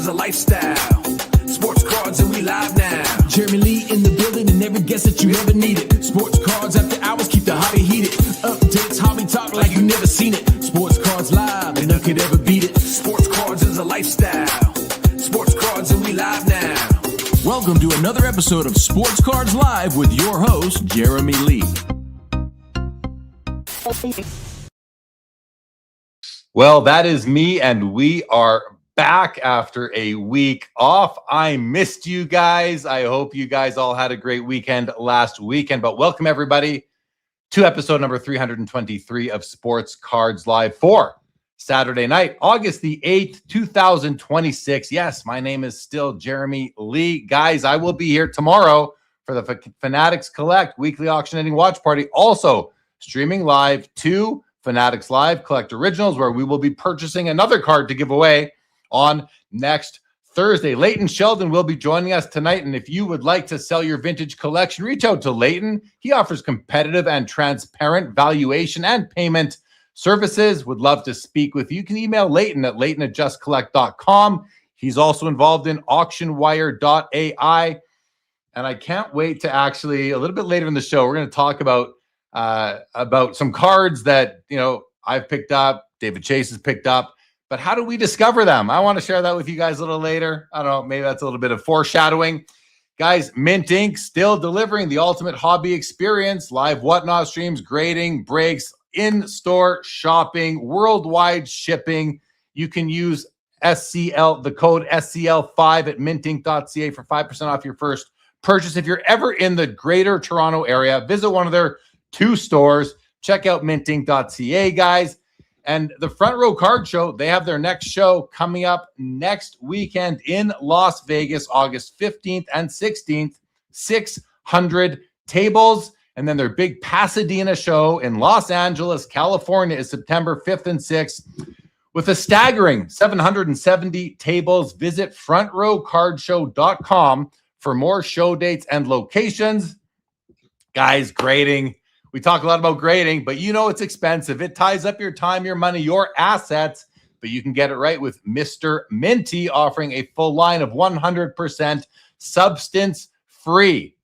is a lifestyle. Sports cards and we live now. Jeremy Lee in the building and every guest that you ever needed. Sports cards after hours keep the hobby heated. Updates, hobby talk like you never seen it. Sports cards live and none could ever beat it. Sports cards is a lifestyle. Sports cards and we live now. Welcome to another episode of Sports Cards Live with your host, Jeremy Lee. Well, that is me, and we are back after a week off. I missed you guys. I hope you guys all had a great weekend last weekend, but welcome everybody to episode number 323 of Sports Cards Live for Saturday night, August the 8th, 2026. Yes, my name is still Jeremy Lee. Guys, I will be here tomorrow for the Fanatics Collect weekly auction ending watch party. Also streaming live to Fanatics Live Collect Originals, where we will be purchasing another card to give away on next Thursday. Leighton Sheldon will be joining us tonight, and if you would like to sell your vintage collection, reach out to Leighton. He offers competitive and transparent valuation and payment services. Would love to speak with you. You can email Leighton at leighton@justcollect.com. He's also involved in auctionwire.ai, and I can't wait to actually, a little bit later in the show, we're going to talk about some cards that, you know, I've picked up, David Chase has picked up, but how do we discover them? I want to share that with you guys a little later. I don't know, maybe that's a little bit of foreshadowing. Guys, Mint Inc. still delivering the ultimate hobby experience, live whatnot streams, grading, breaks, in-store shopping, worldwide shipping. You can use the code SCL5 at mintinc.ca for 5% off your first purchase. If you're ever in the greater Toronto area, visit one of their 2 stores. Check out mintinc.ca, guys. And the Front Row Card Show, they have their next show coming up next weekend in Las Vegas, August 15th and 16th, 600 tables. And then their big Pasadena show in Los Angeles, California is September 5th and 6th with a staggering 770 tables. Visit frontrowcardshow.com for more show dates and locations. Guys, grading. We talk a lot about grading, but you know it's expensive. It ties up your time, your money, your assets, but you can get it right with Mr. Minty, offering a full line of 100% substance-free.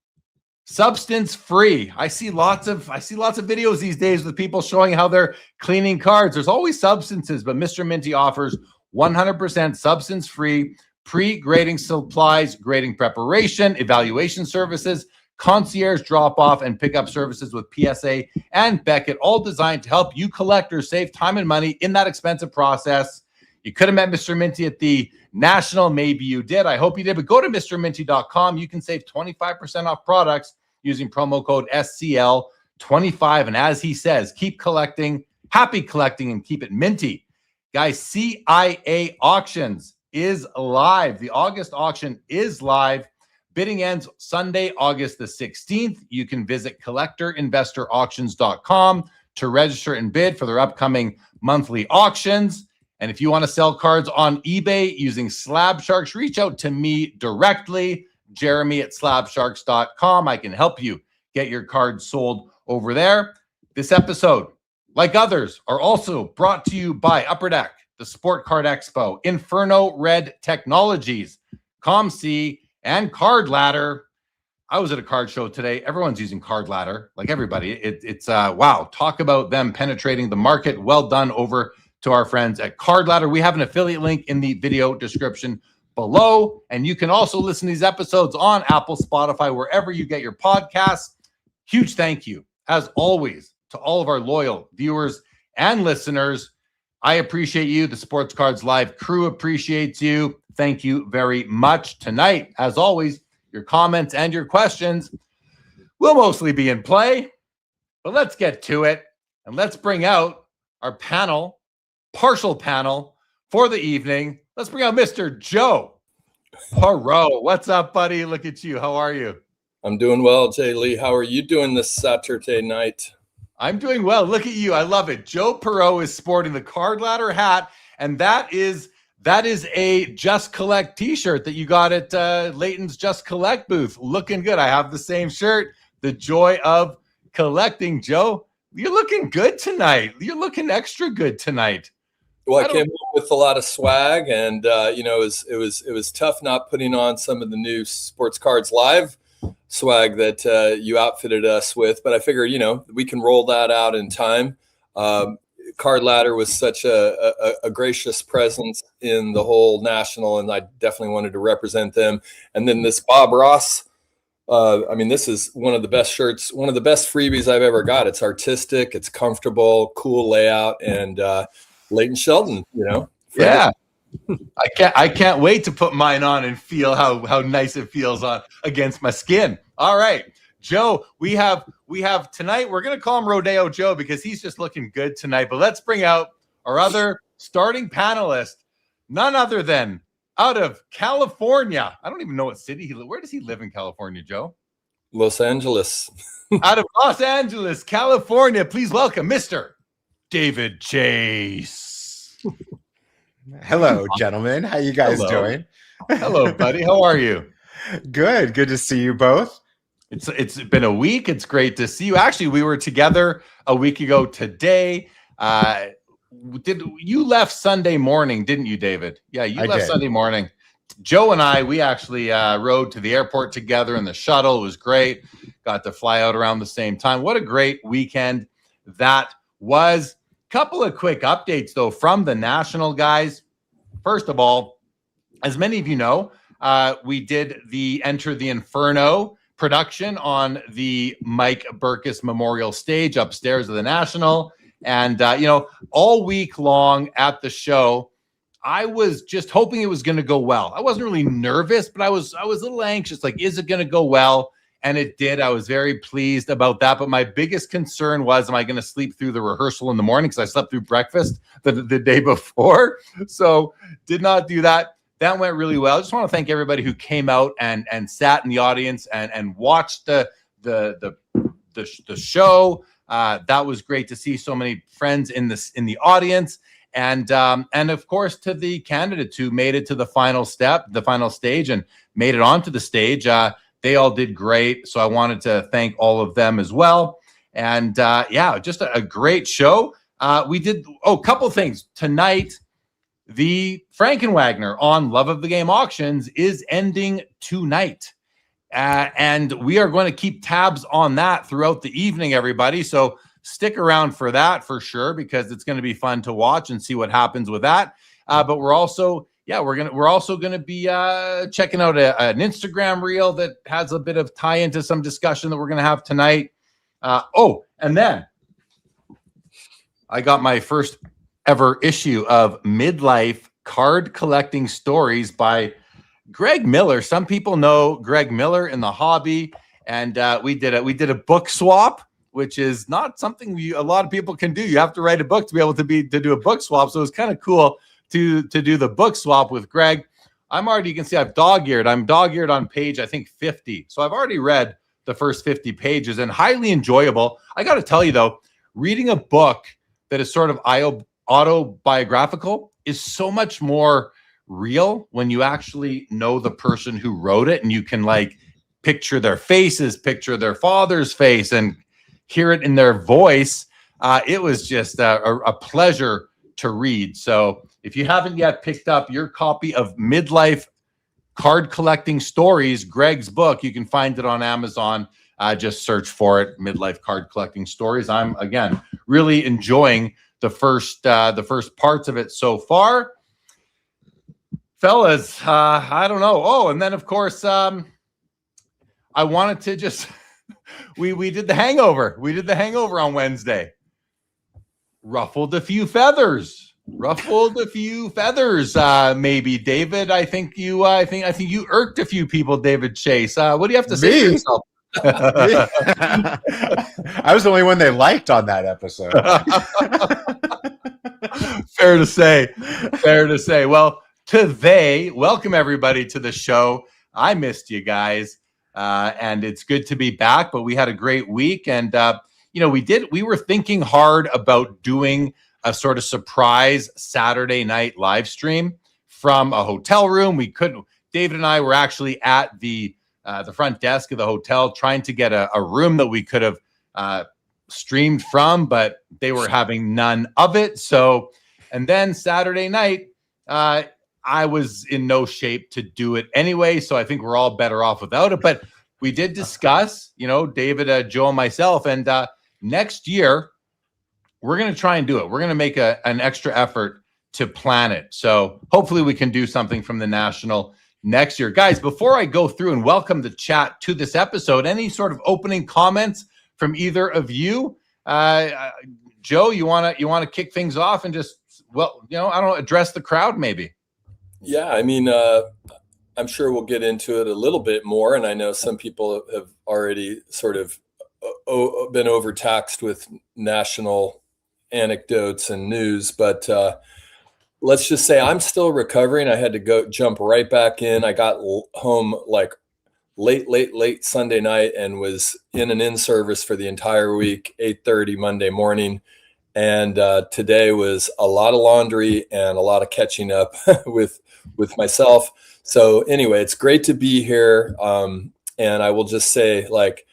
Substance-free. I see lots of videos these days with people showing how they're cleaning cards. There's always substances, but Mr. Minty offers 100% substance-free pre-grading supplies, grading preparation, evaluation services, concierge drop-off and pickup services with PSA and Beckett, all designed to help you collectors save time and money in that expensive process. You could have met Mr. Minty at the National. Maybe you did. I hope you did. But go to MrMinty.com. You can save 25% off products using promo code SCL25. And as he says, keep collecting, happy collecting, and keep it minty. Guys, CIA Auctions is live. The August auction is live. Bidding ends Sunday, August the 16th. You can visit collectorinvestorauctions.com to register and bid for their upcoming monthly auctions. And if you want to sell cards on eBay using Slab Sharks, reach out to me directly, Jeremy at slabsharks.com. I can help you get your cards sold over there. This episode, like others, are also brought to you by Upper Deck, the Sport Card Expo, Inferno Red Technologies, ComC, and Card Ladder. I was at a card show today. Everyone's using Card Ladder, like everybody. It's wow. Talk about them penetrating the market. Well done over to our friends at Card Ladder. We have an affiliate link in the video description below, and you can also listen to these episodes on Apple, Spotify, wherever you get your podcasts. Huge thank you, as always, to all of our loyal viewers and listeners. I appreciate you. The Sports Cards Live crew appreciates you. Thank you very much. Tonight, as always, your comments and your questions will mostly be in play, but let's get to it and let's bring out our panel, partial panel for the evening. Let's bring out Mr. Joe Perreault. What's up, buddy? Look at you. How are you? I'm doing well, Jay Lee. How are you doing this Saturday night? I'm doing well. Look at you. I love it. Joe Perreault is sporting the Card Ladder hat, and that is a Just Collect t-shirt that you got at Leighton's Just Collect booth. Looking good. I have the same shirt. The joy of collecting. Joe, you're looking good tonight. You're looking extra good tonight. Well, I came up with a lot of swag, and it was tough not putting on some of the new Sports Cards Live swag that you outfitted us with. But I figure, we can roll that out in time. Card Ladder was such a gracious presence in the whole national, and I definitely wanted to represent them. And then this Bob Ross. This is one of the best shirts, one of the best freebies I've ever got. It's artistic, it's comfortable, cool layout, and Leighton Shelton, Yeah. I can't wait to put mine on and feel how nice it feels on against my skin. All right, Joe, we have tonight. We're gonna call him Rodeo Joe because he's just looking good tonight. But let's bring out our other starting panelist, none other than out of California. I don't even know what city where does he live in California, Joe? Los Angeles. Out of Los Angeles, California. Please welcome Mr. David Chase. Hello, gentlemen. How you guys doing? Hello, buddy. How are you? Good. Good to see you both. It's been a week. It's great to see you. Actually, we were together a week ago today. You left Sunday morning, didn't you, David? Yeah, you left Sunday morning. Joe and I, we actually rode to the airport together in the shuttle. It was great. Got to fly out around the same time. What a great weekend that was. Couple of quick updates, though, from the national guys. First of all, as many of you know, we did the Enter the Inferno production on the Mike Burkus Memorial Stage upstairs of the National. And, all week long at the show, I was just hoping it was going to go well. I wasn't really nervous, but I was a little anxious. Like, is it going to go well? And it did. I was very pleased about that. But my biggest concern was, am I going to sleep through the rehearsal in the morning? Because I slept through breakfast the day before. So did not do that. That went really well. I just want to thank everybody who came out and sat in the audience and watched the show. That was great to see so many friends in the audience. And of course, to the candidates who made it to the final stage, and made it onto the stage. They all did great. So I wanted to thank all of them as well. And just a great show. We did a couple things. Tonight, the Frankenwagner on Love of the Game auctions is ending tonight. And we are going to keep tabs on that throughout the evening, everybody. So stick around for that for sure, because it's going to be fun to watch and see what happens with that. But we're also going to be checking out an Instagram reel that has a bit of tie into some discussion that we're going to have tonight. And then I got my first ever issue of Midlife Card Collecting Stories by Greg Miller. Some people know Greg Miller in the hobby, and we did a book swap, which is not something a lot of people can do. You have to write a book to be able to do a book swap. So it was kind of cool to do the book swap with Greg. You can see I've dog-eared. I'm dog-eared on page, I think, 50. So I've already read the first 50 pages, and highly enjoyable. I got to tell you, though, reading a book that is sort of autobiographical is so much more real when you actually know the person who wrote it, and you can picture their faces, picture their father's face, and hear it in their voice. It was just a pleasure to read. So if you haven't yet picked up your copy of Midlife Card Collecting Stories, Greg's book, you can find it on Amazon. Just search for it, Midlife Card Collecting Stories. I'm, again, really enjoying the first parts of it so far. Fellas, I don't know. Oh, and then, of course, I wanted to just... we did the Hangover. We did the Hangover on Wednesday. Ruffled a few feathers. Maybe, David. I think you irked a few people, David Chase. What do you have to say for yourself? I was the only one they liked on that episode. Fair to say. Well, welcome everybody to the show. I missed you guys, and it's good to be back. But we had a great week, and we were thinking hard about doing a sort of surprise Saturday night live stream from a hotel room. We couldn't. David and I were actually at the front desk of the hotel trying to get a room that we could have streamed from, but they were having none of it. So And then Saturday night, I was in no shape to do it anyway, so I think we're all better off without it. But we did discuss, David, Joe, and myself, and next year we're going to try and do it. We're going to make an extra effort to plan it. So hopefully we can do something from the National next year. Guys, before I go through and welcome the chat to this episode, any sort of opening comments from either of you? Joe, you want to kick things off and just, I don't know, address the crowd maybe? Yeah, I mean, I'm sure we'll get into it a little bit more, and I know some people have already sort of been overtaxed with national anecdotes and news, but let's just say I'm still recovering. I had to jump right back in. I got home like late Sunday night and was in an in-service for the entire week, 8:30 Monday morning. And today was a lot of laundry and a lot of catching up with myself. So anyway, it's great to be here. And I will just say, like,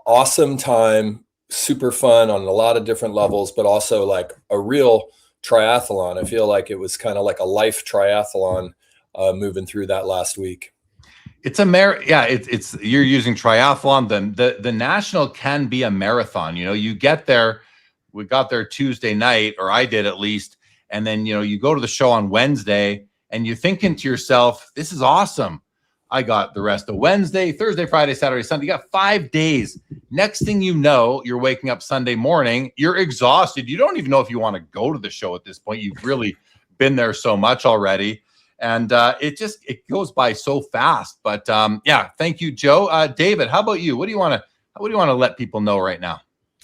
awesome time, super fun on a lot of different levels, but also like a real triathlon. I feel like it was kind of like a life triathlon moving through that last week. It's it's you're using triathlon. The National can be a marathon. You get there. We got there Tuesday night, or I did at least. And then, you go to the show on Wednesday and you're thinking to yourself, this is awesome. I got the rest of Wednesday, Thursday, Friday, Saturday, Sunday. You got 5 days. Next thing you know, you're waking up Sunday morning. You're exhausted. You don't even know if you want to go to the show at this point. You've really been there so much already. And it goes by so fast. But thank you, Joe. David, how about you? What do you want to let people know right now?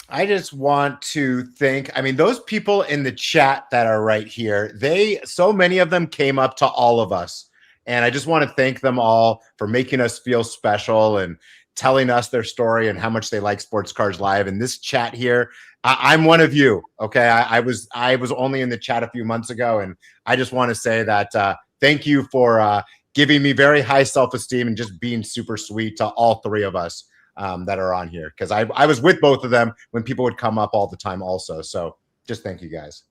I just want to thank, those people in the chat that are right here, so many of them came up to all of us. And I just want to thank them all for making us feel special and telling us their story and how much they like Sports Cards Live. And this chat here, I'm one of you. Okay. I was only in the chat a few months ago. And I just want to say that thank you for giving me very high self-esteem and just being super sweet to all three of us that are on here. Because I was with both of them when people would come up all the time also. So just thank you guys.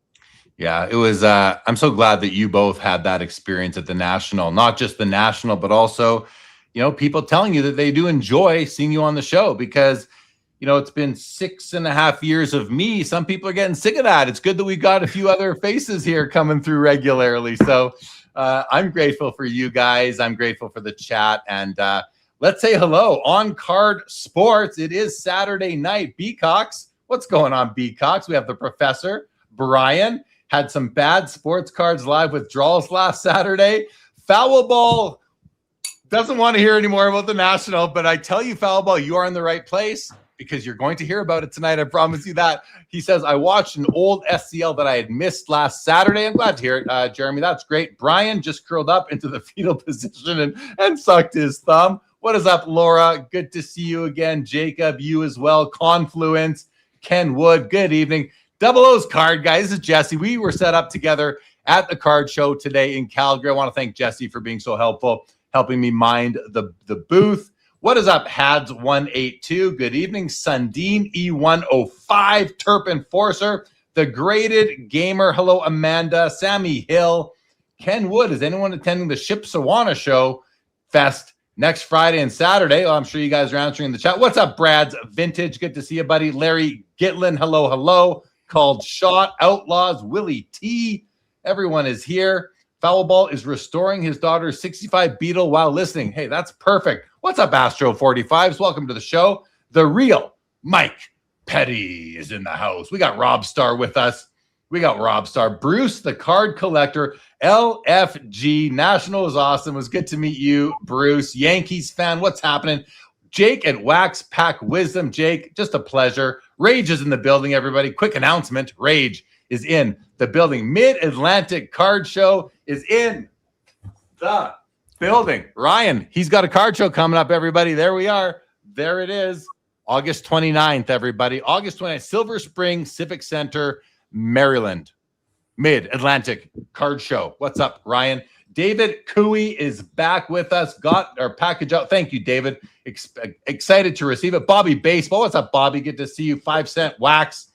Yeah, it was, I'm so glad that you both had that experience at the National, not just the National, but also, people telling you that they do enjoy seeing you on the show because, it's been 6.5 years of me. Some people are getting sick of that. It's good that we got a few other faces here coming through regularly. So I'm grateful for you guys. I'm grateful for the chat. And let's say hello on Card Sports. It is Saturday night. Beacocks, what's going on, Beacocks? We have the Professor, Brian. Had some bad Sports Cards Live withdrawals last Saturday. Foul Ball doesn't want to hear any more about the National, but I tell you, Foul Ball, you are in the right place because you're going to hear about it tonight. I promise you that. He says, I watched an old SCL that I had missed last Saturday. I'm glad to hear it, Jeremy. That's great. Brian just curled up into the fetal position and sucked his thumb. What is up, Laura? Good to see you again. Jacob, you as well. Confluence, Ken Wood, good evening. Double O's card, guys. This is Jesse. We were set up together at the card show today in Calgary. I want to thank Jesse for being so helpful, helping me mind the booth. What is up, Hads182? Good evening. Sundin E105, Terp Enforcer, the Graded Gamer. Hello, Amanda. Sammy Hill. Ken Wood. Is anyone attending the Ship Sawana Show Fest next Friday and Saturday? Oh, I'm sure you guys are answering in the chat. What's up, Brad's Vintage? Good to see you, buddy. Larry Gitlin. Hello, hello. Called Shot Outlaws, Willie T. Everyone is here. Foul Ball is restoring his daughter's 65 Beetle while listening. Hey, that's perfect. What's up, Astro 45s? Welcome to the show. The real Mike Petty is in the house. We got Rob Star with us. Bruce, the card collector. LFG National is awesome. It was good to meet you, Bruce. Yankees fan. What's happening? Jake at Wax Pack Wisdom. Jake, just a pleasure. Rage is in the building, everybody. Quick announcement. Rage is in the building. Mid-Atlantic Card Show is in the building. Ryan, he's got a card show coming up, everybody. There we are. There it is. August 29th, everybody. August 29th, Silver Spring Civic Center, Maryland. Mid-Atlantic Card Show. What's up, Ryan? David Cooey is back with us. Got our package out. Thank you, David. Excited to receive it. Bobby Baseball. What's up, Bobby? Good to see you. 5 Cent Wax.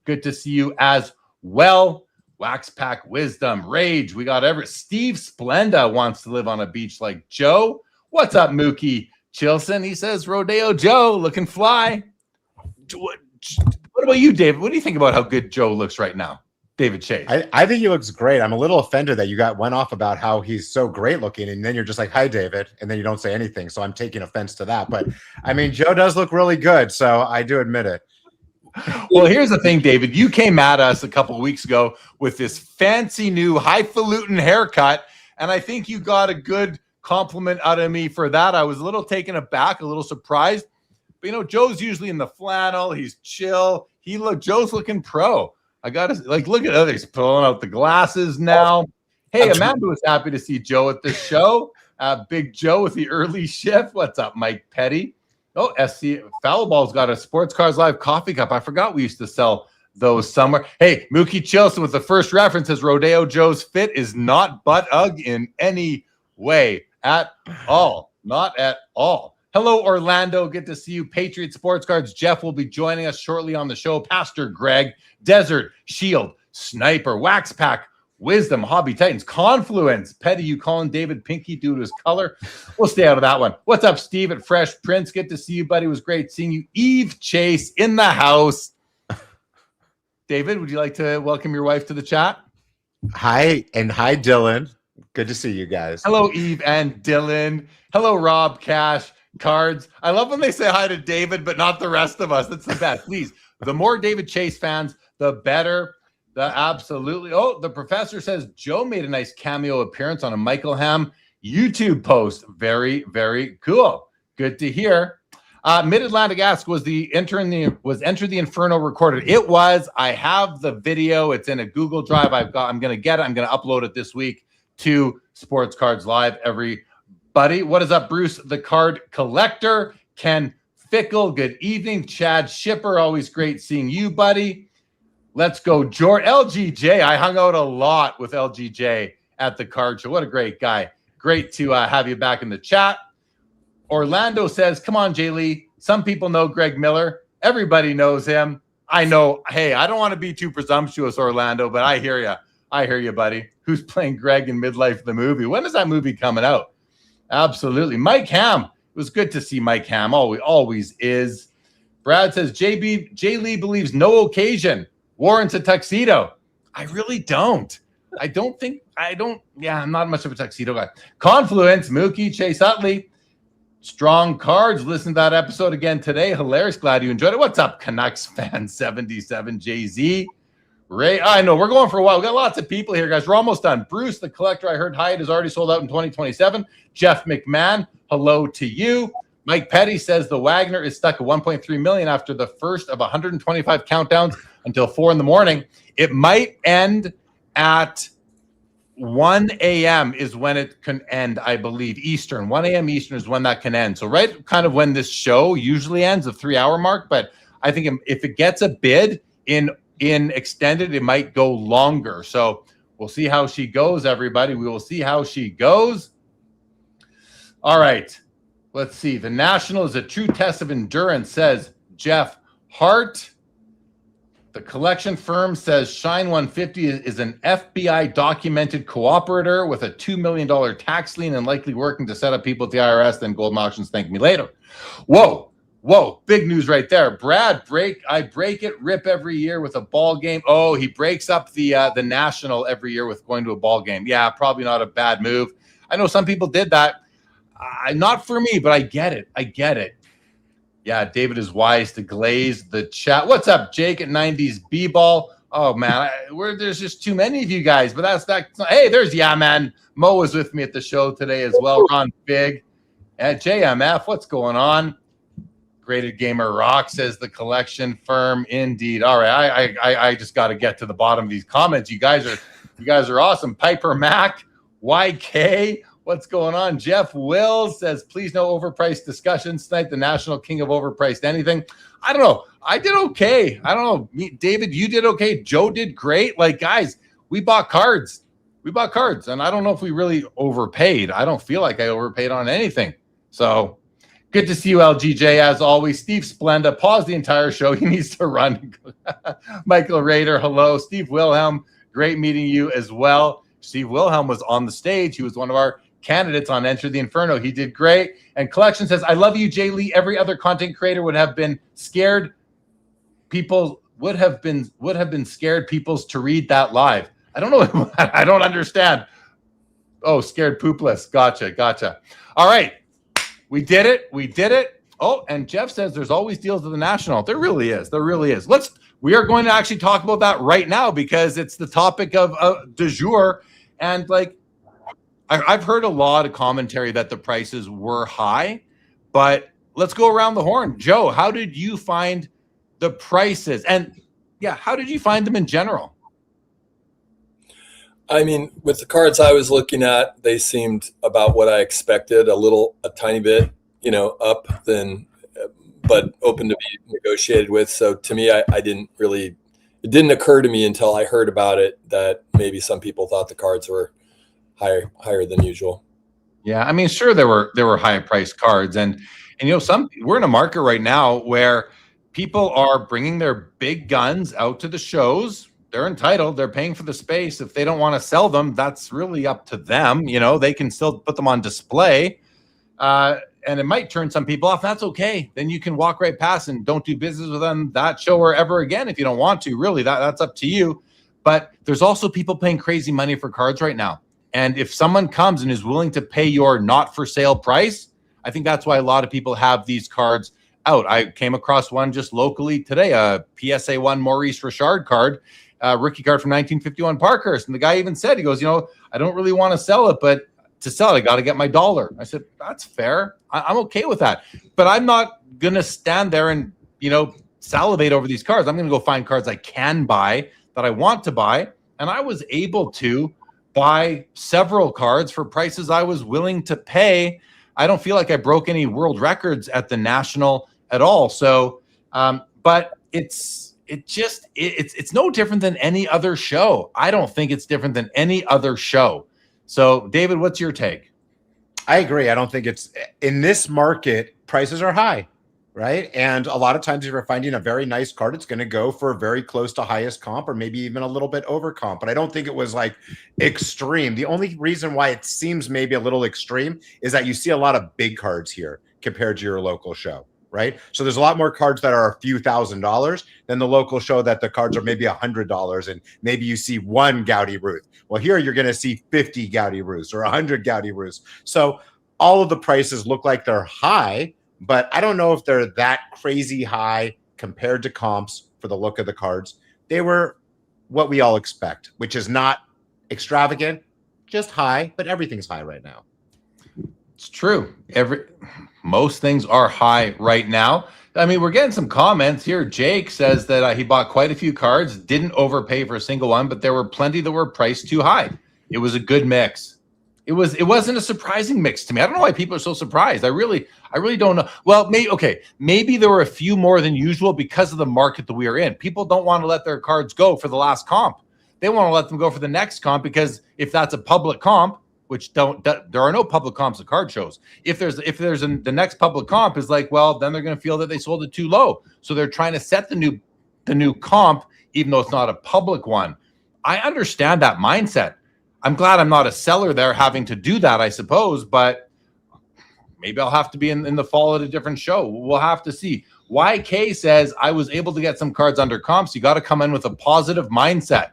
Good to see you as well. Wax Pack Wisdom, Rage. We got Steve Splenda wants to live on a beach like Joe. What's up, Mookie Chilson? He says, Rodeo Joe, looking fly. What about you, David? What do you think about how good Joe looks right now? David Chase. I think he looks great. I'm a little offended that you went off about how he's so great looking, and then you're just like, hi, David, and then you don't say anything. So I'm taking offense to that. But I mean, Joe does look really good, so I do admit it. Well, here's the thing, David. You came at us a couple of weeks ago with this fancy new highfalutin haircut, and I think you got a good compliment out of me for that. I was a little taken aback, a little surprised. But, you know, Joe's usually in the flannel. He's chill. Joe's looking pro. I got to, look at others pulling out the glasses now. Hey, Amanda was happy to see Joe at the show. Big Joe with the early shift. What's up, Mike Petty? Oh, SC Foulball's got a Sports Cars Live coffee cup. I forgot we used to sell those somewhere. Hey, Mookie Chilson with the first reference says Rodeo Joe's fit is not butt ugh in any way at all. Not at all. Hello, Orlando. Good to see you. Patriot Sports Cards. Jeff will be joining us shortly on the show. Pastor Greg, Desert, Shield, Sniper, Wax Pack, Wisdom, Hobby Titans, Confluence. Petty, you calling David Pinky due to his color? We'll stay out of that one. What's up, Steve at Fresh Prince? Good to see you, buddy. It was great seeing you. Eve Chase in the house. David, would you like to welcome your wife to the chat? Hi, Dylan. Good to see you guys. Hello, Eve and Dylan. Hello, Rob, Cash, Cards. I love when they say hi to David, but not the rest of us. That's the best. Please, the more David Chase fans, the better. Absolutely. Oh, the professor says Joe made a nice cameo appearance on a Michael Ham YouTube post. Very, very cool. Good to hear. Mid-Atlantic Ask, was Enter the Inferno recorded? It was. I have the video. It's in a Google Drive. I'm going to get it. I'm going to upload it this week to Sports Cards Live. Everybody, what is up, Bruce, the card collector? Ken Fickle, good evening. Chad Shipper, always great seeing you, buddy. Let's go, George. LGJ, I hung out a lot with LGJ at the card show. What a great guy. Great to have you back in the chat. Orlando says, come on, Jay Lee. Some people know Greg Miller. Everybody knows him. I know. Hey, I don't want to be too presumptuous, Orlando, but I hear you. I hear you, buddy. Who's playing Greg in Midlife, the movie? When is that movie coming out? Absolutely. Mike Ham. It was good to see Mike Ham. Always is. Brad says, Jay Lee believes no occasion warrants a tuxedo. I really don't. I'm not much of a tuxedo guy. Confluence, Mookie, Chase Utley. Strong Cards. Listen to that episode again today. Hilarious. Glad you enjoyed it. What's up, Canucks fan 77 JZ? Ray, I know we're going for a while. We got lots of people here, guys. We're almost done. Bruce, the collector, I heard Hyatt is already sold out in 2027. Jeff McMahon, hello to you. Mike Petty says the Wagner is stuck at 1.3 million after the first of 125 countdowns until 4 a.m. It might end at 1 a.m. is when it can end, I believe, Eastern. 1 a.m. Eastern is when that can end. So right kind of when this show usually ends, the 3-hour mark. But I think if it gets a bid in extended, it might go longer. So we'll see how she goes, everybody. We will see how she goes. All right. Let's see. The National is a true test of endurance, says Jeff Hart. The collection firm says Shine 150 is an FBI documented cooperator with a $2 million tax lien and likely working to set up people at the IRS. Then Golden Auctions thank me later. Whoa. Big news right there. Brad, I break it, rip every year with a ball game. Oh, he breaks up the National every year with going to a ball game. Yeah, probably not a bad move. I know some people did that. Not for me, but I get it. Yeah, David is wise to glaze the chat. What's up, Jake at 90s B-Ball? Oh, man, there's just too many of you guys, but that's that. Hey, there's man. Mo was with me at the show today as well. Ron Big at JMF. What's going on? Graded Gamer Rock says the collection firm. Indeed. All right, I just got to get to the bottom of these comments. You guys are awesome. Piper Mac, YK. What's going on? Jeff Wills says, please no overpriced discussions tonight. The National King of Overpriced Anything. I don't know. I did okay. I don't know. David, you did okay. Joe did great. Guys, we bought cards. And I don't know if we really overpaid. I don't feel like I overpaid on anything. So good to see you, LGJ, as always. Steve Splenda, pause the entire show. He needs to run. Michael Rader, hello. Steve Wilhelm, Great meeting you as well. Steve Wilhelm was on the stage. He was one of our candidates on Enter the Inferno. He did great. And Collection says, I love you, Jay Lee. Every other content creator would have been scared. People would have been scared peoples to read that live. I don't know. I don't understand. Oh, scared poopless. Gotcha. All right. We did it. Oh, and Jeff says there's always deals at the National. There really is. We are going to actually talk about that right now because it's the topic of du jour. And like, I've heard a lot of commentary that the prices were high, but let's go around the horn. Joe, how did you find the prices? And yeah, how did you find them in general? I mean, with the cards I was looking at, they seemed about what I expected, a tiny bit, up than, but open to be negotiated with. So to me, it didn't occur to me until I heard about it that maybe some people thought the cards were higher than usual. Yeah, I mean, sure, there were high priced cards, and we're in a market right now where people are bringing their big guns out to the shows. They're entitled. They're paying for the space. If they don't want to sell them, that's really up to them. They can still put them on display, and it might turn some people off. That's okay. Then you can walk right past and don't do business with them that show or ever again if you don't want to. Really, that's up to you. But there's also people paying crazy money for cards right now. And if someone comes and is willing to pay your not for sale price, I think that's why a lot of people have these cards out. I came across one just locally today, a PSA 1 Maurice Richard card, rookie card from 1951 Parkhurst. And the guy even said, he goes, I don't really want to sell it, but to sell it, I got to get my dollar. I said, that's fair. I'm okay with that. But I'm not going to stand there and, salivate over these cards. I'm going to go find cards I can buy that I want to buy. And I was able to buy several cards for prices I was willing to pay. I don't feel like I broke any world records at the National at all. So, but it's no different than any other show. I don't think it's different than any other show. So, David, what's your take? I agree. I don't think it's in this market. Prices are high, right? And a lot of times if you're finding a very nice card, it's going to go for very close to highest comp or maybe even a little bit over comp. But I don't think it was like extreme. The only reason why it seems maybe a little extreme is that you see a lot of big cards here compared to your local show, right? So there's a lot more cards that are a few $1,000s than the local show that the cards are maybe $100 and maybe you see one Gowdy Ruth. Well, here you're going to see 50 Gowdy Ruths or 100 Gowdy Ruths. So all of the prices look like they're high, but I don't know if they're that crazy high compared to comps for the look of the cards. They were what we all expect, which is not extravagant, just high, but everything's high right now. It's true. Most things are high right now. I mean, we're getting some comments here. Jake says that he bought quite a few cards, didn't overpay for a single one, but there were plenty that were priced too high. It was a good mix. It wasn't a surprising mix to me. I don't know why people are so surprised. I really don't know. Well, maybe there were a few more than usual because of the market that we are in. People don't want to let their cards go for the last comp. They want to let them go for the next comp because if that's a public comp, which there are no public comps at card shows. If the next public comp is like, well, then they're going to feel that they sold it too low. So they're trying to set the new comp, even though it's not a public one. I understand that mindset. I'm glad I'm not a seller there having to do that, I suppose, but maybe I'll have to be in the fall at a different show. We'll have to see. YK says, I was able to get some cards under comps. You got to come in with a positive mindset.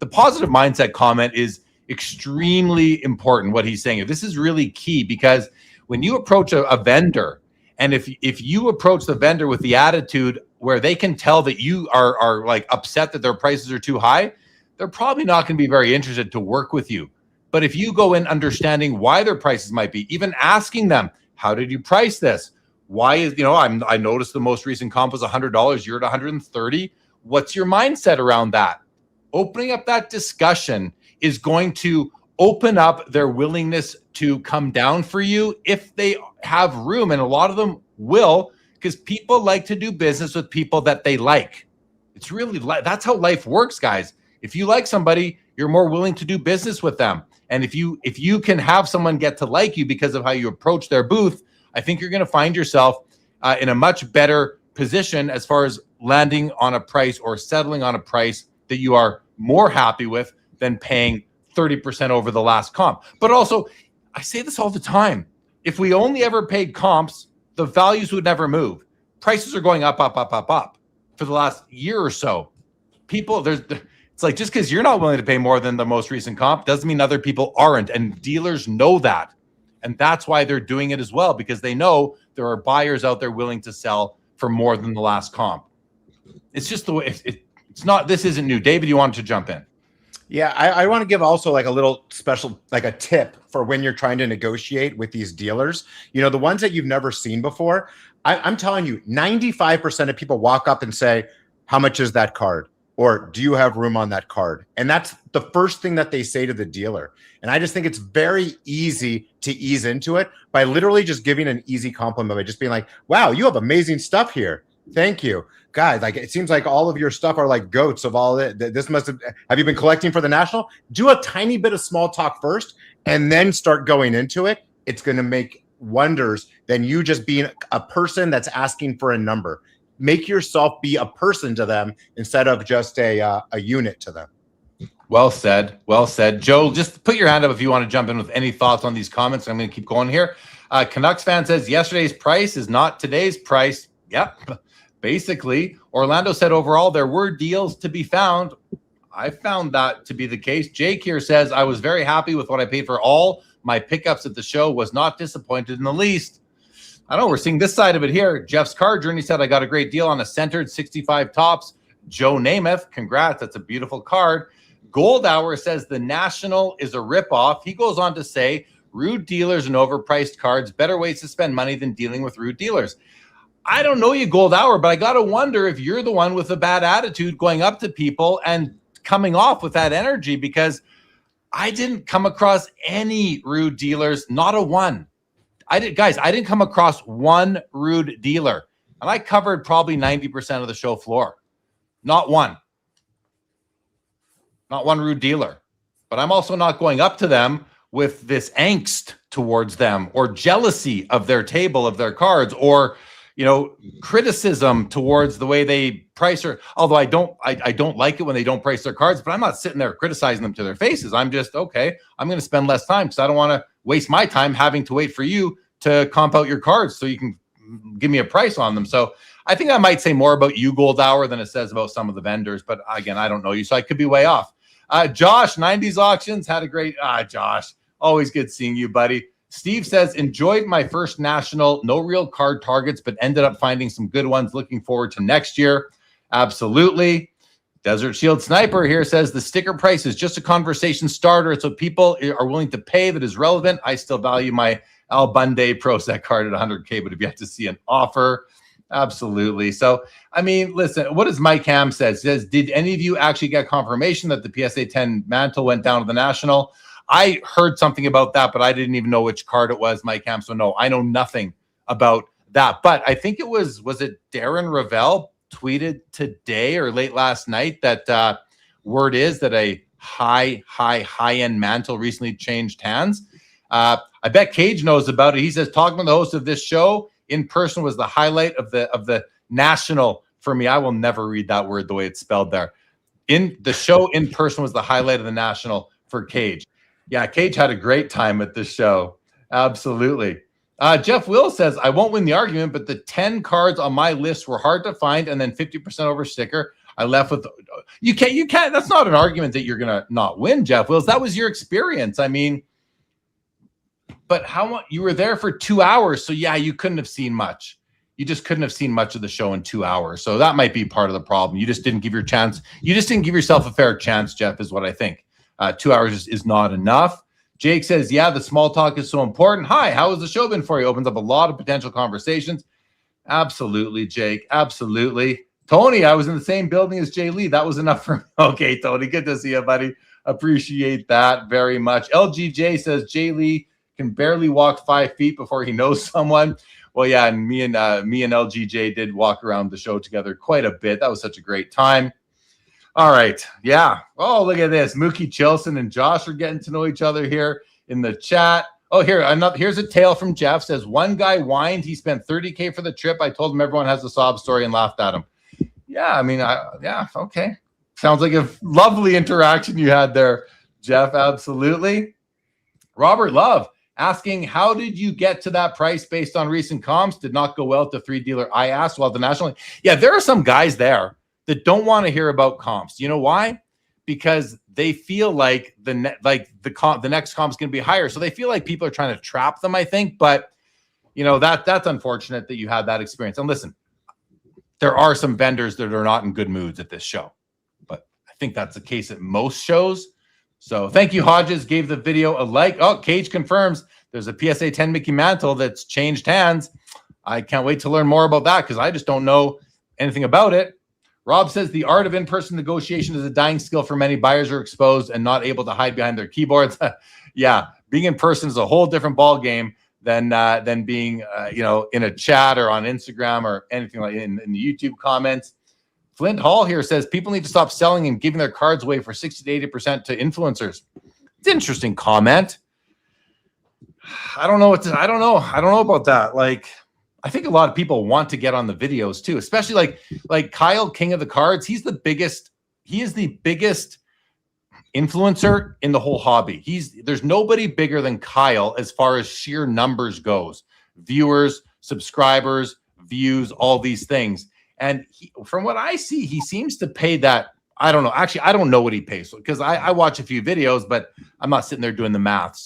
The positive mindset comment is extremely important, what he's saying. This is really key because when you approach a vendor, and if you approach the vendor with the attitude where they can tell that you are like upset that their prices are too high, they're probably not going to be very interested to work with you. But if you go in understanding why their prices might be, even asking them, how did you price this? Why is, I noticed the most recent comp was $100. You're at 130. What's your mindset around that? Opening up that discussion is going to open up their willingness to come down for you if they have room. And a lot of them will, because people like to do business with people that they like. It's really, that's how life works, guys. If you like somebody, you're more willing to do business with them. And if you can have someone get to like you because of how you approach their booth, I think you're going to find yourself in a much better position as far as landing on a price or settling on a price that you are more happy with than paying 30% over the last comp. But also, I say this all the time. If we only ever paid comps, the values would never move. Prices are going up for the last year or so. It's like, just because you're not willing to pay more than the most recent comp doesn't mean other people aren't. And dealers know that. And that's why they're doing it as well, because they know there are buyers out there willing to sell for more than the last comp. It's just the way it's not. This isn't new. David, you wanted to jump in. Yeah, I want to give also like a little special, like a tip for when you're trying to negotiate with these dealers. You know, the ones that you've never seen before. I'm telling you, 95% of people walk up and say, how much is that card? Or do you have room on that card? And that's the first thing that they say to the dealer. And I just think it's very easy to ease into it by literally just giving an easy compliment by just being like, wow, you have amazing stuff here. Thank you. Guys, like, it seems like all of your stuff are like goats of all that. This must have you been collecting for the National? Do a tiny bit of small talk first and then start going into it. It's going to make wonders than you just being a person that's asking for a number. Make yourself be a person to them instead of just a unit to them. Well said. Well said. Joe, just put your hand up if you want to jump in with any thoughts on these comments. I'm going to keep going here. Canucks fan says yesterday's price is not today's price. Yep. Basically, Orlando said overall there were deals to be found. I found that to be the case. Jake here says, I was very happy with what I paid for all my pickups at the show. Was not disappointed in the least. I know we're seeing this side of it here. Jeff's Card Journey said, I got a great deal on a centered 65 tops. Joe Namath, congrats. That's a beautiful card. Gold Hour says the National is a ripoff. He goes on to say, rude dealers and overpriced cards, better ways to spend money than dealing with rude dealers. I don't know you, Gold Hour, but I got to wonder if you're the one with a bad attitude going up to people and coming off with that energy, because I didn't come across any rude dealers, not a one. I didn't come across one rude dealer, and I covered probably 90% of the show floor. Not one rude dealer, but I'm also not going up to them with this angst towards them or jealousy of their table, of their cards, or, you know, criticism towards the way they price or, although I don't like it when they don't price their cards, but I'm not sitting there criticizing them to their faces. I'm just, okay, I'm going to spend less time because I don't want to waste my time having to wait for you to comp out your cards so you can give me a price on them. So I think I might say more about you, Gold Hour, than it says about some of the vendors, but again, I don't know you, so I could be way off. Josh, 90s Auctions, had a great, Josh, always good seeing you, buddy. Steve says, enjoyed my first National, no real card targets, but ended up finding some good ones. Looking forward to next year. Absolutely. Desert Shield Sniper here says, the sticker price is just a conversation starter. So people are willing to pay that is relevant. I still value my Al Bundy Pro Set card at 100K, but if you have to see an offer, absolutely. So, I mean, listen, what does Mike Ham says? Says, did any of you actually get confirmation that the PSA 10 mantle went down to the National? I heard something about that, but I didn't even know which card it was, Mike Ham. So no, I know nothing about that. But I think it was it Darren Ravel tweeted today or late last night that word is that a high-end mantle recently changed hands. I bet Cage knows about it. He says, talking to the host of this show, in person was the highlight of the National for me. I will never read that word the way it's spelled there. In the show, in person was the highlight of the National for Cage. Yeah, Cage had a great time at this show. Absolutely. Jeff Will says, I won't win the argument, but the 10 cards on my list were hard to find, and then 50% over sticker. I left with, you can't, that's not an argument that you're going to not win, Jeff Wills. That was your experience. I mean, but how much, you were there for 2 hours. So yeah, you couldn't have seen much. You just couldn't have seen much of the show in 2 hours. So that might be part of the problem. You just didn't give yourself a fair chance, Jeff, is what I think. 2 hours is not enough. Jake says, yeah, the small talk is so important. Hi, how has the show been for you? Opens up a lot of potential conversations. Absolutely, Jake. Absolutely. Tony, I was in the same building as Jay Lee. That was enough for me. Okay, Tony, good to see you, buddy. Appreciate that very much. LGJ says, Jay Lee can barely walk 5 feet before he knows someone. Well, yeah, and me and LGJ did walk around the show together quite a bit. That was such a great time. All right. Yeah. Oh, look at this. Mookie Chilson and Josh are getting to know each other here in the chat. Oh, here's a tale from Jeff. Says, one guy whined. He spent $30K for the trip. I told him everyone has a sob story and laughed at him. Yeah. I mean, yeah. Okay. Sounds like a lovely interaction you had there, Jeff. Absolutely. Robert Love asking, how did you get to that price based on recent comps? Did not go well to 3-dealer. I asked, well, the national. Yeah, there are some guys there that don't want to hear about comps. You know why? Because they feel like the next comp is going to be higher. So they feel like people are trying to trap them, I think. But, that's unfortunate that you had that experience. And listen, there are some vendors that are not in good moods at this show. But I think that's the case at most shows. So thank you, Hodges. Gave the video a like. Oh, Cage confirms there's a PSA 10 Mickey Mantle that's changed hands. I can't wait to learn more about that because I just don't know anything about it. Rob says the art of in-person negotiation is a dying skill for many. Buyers are exposed and not able to hide behind their keyboards. Yeah, being in person is a whole different ball game than being in a chat or on Instagram or anything like in the YouTube comments. Flint Hall here says people need to stop selling and giving their cards away for 60 to 80% to influencers. It's an interesting comment. I don't know about that. Like, I think a lot of people want to get on the videos too, especially like Kyle, King of the Cards. He is the biggest influencer in the whole hobby. There's nobody bigger than Kyle as far as sheer numbers goes. Viewers, subscribers, views, all these things. And from what I see, he seems to pay that. I don't know. Actually, I don't know what he pays because I watch a few videos, but I'm not sitting there doing the math.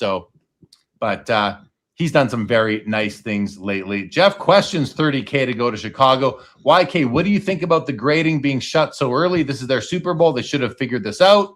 But he's done some very nice things lately. Jeff questions 30K to go to Chicago. YK, what do you think about the grading being shut so early? This is their Super Bowl. They should have figured this out.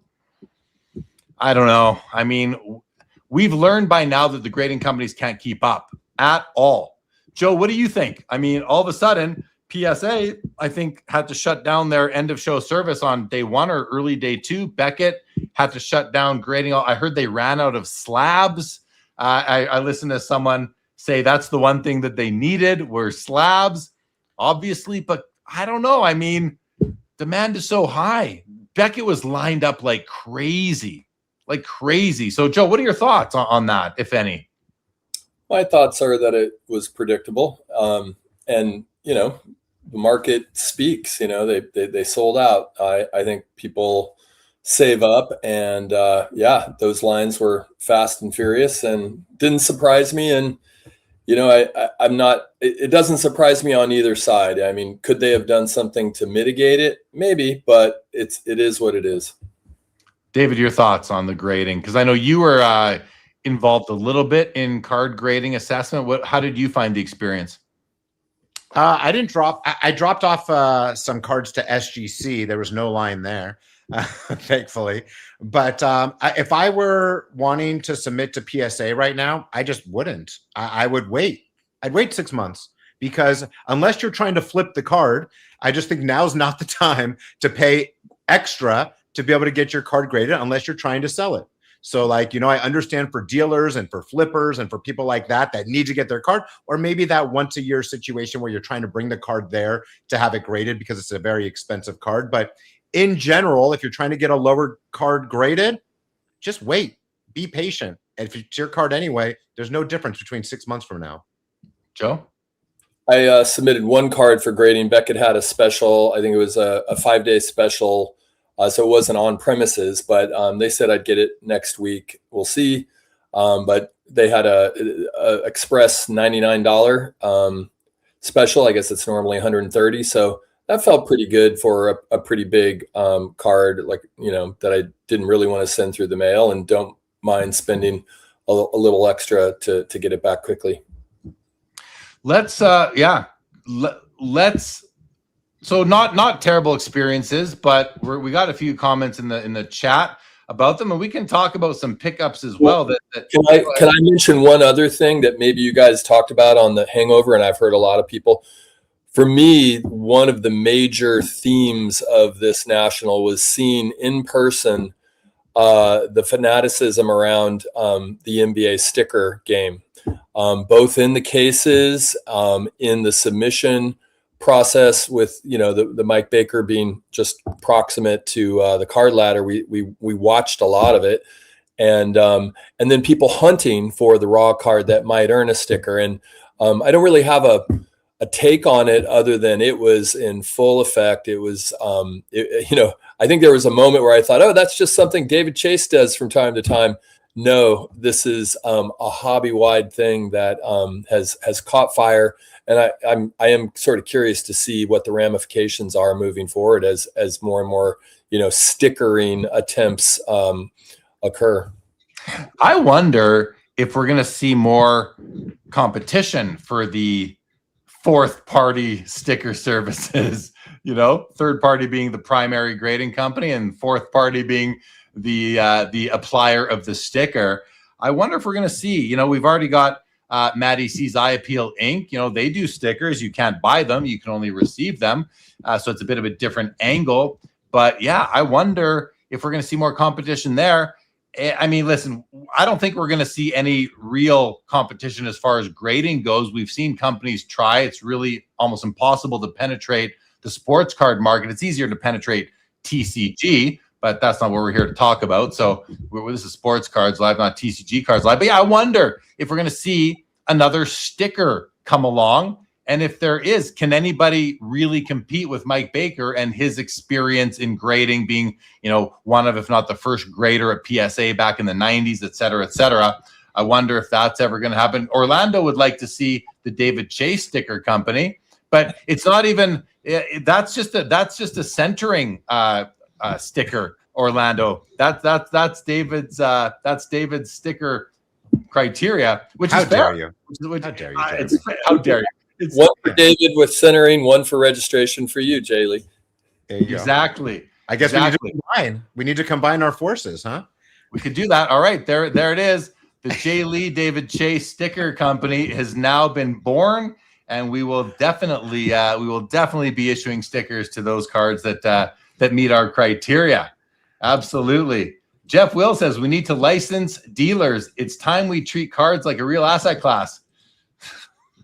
I don't know. I mean, we've learned by now that the grading companies can't keep up at all. Joe, what do you think? I mean, all of a sudden, PSA, I think, had to shut down their end of show service on day 1 or early day 2. Beckett had to shut down grading. I heard they ran out of slabs. I listened to someone say that's the one thing that they needed were slabs, obviously. But I don't know. I mean, demand is so high. Beckett was lined up like crazy. So, Joe, what are your thoughts on that, if any? My thoughts are that it was predictable. And, the market speaks, they sold out. I think people save up and those lines were fast and furious and didn't surprise me. And, I'm not, it doesn't surprise me on either side. I mean, could they have done something to mitigate it? Maybe, but it is what it is. David, your thoughts on the grading? Because I know you were involved a little bit in card grading assessment. How did you find the experience? I didn't drop. I dropped off some cards to SGC. There was no line there, thankfully. But if I were wanting to submit to PSA right now, I just wouldn't. I would wait. I'd wait 6 months because unless you're trying to flip the card, I just think now's not the time to pay extra to be able to get your card graded unless you're trying to sell it. So I understand for dealers and for flippers and for people like that need to get their card, or maybe that once a year situation where you're trying to bring the card there to have it graded because it's a very expensive card. But in general, if you're trying to get a lower card graded, just wait, be patient. And if it's your card anyway, there's no difference between 6 months from now. Joe? I submitted one card for grading. Beckett had a special, I think it was a 5-day special. So it wasn't on premises, but they said I'd get it next week. We'll see. But they had a express $99 special. I guess it's normally $130. So that felt pretty good for a pretty big card, that I didn't really want to send through the mail and don't mind spending a little extra to get it back quickly. Let's. So not terrible experiences, but we got a few comments in the chat about them, and we can talk about some pickups as well. Can I mention one other thing that maybe you guys talked about on the Hangover, and I've heard a lot of people. For me, one of the major themes of this national was seeing in person the fanaticism around the NBA sticker game, both in the cases, in the submission process with the Mike Baker being just proximate to the card ladder. We watched a lot of it, and then people hunting for the raw card that might earn a sticker. And I don't really have a take on it other than it was in full effect. It was, I think there was a moment where I thought, oh, that's just something David Chase does from time to time. No, this is a hobby-wide thing that has caught fire, and I am sort of curious to see what the ramifications are moving forward as more and more stickering attempts occur. I wonder if we're going to see more competition for the fourth party sticker services. Third party being the primary grading company and fourth party being the applier of the sticker. I wonder if we're going to see, we've already got Maddie C's Eye Appeal Inc. They do stickers. You can't buy them. You can only receive them. So it's a bit of a different angle. But yeah, I wonder if we're going to see more competition there. I mean, listen, I don't think we're going to see any real competition as far as grading goes. We've seen companies try. It's really almost impossible to penetrate the sports card market. It's easier to penetrate TCG, but that's not what we're here to talk about. So this is Sports Cards Live, not TCG Cards Live. But yeah, I wonder if we're going to see another sticker come along. And if there is, can anybody really compete with Mike Baker and his experience in grading, being, one of, if not the first grader at PSA back in the 90s, et cetera, et cetera. I wonder if that's ever going to happen. Orlando would like to see the David Chase sticker company, but it's not even, that's just a centering sticker, Orlando. That's David's sticker criteria, which is fair. How dare you? How dare you? It's one for David with centering, one for registration for you, Jay Lee. Exactly. I guess we need to combine our forces, huh? We could do that. All right, there it is. The Jay Lee David Chase sticker company has now been born, and we will definitely be issuing stickers to those cards that meet our criteria. Absolutely. Jeff Will says we need to license dealers. It's time we treat cards like a real asset class.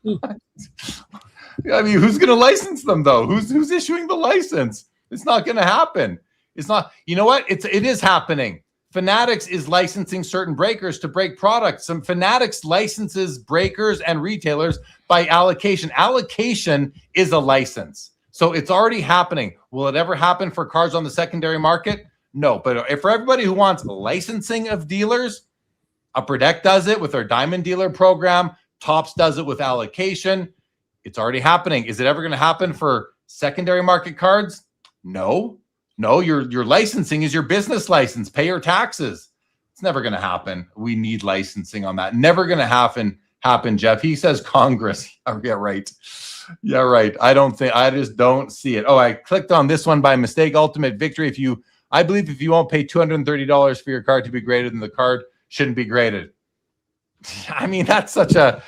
I mean, who's going to license them though? Who's issuing the license? It's not going to happen. It's not. You know what? It is happening. Fanatics is licensing certain breakers to break products. Some Fanatics licenses breakers and retailers by allocation. Allocation is a license. So it's already happening. Will it ever happen for cards on the secondary market? No. But for everybody who wants licensing of dealers, Upper Deck does it with their Diamond Dealer program. Topps does it with allocation. It's already happening. Is it ever going to happen for secondary market cards? No. Your licensing is your business license. Pay your taxes. It's never going to happen. We need licensing on that. Never going to happen, Jeff. He says Congress. Oh, yeah, right. Yeah, right. I just don't see it. Oh, I clicked on this one by mistake. Ultimate Victory. I believe if you won't pay $230 for your card to be graded, then the card shouldn't be graded. I mean, that's such a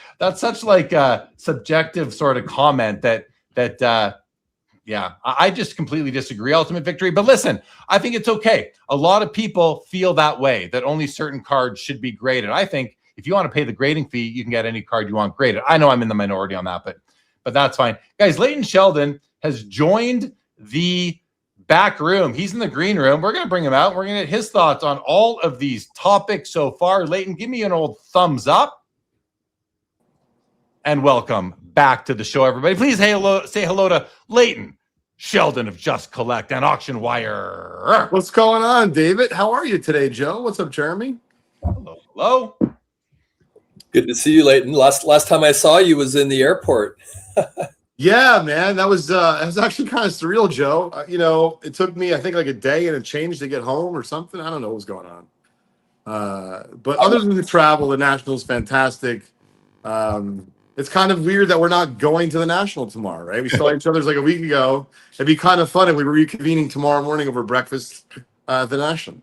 subjective sort of comment that I just completely disagree. Ultimate Victory. But listen, I think it's okay. A lot of people feel that way, that only certain cards should be graded. I think if you want to pay the grading fee, you can get any card you want graded. I know I'm in the minority on that, but that's fine. Guys, Leighton Sheldon has joined the back room. He's in the green room. We're going to bring him out. We're going to get his thoughts on all of these topics so far. Leighton, give me an old thumbs up. And welcome back to the show, everybody. Please say hello to Leighton Sheldon of Just Collect and Auction Wire. What's going on, David? How are you today, Joe? What's up, Jeremy? Hello. Good to see you, Leighton. Last time I saw you was in the airport. Yeah, man, that was actually kind of surreal, Joe. It took me, I think, like a day and a change to get home or something. I don't know what was going on. But other than the travel, the National's fantastic. It's kind of weird that we're not going to the National tomorrow, right? We saw each other's like a week ago. It'd be kind of fun if we were reconvening tomorrow morning over breakfast at the National.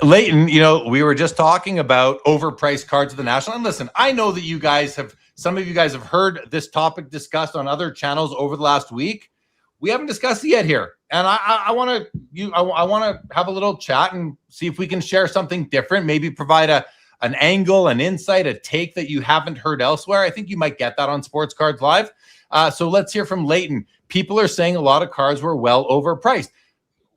Leighton, we were just talking about overpriced cards at the National. And listen, I know that some of you guys have heard this topic discussed on other channels over the last week. We haven't discussed it yet here. And I want to have a little chat and see if we can share something different, maybe provide an angle, an insight, a take that you haven't heard elsewhere. I think you might get that on Sports Cards Live. So let's hear from Leighton. People are saying a lot of cards were well overpriced.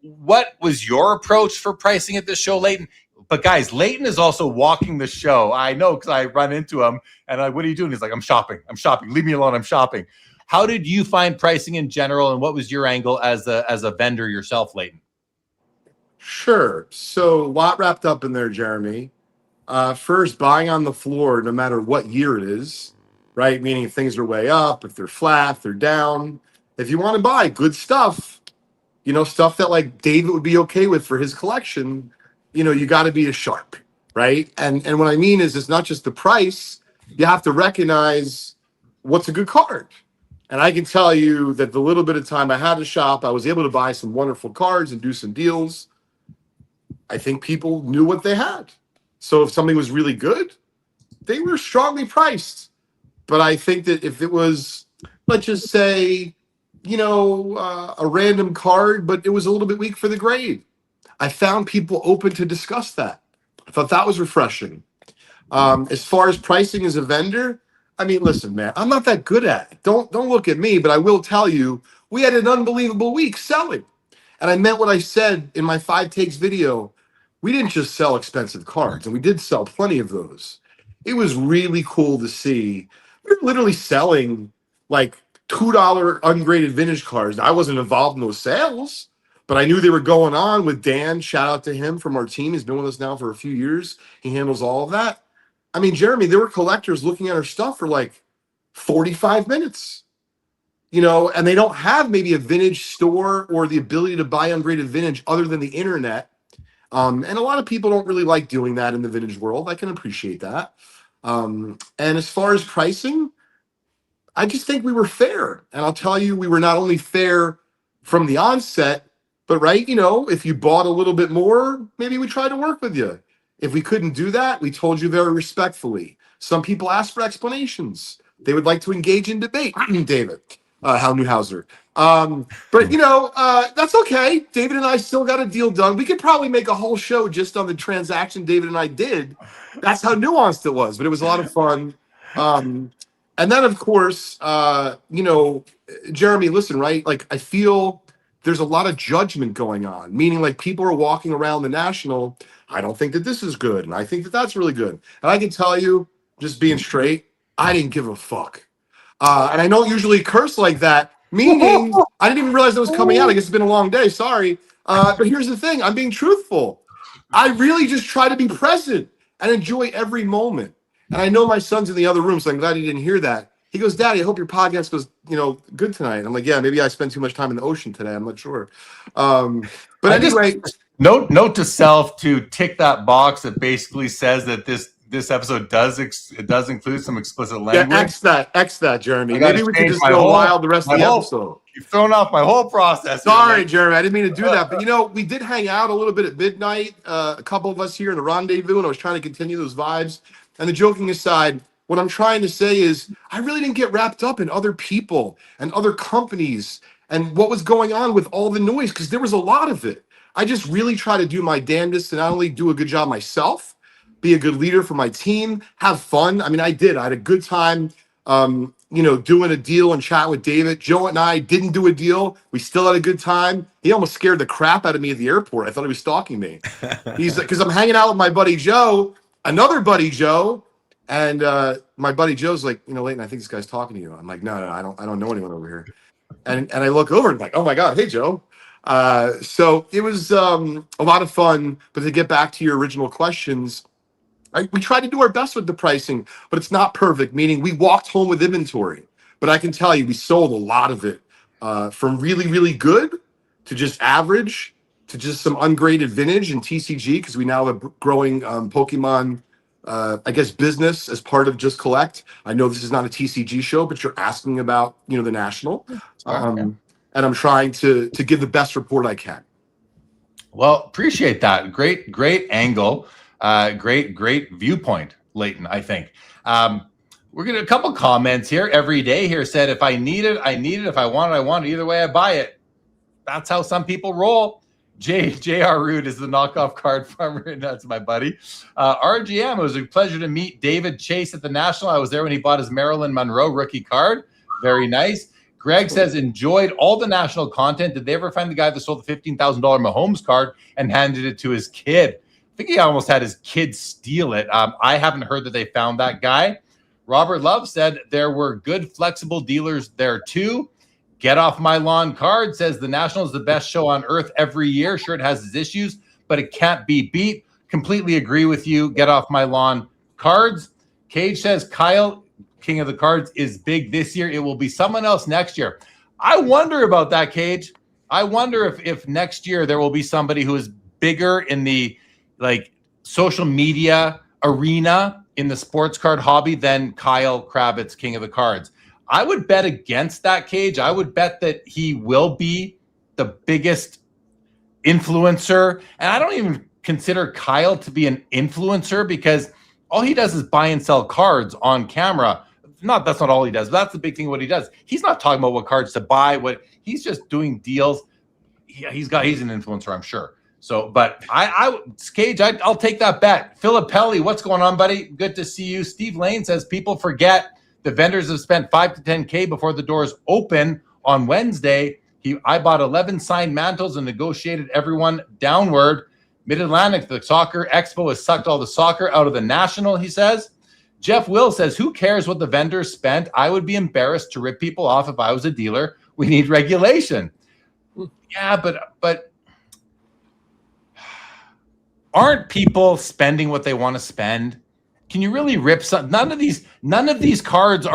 What was your approach for pricing at this show, Leighton? But guys, Leighton is also walking the show. I know because I run into him and what are you doing? He's like, I'm shopping. Leave me alone. I'm shopping. how did you find pricing in general, and what was your angle as a vendor yourself, Leighton? Sure. So a lot wrapped up in there, Jeremy. First, buying on the floor, no matter what year it is, right? Meaning if things are way up, if they're flat, if they're down. If you want to buy good stuff, stuff that like David would be okay with for his collection, you got to be a sharp, right? And what I mean is it's not just the price. You have to recognize what's a good card. And I can tell you that the little bit of time I had to shop, I was able to buy some wonderful cards and do some deals. I think people knew what they had. So if something was really good, they were strongly priced. But I think that if it was, let's just say, a random card, but it was a little bit weak for the grade, I found people open to discuss that. I thought that was refreshing. As far as pricing as a vendor, I mean, listen, man, I'm not that good at it. Don't look at me, but I will tell you, we had an unbelievable week selling. And I meant what I said in my 5 takes video. We didn't just sell expensive cards, and we did sell plenty of those. It was really cool to see. We were literally selling like $2 ungraded vintage cards. I wasn't involved in those sales, but I knew they were going on with Dan. Shout out to him from our team. He's been with us now for a few years. He handles all of that. I mean, Jeremy, there were collectors looking at our stuff for like 45 minutes, and they don't have maybe a vintage store or the ability to buy ungraded vintage other than the internet. And a lot of people don't really like doing that in the vintage world. I can appreciate that. And as far as pricing, I just think we were fair. And I'll tell you, we were not only fair from the onset, but right, if you bought a little bit more, maybe we tried to work with you. If we couldn't do that, we told you very respectfully. Some people asked for explanations. They would like to engage in debate. David, Hal Newhouser. But that's okay. David and I still got a deal done. We could probably make a whole show just on the transaction David and I did. That's how nuanced it was, but it was a lot of fun. And then, of course, Jeremy, listen, right? Like, I feel there's a lot of judgment going on, meaning like people are walking around the National. I don't think that this is good, and I think that that's really good. And I can tell you, just being straight, I didn't give a fuck. And I don't usually curse like that, meaning I didn't even realize it was coming out. I guess it's been a long day. Sorry. But here's the thing. I'm being truthful. I really just try to be present and enjoy every moment. And I know my son's in the other room, so I'm glad he didn't hear that. He goes, Daddy, I hope your podcast goes, good tonight. I'm like, yeah, maybe I spent too much time in the ocean today. I'm not sure. But anyway. Note to self to tick that box that basically says that this episode does include some explicit language. Yeah, X that, Jeremy. Maybe we can just go wild the rest of the episode. You've thrown off my whole process. Sorry, Jeremy. I didn't mean to do that. But, we did hang out a little bit at midnight, a couple of us here in the rendezvous, and I was trying to continue those vibes. And the joking aside, what I'm trying to say is I really didn't get wrapped up in other people and other companies and what was going on with all the noise, because there was a lot of it. I just really try to do my damnedest to not only do a good job myself, be a good leader for my team, have fun. I mean, I did. I had a good time, doing a deal and chat with David. Joe and I didn't do a deal. We still had a good time. He almost scared the crap out of me at the airport. I thought he was stalking me. He's because I'm hanging out with my buddy Joe, another buddy Joe, and my buddy Joe's like, Leighton, I think this guy's talking to you. I'm like, no, I don't know anyone over here. And I look over and I'm like, oh my God, hey Joe. So it was a lot of fun. But to get back to your original questions, we tried to do our best with the pricing, but it's not perfect, meaning we walked home with inventory. But I can tell you, we sold a lot of it, from really, really good to just average to just some ungraded vintage and TCG, because we now have a growing Pokemon, business as part of Just Collect. I know this is not a TCG show, but you're asking about, the National. And I'm trying to give the best report I can. Well, appreciate that. Great angle. Great viewpoint, Leighton, I think. We're getting a couple comments here. Every day here said, if I need it, I need it. If I want it, I want it. Either way, I buy it. That's how some people roll. J.R. Rude is the knockoff card farmer, and that's my buddy. RGM, it was a pleasure to meet David Chase at the National. I was there when he bought his Marilyn Monroe rookie card. Very nice. Greg says, enjoyed all the National content. Did they ever find the guy that sold the $15,000 Mahomes card and handed it to his kid? I think he almost had his kid steal it. I haven't heard that they found that guy. Robert Love said there were good, flexible dealers there too. Get Off My Lawn Card says the National is the best show on earth every year. Sure, it has its issues, but it can't be beat. Completely agree with you. Get Off My Lawn Cards. Cage says Kyle, King of the Cards, is big this year. It will be someone else next year. I wonder about that, Cage. I wonder if next year there will be somebody who is bigger in the social media arena in the sports card hobby than Kyle Kravitz, King of the Cards. I would bet against that, Cage. I would bet that he will be the biggest influencer. And I don't even consider Kyle to be an influencer because all he does is buy and sell cards on camera. That's not all he does, but that's the big thing what he does. He's not talking about what cards to buy, he's just doing deals. He's an influencer, I'm sure. So, but Cage, I'll take that bet. Filippelli, what's going on, buddy? Good to see you. Steve Lane says people forget the vendors have spent $5 to $10K before the doors open on Wednesday. I bought 11 signed mantles and negotiated everyone downward. Mid-Atlantic, the soccer expo has sucked all the soccer out of the National, he says. Jeff Will says, who cares what the vendors spent? I would be embarrassed to rip people off if I was a dealer. We need regulation. Yeah, but aren't people spending what they want to spend? Can you really rip some? None of these cards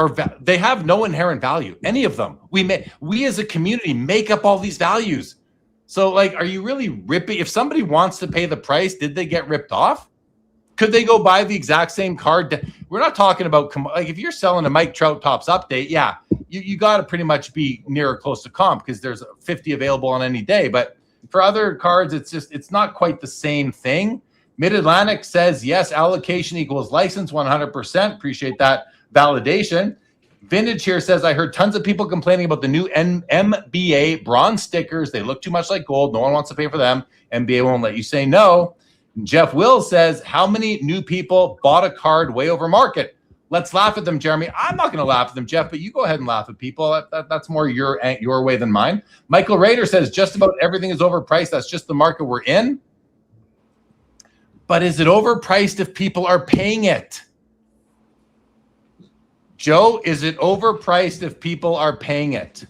they have no inherent value. Any of them. We as a community make up all these values. So are you really ripping? If somebody wants to pay the price, did they get ripped off? Could they go buy the exact same card? We're not talking about if you're selling a Mike Trout Tops update, yeah, you got to pretty much be near or close to comp because there's 50 available on any day. But for other cards, it's not quite the same thing. Mid-Atlantic says, yes, allocation equals license, 100%. Appreciate that validation. Vintage here says, I heard tons of people complaining about the new MBA bronze stickers. They look too much like gold. No one wants to pay for them. MBA won't let you say no. Jeff Will says, how many new people bought a card way over market? Let's laugh at them, Jeremy. I'm not going to laugh at them, Jeff, but you go ahead and laugh at people. That's more your way than mine. Michael Rader says, just about everything is overpriced. That's just the market we're in. But is it overpriced if people are paying it? Joe, is it overpriced if people are paying it?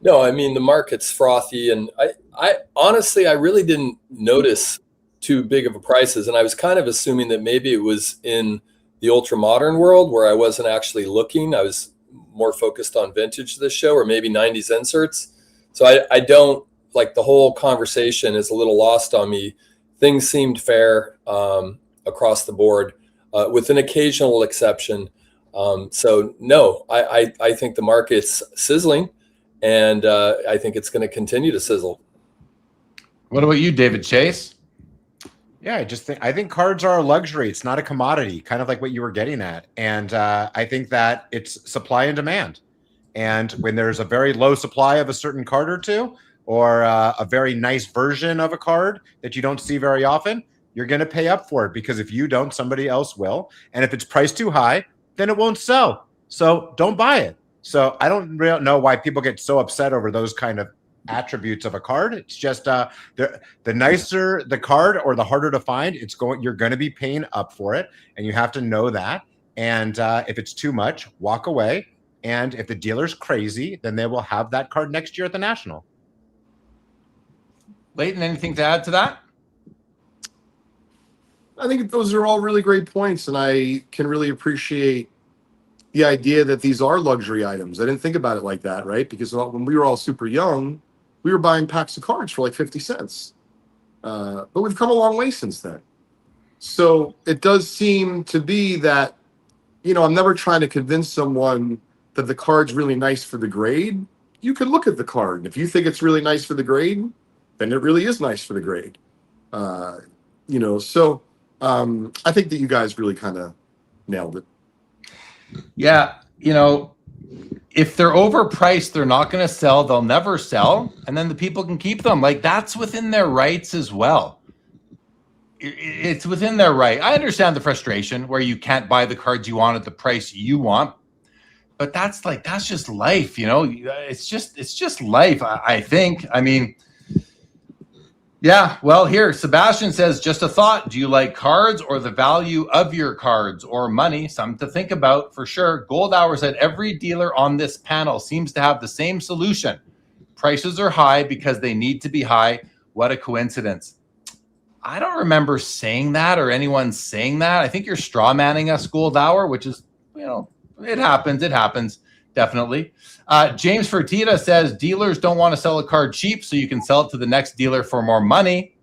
No, I mean, the market's frothy. And I honestly, I really didn't notice too big of a prices. And I was kind of assuming that maybe it was in the ultra modern world where I wasn't actually looking. I was more focused on vintage this show or maybe 90s inserts. So I don't the whole conversation is a little lost on me. Things seemed fair across the board with an occasional exception. So no, I think the market's sizzling and I think it's going to continue to sizzle. What about you, David Chase? Yeah, I think cards are a luxury. It's not a commodity, kind of like what you were getting at. And I think that it's supply and demand. And when there's a very low supply of a certain card or two, or a very nice version of a card that you don't see very often, you're going to pay up for it because if you don't, somebody else will. And if it's priced too high, then it won't sell. So don't buy it. So I don't really know why people get so upset over those kind of attributes of a card. It's just the nicer the card or the harder to find, you're going to be paying up for it, and you have to know that. And if it's too much, walk away. And if the dealer's crazy, then they will have that card next year at the National. Leighton, anything to add to that? I think those are all really great points, and I can really appreciate the idea that these are luxury items. I didn't think about it like that, right? Because when we were all super young, we were buying packs of cards for 50 cents. But we've come a long way since then. So it does seem to be that, I'm never trying to convince someone that the card's really nice for the grade. You can look at the card. If you think it's really nice for the grade, then it really is nice for the grade. So I think that you guys really kind of nailed it. Yeah, if they're overpriced, they're not going to sell. They'll never sell, and then the people can keep them. That's within their rights as well. It's within their right. I understand the frustration where you can't buy the cards you want at the price you want, but that's just life, It's just life. I think. I mean, Yeah, well, here, Sebastian says, just a thought. Do you like cards or the value of your cards or money? Something to think about for sure. Gold Hour said, every dealer on this panel seems to have the same solution. Prices are high because they need to be high. What a coincidence. I don't remember saying that or anyone saying that. I think you're straw manning us, Gold Hour, which is, it happens. It happens. Definitely. James Fertitta says dealers don't want to sell a card cheap, so you can sell it to the next dealer for more money.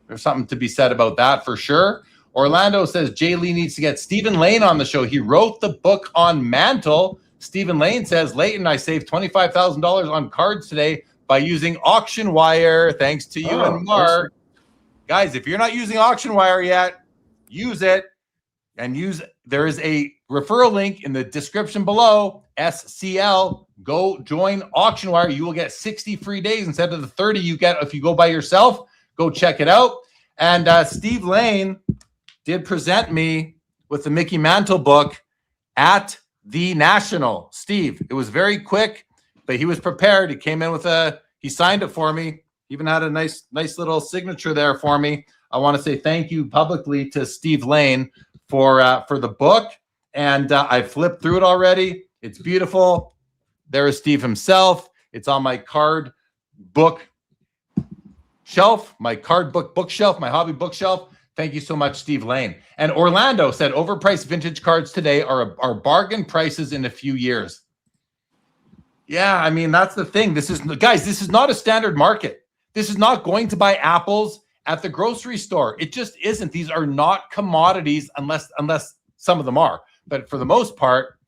There's something to be said about that for sure. Orlando says Jay Lee needs to get Stephen Lane on the show. He wrote the book on Mantle. Stephen Lane says, Leighton, I saved $25,000 on cards today by using Auction Wire. Thanks to you and Mark. Guys, if you're not using Auction Wire yet, use it. And there is a referral link in the description below, SCL. Go join Auction Wire. You will get 60 free days instead of the 30 you get if you go by yourself. Go check it out. And Steve Lane did present me with the Mickey Mantle book at the National. Steve, it was very quick, but he was prepared. He came in he signed it for me. Even had a nice little signature there for me. I want to say thank you publicly to Steve Lane for the book, and I flipped through it already. It's beautiful. There is Steve himself. It's on my card book shelf, my card book bookshelf, my hobby bookshelf. Thank you so much, Steve Lane. And Orlando said overpriced vintage cards today are bargain prices in a few years. Yeah, I mean, that's the thing. This is not a standard market. This is not going to buy apples at the grocery store. It just isn't. These are not commodities unless some of them are. But for the most part,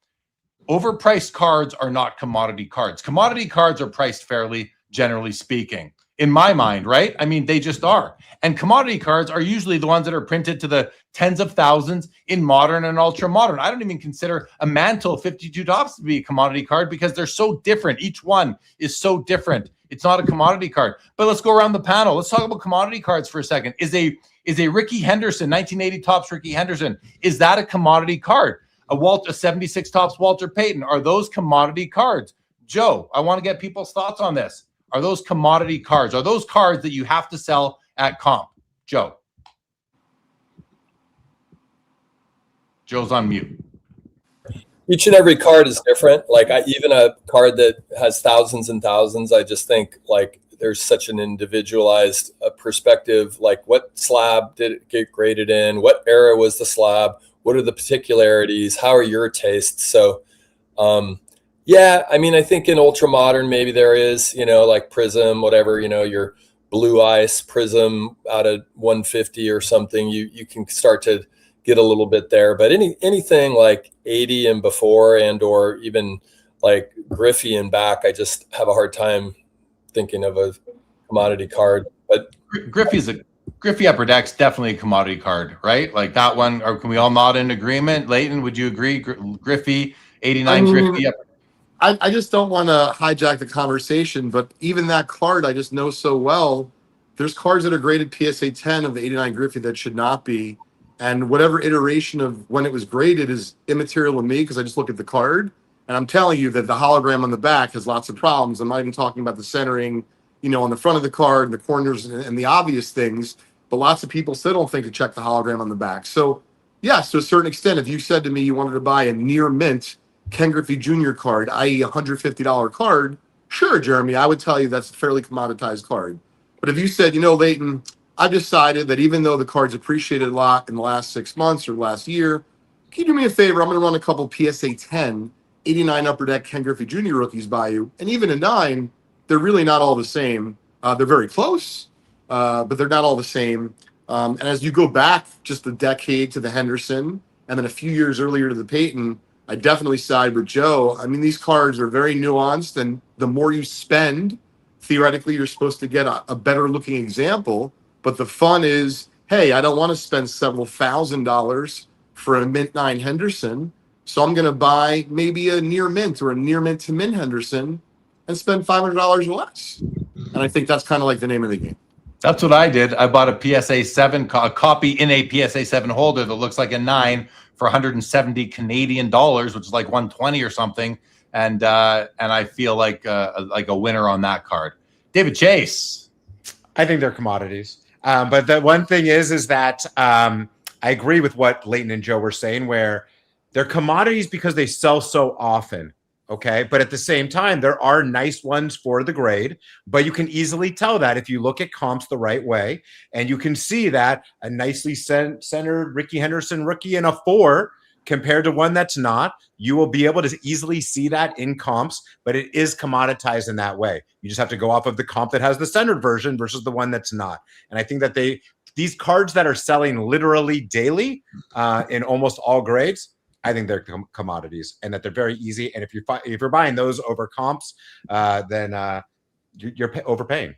overpriced cards are not commodity cards. Commodity cards are priced fairly, generally speaking, in my mind, right? I mean, they just are. And commodity cards are usually the ones that are printed to the tens of thousands in modern and ultra modern. I don't even consider a Mantle 52 tops to be a commodity card because they're so different. Each one is so different. It's not a commodity card. But let's go around the panel. Let's talk about commodity cards for a second. Is a Ricky Henderson, 1980 tops Ricky Henderson, is that a commodity card? A 76 tops Walter Payton, are those commodity cards? Joe, I want to get people's thoughts on this. Are those commodity cards? Are those cards that you have to sell at comp? Joe. Joe's on mute. Each and every card is different. Like even a card that has thousands and thousands, I just think like there's such an individualized perspective. Like what slab did it get graded in? What era was the slab? What are the particularities? How are your tastes? So, yeah, I mean, I think in ultra modern, maybe there is, like Prism, whatever, your Blue Ice Prism out of 150 or something, you can start to get a little bit there. But anything like 80 and before, and or even like Griffey and back, I just have a hard time thinking of a commodity card. But Griffey Upper Deck's definitely a commodity card, right? Like that one. Or can we all nod in agreement? Leighton, would you agree? Griffey 89 Griffey Upper. I just don't want to hijack the conversation, but even that card I just know so well. There's cards that are graded PSA 10 of the 89 Griffey that should not be. And whatever iteration of when it was graded is immaterial to me because I just look at the card. And I'm telling you that the hologram on the back has lots of problems. I'm not even talking about the centering, on the front of the card, and the corners, and the obvious things. But lots of people still don't think to check the hologram on the back. So, yes, to a certain extent, if you said to me you wanted to buy a near mint Ken Griffey Jr. card, i.e. $150 card, sure, Jeremy, I would tell you that's a fairly commoditized card. But if you said, Leighton, I've decided that even though the card's appreciated a lot in the last 6 months or last year, can you do me a favor? I'm going to run a couple PSA 10, 89 Upper Deck Ken Griffey Jr. rookies by you. And even a 9, they're really not all the same. They're very close, but they're not all the same. And as you go back just a decade to the Henderson and then a few years earlier to the Payton, I definitely side with Joe. I mean, these cards are very nuanced, and the more you spend, theoretically, you're supposed to get a better looking example. But the fun is, hey, I don't want to spend several $1,000s for a mint 9 Henderson, so I'm going to buy maybe a near mint or a near mint to mint Henderson and spend $500 or less. And I think that's kind of like the name of the game. That's what I did. I bought a PSA 7 copy in a PSA 7 holder that looks like a 9 for 170 Canadian dollars, which is like 120 or something. And I feel like a winner on that card. David Chase. I think they're commodities. But the one thing is that I agree with what Leighton and Joe were saying, where they're commodities because they sell so often. Okay. But at the same time, there are nice ones for the grade, but you can easily tell that if you look at comps the right way, and you can see that a nicely centered Ricky Henderson rookie in a 4 compared to one that's not, you will be able to easily see that in comps, but it is commoditized in that way. You just have to go off of the comp that has the centered version versus the one that's not. And I think that these cards that are selling literally daily in almost all grades, I think they're commodities, and that they're very easy. And if you're buying those over comps, then you're overpaying.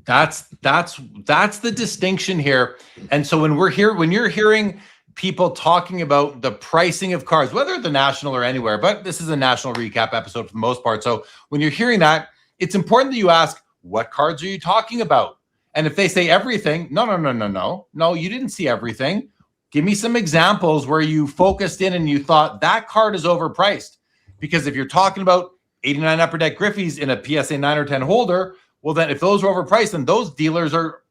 That's the distinction here. And so when you're hearing people talking about the pricing of cards, whether at the national or anywhere, but this is a national recap episode for the most part. So when you're hearing that, it's important that you ask, what cards are you talking about? And if they say everything, no, you didn't see everything. Give me some examples where you focused in and you thought that card is overpriced. Because if you're talking about 89 Upper Deck Griffies in a PSA 9 or 10 holder, well, then if those are overpriced, then those dealers are,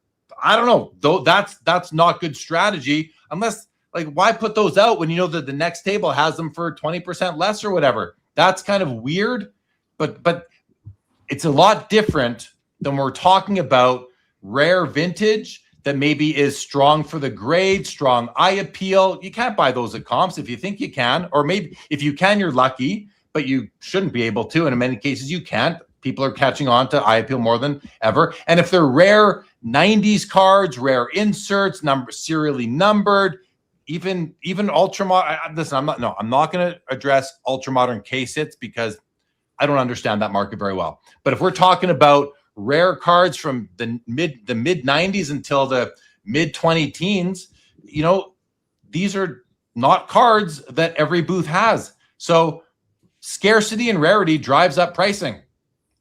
I don't know, though that's not good strategy. Unless, like, why put those out when you know that the next table has them for 20% less or whatever? That's kind of weird, but it's a lot different than we're talking about rare vintage that maybe is strong for the grade, strong eye appeal. You can't buy those at comps if you think you can, or maybe if you can, you're lucky, but you shouldn't be able to. And in many cases, you can't. People are catching on to eye appeal more than ever. And if they're rare 90s cards, rare inserts, serially numbered, even ultra modern. Listen, I'm not going to address ultra modern case hits because I don't understand that market very well. But if we're talking about rare cards from the mid 90s until the mid 20 teens, these are not cards that every booth has. So scarcity and rarity drives up pricing.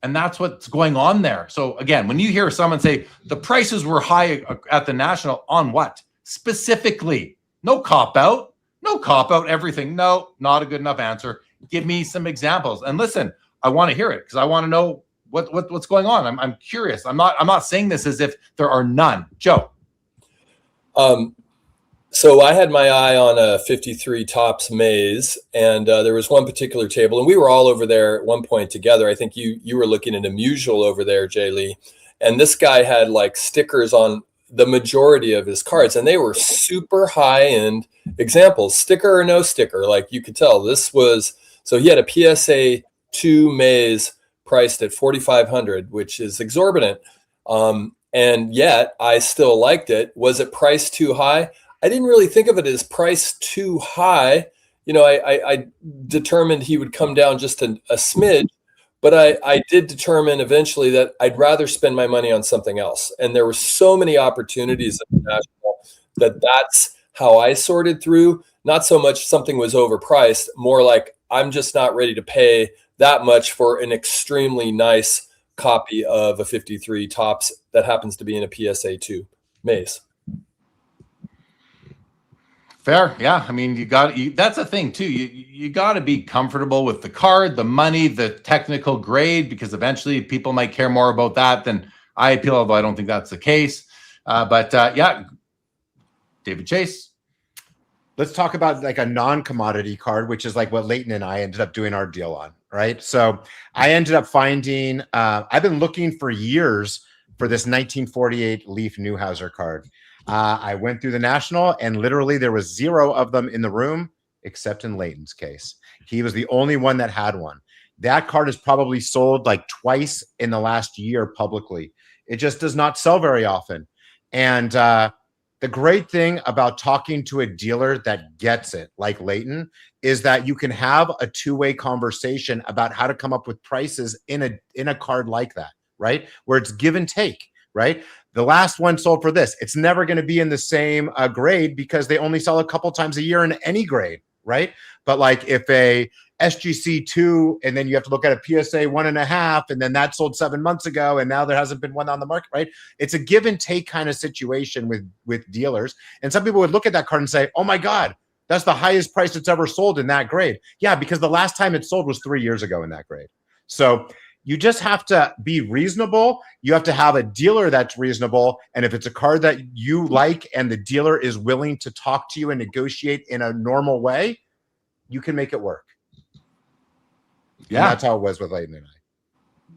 And that's what's going on there. So again, when you hear someone say the prices were high at the national, on what? Specifically, no cop out, everything. No, not a good enough answer. Give me some examples. And listen, I want to hear it because I want to know what's going on. I'm curious. I'm not saying this as if there are none. Joe. So I had my eye on a 53 Topps maze, and there was one particular table, and we were all over there at one point together. I think you were looking at a Musial over there, Jay Lee, and this guy had like stickers on the majority of his cards, and they were super high-end examples, sticker or no sticker. Like you could tell this was, so he had a PSA 2 maze priced at $4,500, which is exorbitant. And yet I still liked it. Was it priced too high? I didn't really think of it as priced too high. I determined he would come down just a smidge, but I did determine eventually that I'd rather spend my money on something else. And there were so many opportunities at the national that's how I sorted through. Not so much something was overpriced, more like I'm just not ready to pay that much for an extremely nice copy of a 53 Topps that happens to be in a PSA 2 maze. Fair. Yeah. I mean, that's a thing too. You got to be comfortable with the card, the money, the technical grade, because eventually people might care more about that than eye appeal, although I don't think that's the case. But yeah, David Chase. Let's talk about like a non-commodity card, which is like what Leighton and I ended up doing our deal on, right? So I ended up finding, I've been looking for years for this 1948 Leaf Neuhauser card. I went through the national and literally there was 0 of them in the room, except in Leighton's case. He was the only one that had one. That card is probably sold like twice in the last year publicly. It just does not sell very often. And the great thing about talking to a dealer that gets it, like Leighton, is that you can have a two-way conversation about how to come up with prices in a card like that, right? Where it's give and take, right? The last one sold for this. It's never going to be in the same grade because they only sell a couple times a year in any grade, right? But like if a SGC 2 and then you have to look at a PSA 1.5 and then that sold 7 months ago and now there hasn't been one on the market, right? It's a give and take kind of situation with dealers. And some people would look at that card and say, oh my God, that's the highest price it's ever sold in that grade. Yeah, because the last time it sold was 3 years ago in that grade. So You just have to be reasonable. You have to have a dealer that's reasonable. And if it's a card that you like and the dealer is willing to talk to you and negotiate in a normal way, you can make it work. Yeah. And that's how it was with Leighton and I.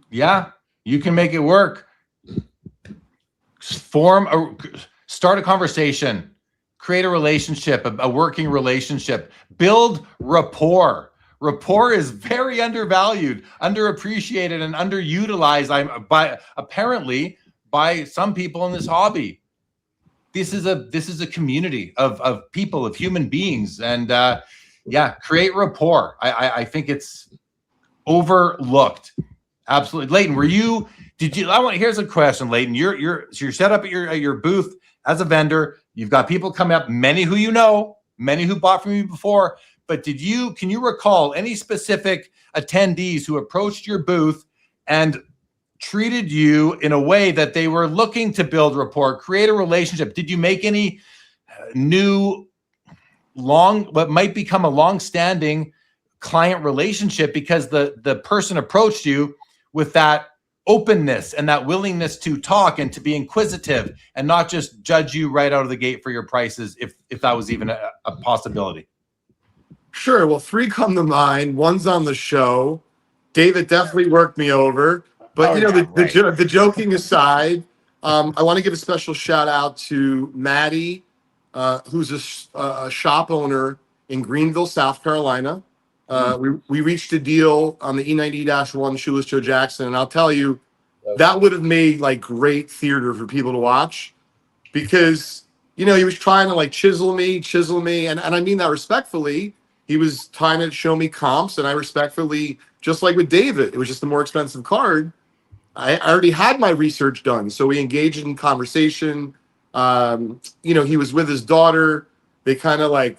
Yeah, you can make it work. Start a conversation, create a relationship, a working relationship, build rapport. Rapport is very undervalued, underappreciated, and underutilized. Apparently by some people in this hobby. This is a community of people, of human beings, and create rapport. I think it's overlooked. Absolutely, Leighton. Here's a question, Leighton. You're set up at your booth as a vendor. You've got people coming up, many who you know, many who bought from you before. But can you recall any specific attendees who approached your booth and treated you in a way that they were looking to build rapport, create a relationship? Did you make any what might become a long-standing client relationship because the person approached you with that openness and that willingness to talk and to be inquisitive and not just judge you right out of the gate for your prices, if that was even a possibility? Sure. Well, 3 come to mind. One's on the show. David definitely worked me over. But, the joking aside, I want to give a special shout out to Maddie, who's a shop owner in Greenville, South Carolina. We reached a deal on the E90-1 Shoeless Joe Jackson. And I'll tell you, that would have made like great theater for people to watch because, he was trying to like chisel me. And I mean that respectfully. He was trying to show me comps, and I respectfully, just like with David, it was just a more expensive card. I already had my research done, so we engaged in conversation. He was with his daughter. They kind of like,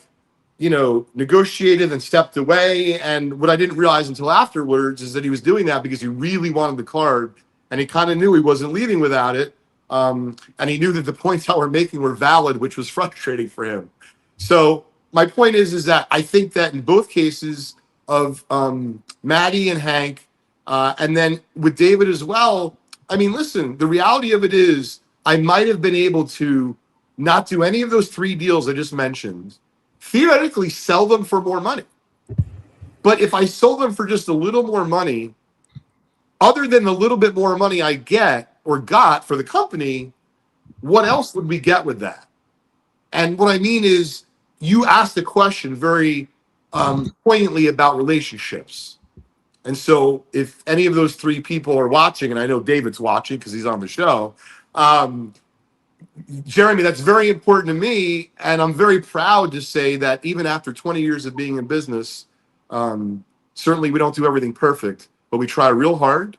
negotiated and stepped away. And what I didn't realize until afterwards is that he was doing that because he really wanted the card, and he kind of knew he wasn't leaving without it. And he knew that the points I were making were valid, which was frustrating for him. So my point is that I think that in both cases of Maddie and Hank, and then with David as well, I mean, listen, the reality of it is I might have been able to not do any of those 3 deals I just mentioned, theoretically sell them for more money. But if I sold them for just a little more money, other than the little bit more money I got for the company, what else would we get with that? And what I mean is, you asked a question very poignantly about relationships. And so if any of those 3 people are watching, and I know David's watching because he's on the show, Jeremy, that's very important to me. And I'm very proud to say that even after 20 years of being in business, certainly we don't do everything perfect, but we try real hard.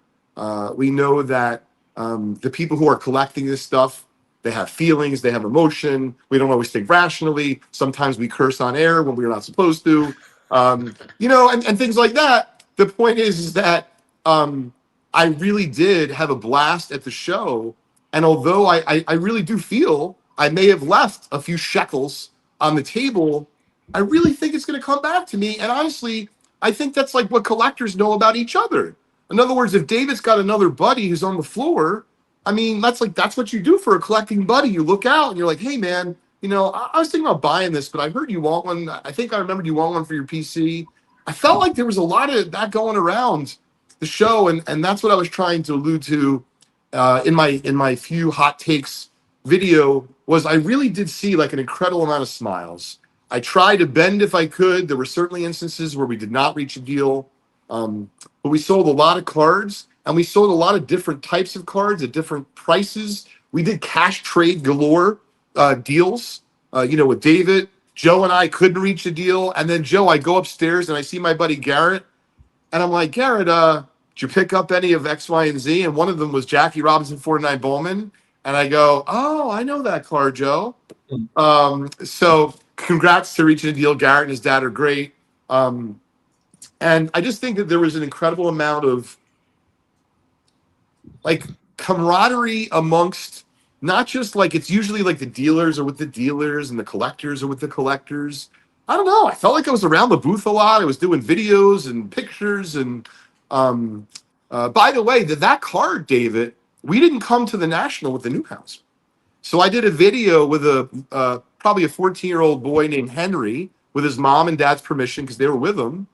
We know that the people who are collecting this stuff, they have feelings, they have emotion. We don't always think rationally. Sometimes we curse on air when we're not supposed to, and things like that. The point is that I really did have a blast at the show. And although I really do feel I may have left a few shekels on the table, I really think it's going to come back to me. And honestly, I think that's like what collectors know about each other. In other words, if David's got another buddy who's on the floor, I mean, that's what you do for a collecting buddy. You look out and you're like, hey, man, I was thinking about buying this, but I heard you want one. I think I remembered you want one for your PC. I felt like there was a lot of that going around the show, and that's what I was trying to allude to in my few hot takes video. Was I really did see like an incredible amount of smiles. I tried to bend if I could. There were certainly instances where we did not reach a deal, but we sold a lot of cards. And we sold a lot of different types of cards at different prices. We did cash trade galore deals, with David. Joe and I couldn't reach a deal. And then, Joe, I go upstairs and I see my buddy Garrett. And I'm like, Garrett, did you pick up any of X, Y, and Z? And one of them was Jackie Robinson 49 Bowman. And I go, oh, I know that card, Joe. So congrats to reaching a deal. Garrett and his dad are great. And I just think that there was an incredible amount of like camaraderie amongst not just like it's usually like the dealers are with the dealers and the collectors are with the collectors. I don't know. I felt like I was around the booth a lot. I was doing videos and pictures and By the way, that card, David, we didn't come to the National with the Newhouse. So I did a video with probably a 14-year-old boy named Henry with his mom and dad's permission because they were with him.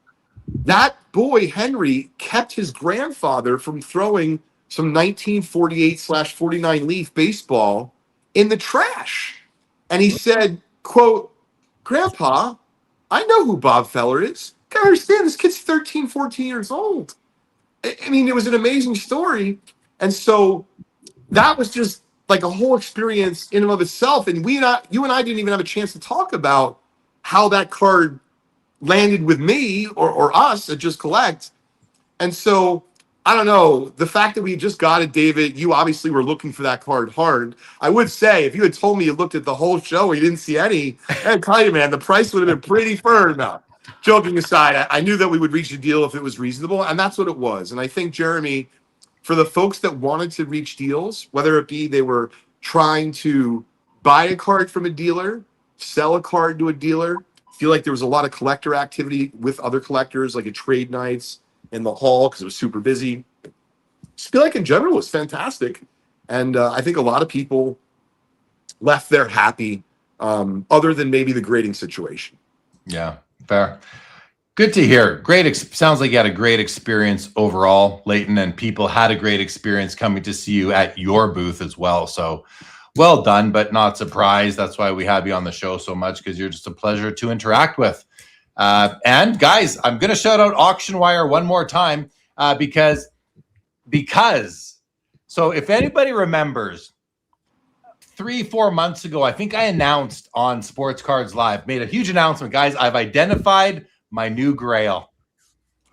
That boy, Henry, kept his grandfather from throwing some 1948/49 Leaf baseball in the trash. And he said, quote, "Grandpa, I know who Bob Feller is. You gotta understand, this kid's 13, 14 years old." I mean, it was an amazing story. And so that was just like a whole experience in and of itself. And you and I didn't even have a chance to talk about how that card landed with me or us at Just Collect. And so, I don't know, the fact that we just got it, David, you obviously were looking for that card hard. I would say, if you had told me you looked at the whole show and you didn't see any, I'd tell you, man, the price would have been pretty firm. No, joking aside, I knew that we would reach a deal if it was reasonable, and that's what it was. And I think, Jeremy, for the folks that wanted to reach deals, whether it be they were trying to buy a card from a dealer, sell a card to a dealer, feel like there was a lot of collector activity with other collectors, like at trade nights in the hall because it was super busy. Just feel like in general it was fantastic. And I think a lot of people left there happy, other than maybe the grading situation. Yeah, fair. Good to hear. Sounds like you had a great experience overall, Leighton, and people had a great experience coming to see you at your booth as well. So well done, but not surprised. That's why we have you on the show so much, because you're just a pleasure to interact with. And guys, I'm going to shout out Auction Wire one more time because so if anybody remembers 3-4 months ago, I think I announced on Sports Cards Live, made a huge announcement, guys. I've identified my new grail.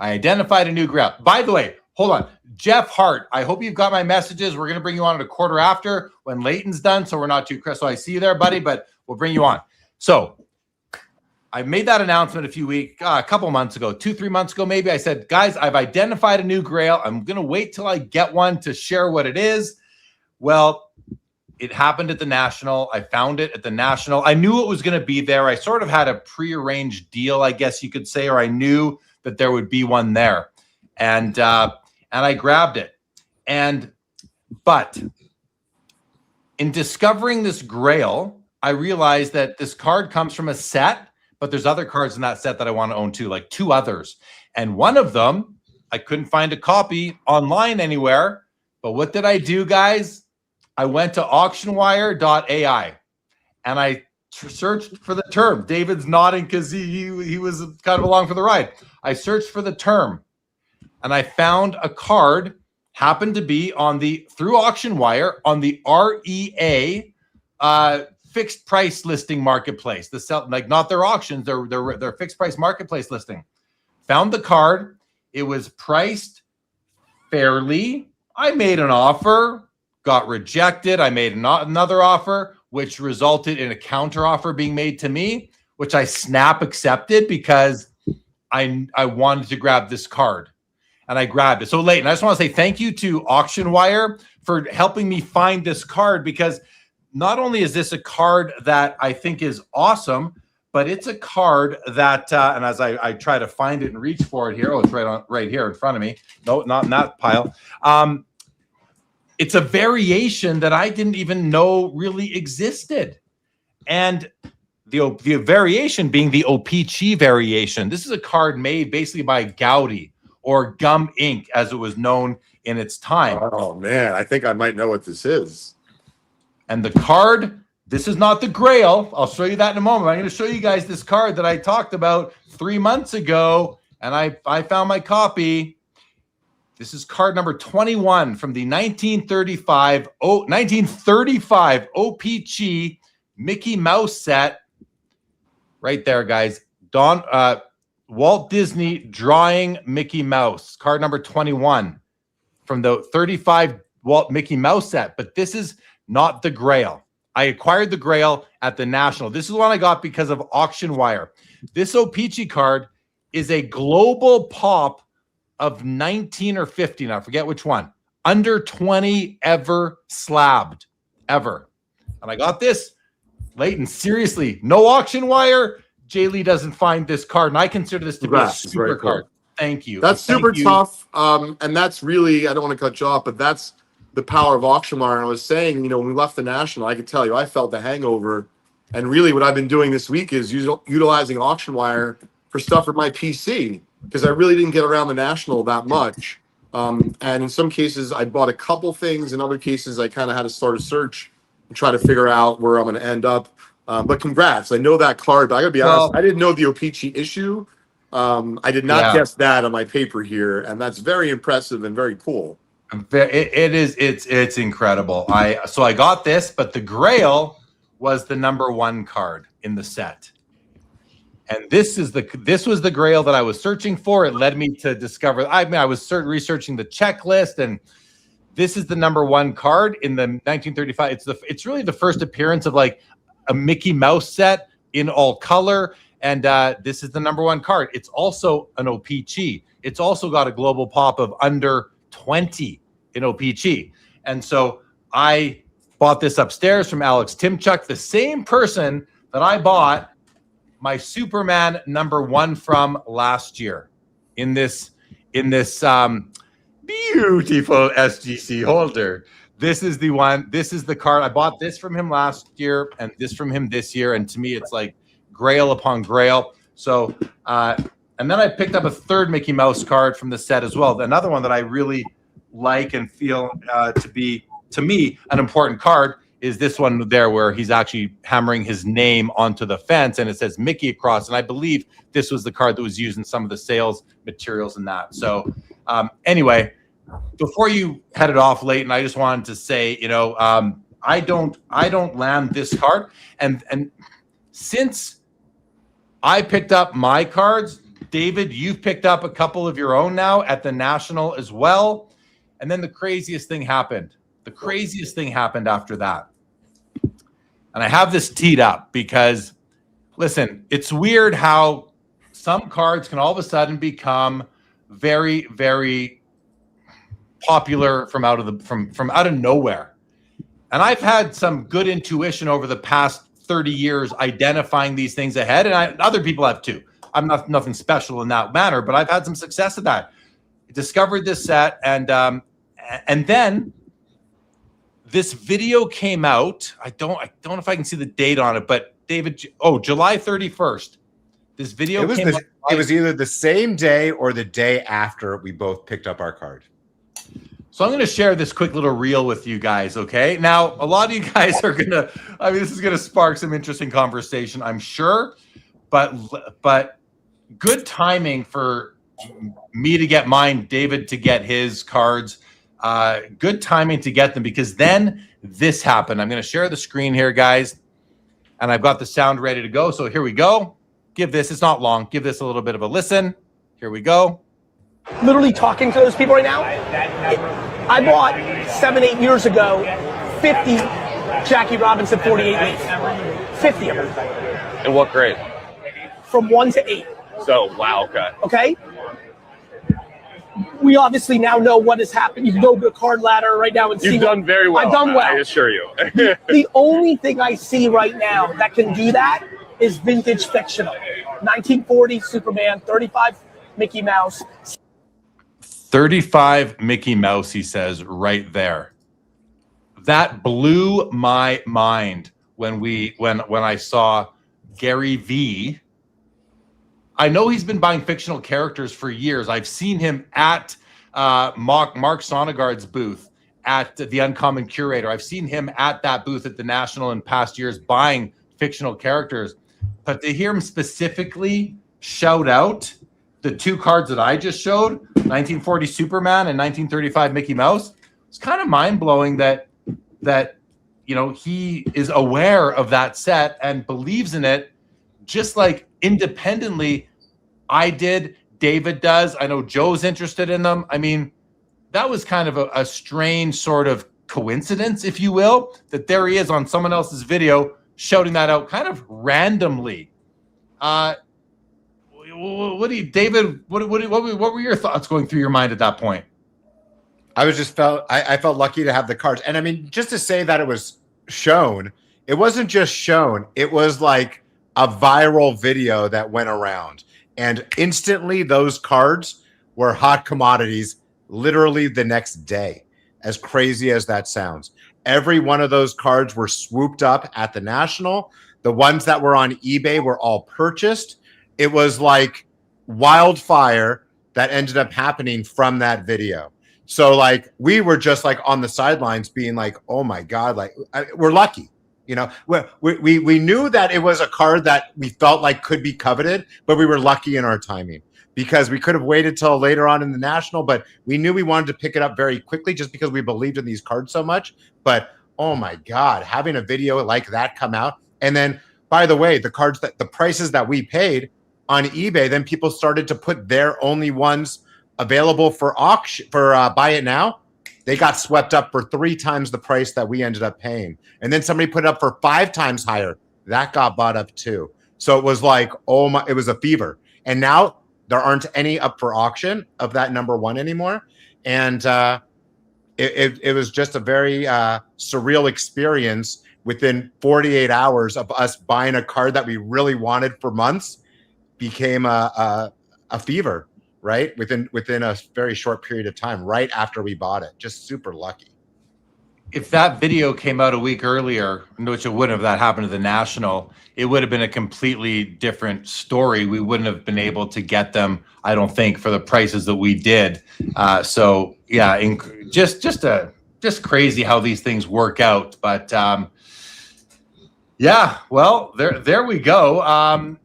I identified a new grail. By the way, hold on. Jeff Hart, I hope you've got my messages. We're going to bring you on at a quarter after when Leighton's done, so we're not too crisp. So I see you there, buddy, but we'll bring you on. So I made that announcement a couple months ago, 2-3 months ago, maybe. I said, guys, I've identified a new grail. I'm going to wait till I get one to share what it is. Well, it happened at the National. I found it at the National. I knew it was going to be there. I sort of had a prearranged deal, I guess you could say, or I knew that there would be one there. And I grabbed it. But in discovering this grail, I realized that this card comes from a set, but there's other cards in that set that I want to own too, like 2 others. And one of them, I couldn't find a copy online anywhere. But what did I do, guys? I went to auctionwire.ai and I searched for the term. David's nodding because he was kind of along for the ride. I searched for the term and I found a card, happened to be through AuctionWire on the REA fixed price listing marketplace. Not their auctions, their fixed price marketplace listing. Found the card. It was priced fairly. I made an offer. Got rejected. I made another offer, which resulted in a counter offer being made to me, which I snap accepted because I wanted to grab this card, and I grabbed it. So Leighton, I just want to say thank you to AuctionWire for helping me find this card, because not only is this a card that I think is awesome, but it's a card that, and as I try to find it and reach for it here, it's right here in front of me. No, not in that pile. It's a variation that I didn't even know really existed. And the variation being the O-Pee-Chee variation. This is a card made basically by Gaudi, or Gum Inc., as it was known in its time. Oh, man, I think I might know what this is. And the card, this is not the Grail. I'll show you that in a moment. I'm going to show you guys this card that I talked about 3 months ago, and I found my copy. This is card number 21 from the 1935 O-Pee-Chee Mickey Mouse set. Right there, guys. Walt Disney drawing Mickey Mouse. Card number 21 from the 35 Walt Mickey Mouse set. But this is not the Grail. I acquired the Grail at the National. This is one I got because of AuctionWire. This O-Pee-Chee card is a global pop of 19 or 15, I forget which one, under 20 ever slabbed, ever. And I got this. Leighton, seriously, no AuctionWire. Jay Lee doesn't find this card, and I consider this to be a super card. Thank you. That's Thank super you. tough. And that's really, I don't want to cut you off, but that's the power of auction wire. And I was saying, when we left the National, I could tell you, I felt the hangover. And really what I've been doing this week is utilizing auction wire for stuff for my PC, because I really didn't get around the National that much. And in some cases, I bought a couple things. In other cases, I kind of had to start a search and try to figure out where I'm going to end up. But congrats. I know that card, but I got to be honest, I didn't know the O-Pee-Chee issue. I did not guess that on my paper here, and that's very impressive and very cool. It's incredible. So I got this, but the Grail was the number 1 card in the set. And this was the Grail that I was searching for. It led me to discover. I was researching the checklist, and this is the number 1 card in the 1935. It's really the first appearance of like a Mickey Mouse set in all color, and this is the number 1 card. It's also an O-Pee-Chee. It's also got a global pop of under 20 in O-Pee-Chee, and so I bought this upstairs from Alex Timchuk, the same person that I bought my Superman number 1 from last year in this beautiful SGC holder. This is the one. This is the card. I bought this from him last year and this from him this year. And to me, it's like Grail upon Grail. So, and then I picked up a 3rd Mickey Mouse card from the set as well. Another one that I really like and feel to be, to me, an important card is this one there, where he's actually hammering his name onto the fence and it says Mickey across. And I believe this was the card that was used in some of the sales materials in that. So anyway, before you headed off, Leighton, I just wanted to say, I don't land this card. And since I picked up my cards, David, you've picked up a couple of your own now at the National as well. And then the craziest thing happened. The craziest thing happened after that. And I have this teed up because, listen, it's weird how some cards can all of a sudden become very, very popular from out of nowhere. And I've had some good intuition over the past 30 years identifying these things ahead, and other people have too. I'm nothing special in that manner, but I've had some success at that. I discovered this set, and then this video came out. I don't know if I can see the date on it, but David, July 31st. This video came out. It was either the same day or the day after we both picked up our card. So I'm going to share this quick little reel with you guys, okay? Now, a lot of you guys are going to, this is going to spark some interesting conversation, I'm sure, but good timing for me to get mine, David to get his cards. Good timing to get them, because then this happened. I'm going to share the screen here, guys, and I've got the sound ready to go. So here we go. It's not long. Give this a little bit of a listen. Here we go. Literally talking to those people right now. I bought 7-8 years ago 50 Jackie Robinson 48 leaf. 50 of them. In what grade? From 1 to 8. So, wow, okay. Okay? We obviously now know what has happened. You can go to a card ladder right now and see. You've done very well. I've done well. I assure you. The only thing I see right now that can do that is vintage fictional. 1940 Superman, 35 Mickey Mouse. 35 Mickey Mouse, he says right there. That blew my mind when I saw Gary V. I know he's been buying fictional characters for years. I've seen him at Mark Sonnegaard's booth at the Uncommon Curator. I've seen him at that booth at the National in past years buying fictional characters. But to hear him specifically shout out the 2 cards that I just showed, 1940 Superman and 1935 Mickey Mouse, it's kind of mind-blowing that he is aware of that set and believes in it, just like independently I did, David does. I know Joe's interested in them. I mean, that was kind of a strange sort of coincidence, if you will, that there he is on someone else's video shouting that out kind of randomly. David, what were your thoughts going through your mind at that point? I felt lucky to have the cards. And I mean, just to say that it was shown, it wasn't just shown, it was like a viral video that went around. And instantly those cards were hot commodities literally the next day. As crazy as that sounds, every one of those cards were swooped up at the National. The ones that were on eBay were all purchased. It was like wildfire that ended up happening from that video. So like we were just like on the sidelines being like, oh my God, like we're lucky. You know, we knew that it was a card that we felt like could be coveted, but we were lucky in our timing because we could have waited till later on in the National, but we knew we wanted to pick it up very quickly just because we believed in these cards so much. But oh my God, having a video like that come out. And then, by the way, the cards that the prices that we paid on eBay, then people started to put their only ones available for auction for buy it now. They got swept up for 3 times the price that we ended up paying. And then somebody put it up for 5 times higher. That got bought up too. So it was like, oh my, it was a fever. And now there aren't any up for auction of that number 1 anymore. And it was just a very surreal experience within 48 hours of us buying a card that we really wanted for months became a fever. Right within a very short period of time, right after we bought it. Just super lucky. If that video came out a week earlier, which it wouldn't have, that happened to the National, it would have been a completely different story. We wouldn't have been able to get them, I don't think, for the prices that we did. So yeah, just crazy how these things work out. But yeah, well, there we go.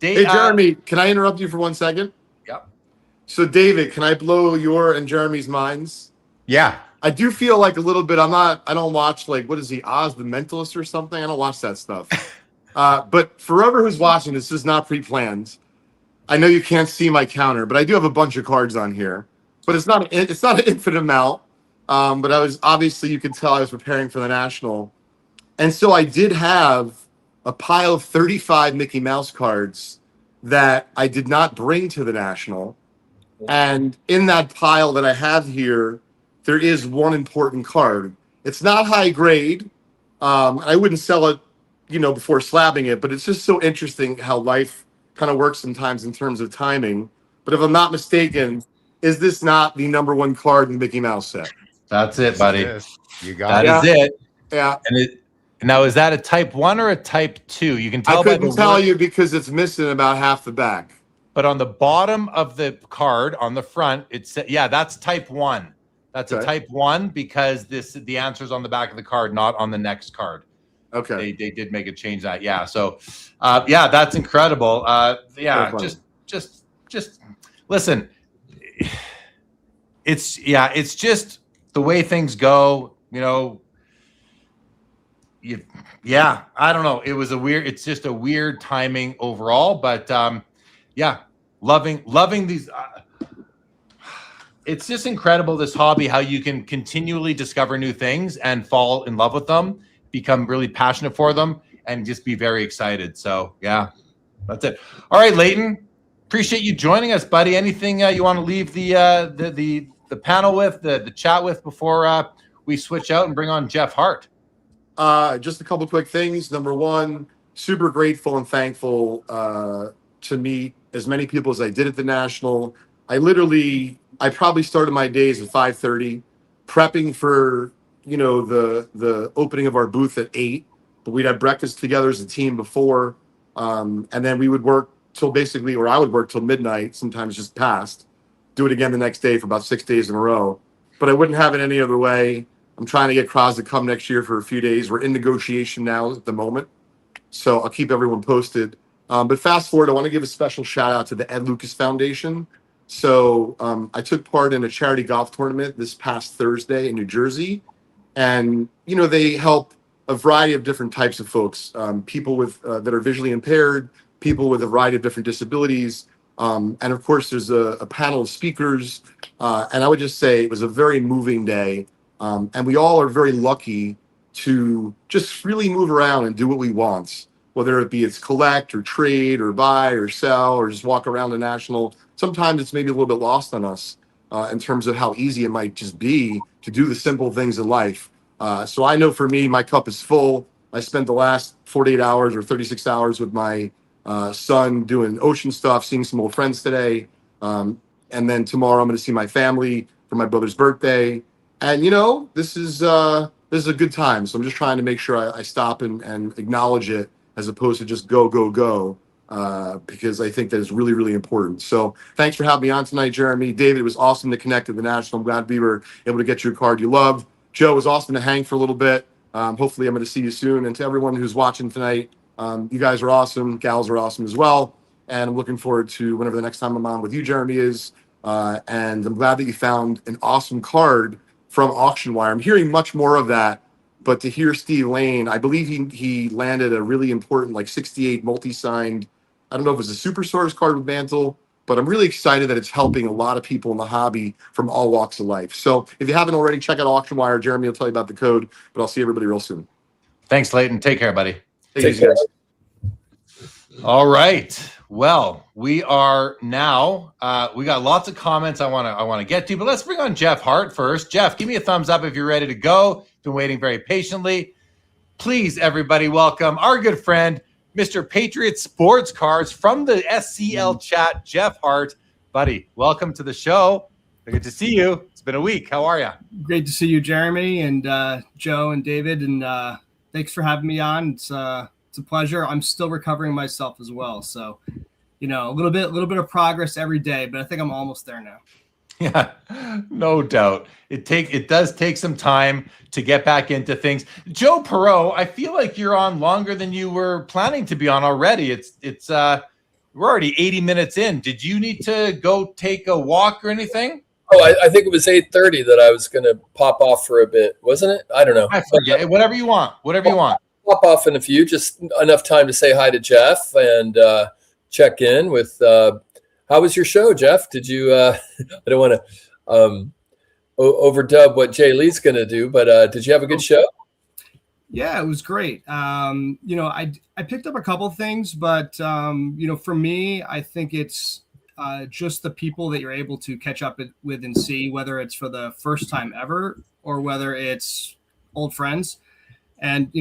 Hey, Jeremy, can I interrupt you for 1 second? So, David, can I blow your and Jeremy's minds? Yeah. I do feel like a little bit, I don't watch, like, what is he, Oz the Mentalist or something? I don't watch that stuff. But for whoever who's watching, this is not pre-planned. I know you can't see my counter, but I do have a bunch of cards on here. But it's not an infinite amount. But obviously, you can tell I was preparing for the National. And so I did have a pile of 35 Mickey Mouse cards that I did not bring to the National. And in that pile that I have here, there is one important card. It's not high grade. I wouldn't sell it, before slabbing it, but it's just so interesting how life kind of works sometimes in terms of timing. But if I'm not mistaken, is this not the number 1 card in the Mickey Mouse set? That's it, buddy. You got that. That is it. Yeah. And now, is that a type 1 or a type 2? You can tell. I couldn't tell you because it's missing about half the back. But on the bottom of the card, on the front, that's type 1. That's a type 1 because the answer is on the back of the card, not on the next card. Okay. They did make a change that. Yeah. So, that's incredible. Just listen. It's just the way things go. I don't know. It's just a weird timing overall, but loving these. It's just incredible, this hobby, how you can continually discover new things and fall in love with them, become really passionate for them, and just be very excited. So yeah, that's it. All right, Leighton, appreciate you joining us, buddy. Anything you want to leave the panel with, the chat with before we switch out and bring on Jeff Hart? Just a couple quick things. Number 1, super grateful and thankful to meet as many people as I did at the National. I probably started my days at 5:30, prepping for the opening of our booth at 8. But we'd have breakfast together as a team before, and then we would work till I would work till midnight, sometimes just past. Do it again the next day for about 6 days in a row. But I wouldn't have it any other way. I'm trying to get Kraz to come next year for a few days. We're in negotiation now at the moment, so I'll keep everyone posted. But fast forward, I want to give a special shout out to the Ed Lucas Foundation. So I took part in a charity golf tournament this past Thursday in New Jersey. And, they help a variety of different types of folks, people with that are visually impaired, people with a variety of different disabilities. And of course, there's a panel of speakers. And I would just say it was a very moving day. And we all are very lucky to just freely move around and do what we want, whether it be it's collect or trade or buy or sell or just walk around the National. Sometimes it's maybe a little bit lost on us in terms of how easy it might just be to do the simple things in life. So I know for me, my cup is full. I spent the last 48 hours or 36 hours with my son doing ocean stuff, seeing some old friends today. And then tomorrow I'm going to see my family for my brother's birthday. And, this is a good time. So I'm just trying to make sure I stop and acknowledge it as opposed to just go, go, go, because I think that is really, really important. So thanks for having me on tonight, Jeremy. David, it was awesome to connect to the National. I'm glad we were able to get you a card you love. Joe, it was awesome to hang for a little bit. Hopefully I'm going to see you soon. And to everyone who's watching tonight, you guys are awesome. Gals are awesome as well. And I'm looking forward to whenever the next time I'm on with you, Jeremy, is. And I'm glad that you found an awesome card from Auction Wire. I'm hearing much more of that, but to hear Steve Lane, I believe he landed a really important, like 68 multi-signed, I don't know if it's a Super Source card with Mantle, but I'm really excited that it's helping a lot of people in the hobby from all walks of life. So if you haven't already, check out Auction Wire. Jeremy will tell you about the code, but I'll see everybody real soon. Thanks, Leighton. Take care, buddy. Take care. All right. Well, we are now. We got lots of comments I want to get to, but let's bring on Jeff Hart first. Jeff, give me a thumbs up if you're ready to go. Been waiting very patiently. Please, everybody, welcome our good friend, Mr. Patriot Sports Cards from the SCL chat, Jeff Hart. Buddy, welcome to the show. Good to see you. It's been a week. How are you? Great to see you, Jeremy, and Joe and David, and thanks for having me on. It's a pleasure. I'm still recovering myself as well, so a little bit of progress every day, but I think I'm almost there now. Yeah, no doubt. It does take some time to get back into things. Joe Perot, I feel like you're on longer than you were planning to be on already. We're already 80 minutes in. Did you need to go take a walk or anything? Oh, I think it was 8:30 that I was going to pop off for a bit, wasn't it? I don't know. I forget. Whatever you want. Pop off in a few, just enough time to say hi to Jeff and check in with how was your show, Jeff? Did you I don't want to overdub what Jay Lee's going to do, but did you have a good show? Yeah, it was great. I picked up a couple things, but for me, I think it's just the people that you're able to catch up with and see, whether it's for the first time ever or whether it's old friends. And,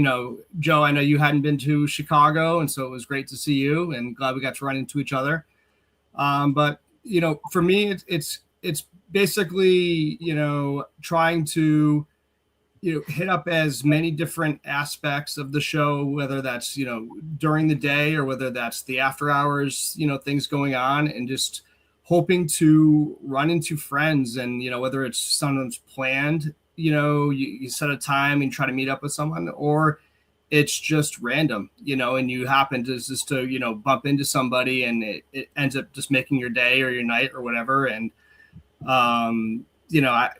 Joe, I know you hadn't been to Chicago, and so it was great to see you and glad we got to run into each other. But, for me, it's basically, trying to, hit up as many different aspects of the show, whether that's, during the day or whether that's the after hours, things going on, and just hoping to run into friends and, whether it's someone's planned, you set a time and try to meet up with someone, or it's just random, and you happen to just to, bump into somebody and it ends up just making your day or your night or whatever. And,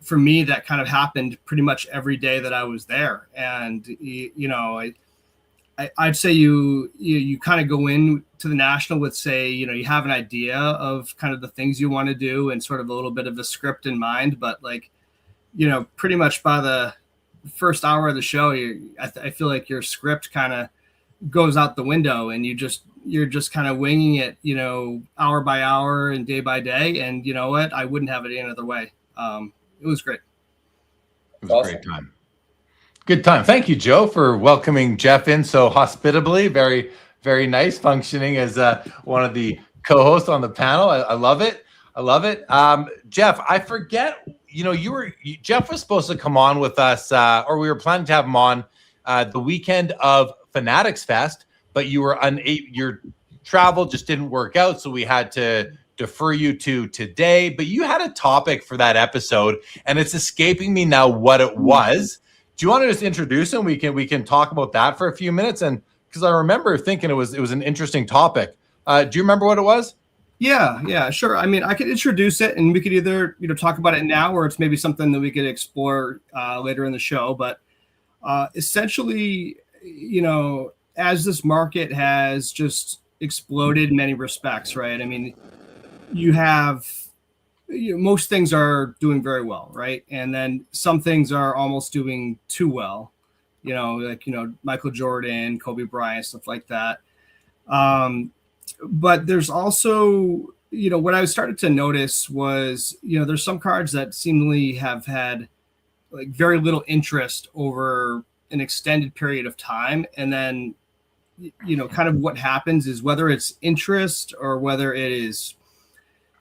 for me, that kind of happened pretty much every day that I was there. And, I'd say you kind of go in to the National with, say, you have an idea of kind of the things you want to do and sort of a little bit of a script in mind, but pretty much by the first hour of the show, I feel like your script kind of goes out the window and you're just kind of winging it, hour by hour and day by day. And you know what? I wouldn't have it any other way. It was great. It was a great time. Good time. Thank you, Joe, for welcoming Jeff in so hospitably. Very, very nice, functioning as one of the co-hosts on the panel. I love it. Jeff, I forget, Jeff was supposed to come on with us, or we were planning to have him on the weekend of Fanatics Fest, but you were your travel just didn't work out, so we had to defer you to today. But you had a topic for that episode, and it's escaping me now what it was. Do you want to just introduce him? We can talk about that for a few minutes, and because I remember thinking it was an interesting topic. Do you remember what it was? Yeah, sure. I mean, I could introduce it, and we could either talk about it now, or it's maybe something that we could explore later in the show. But essentially, as this market has just exploded in many respects, right? I mean, you have most things are doing very well, right? And then some things are almost doing too well, Michael Jordan, Kobe Bryant, stuff like that. But there's also, what I started to notice was, there's some cards that seemingly have had like very little interest over an extended period of time. And then, kind of what happens is whether it's interest or whether it is,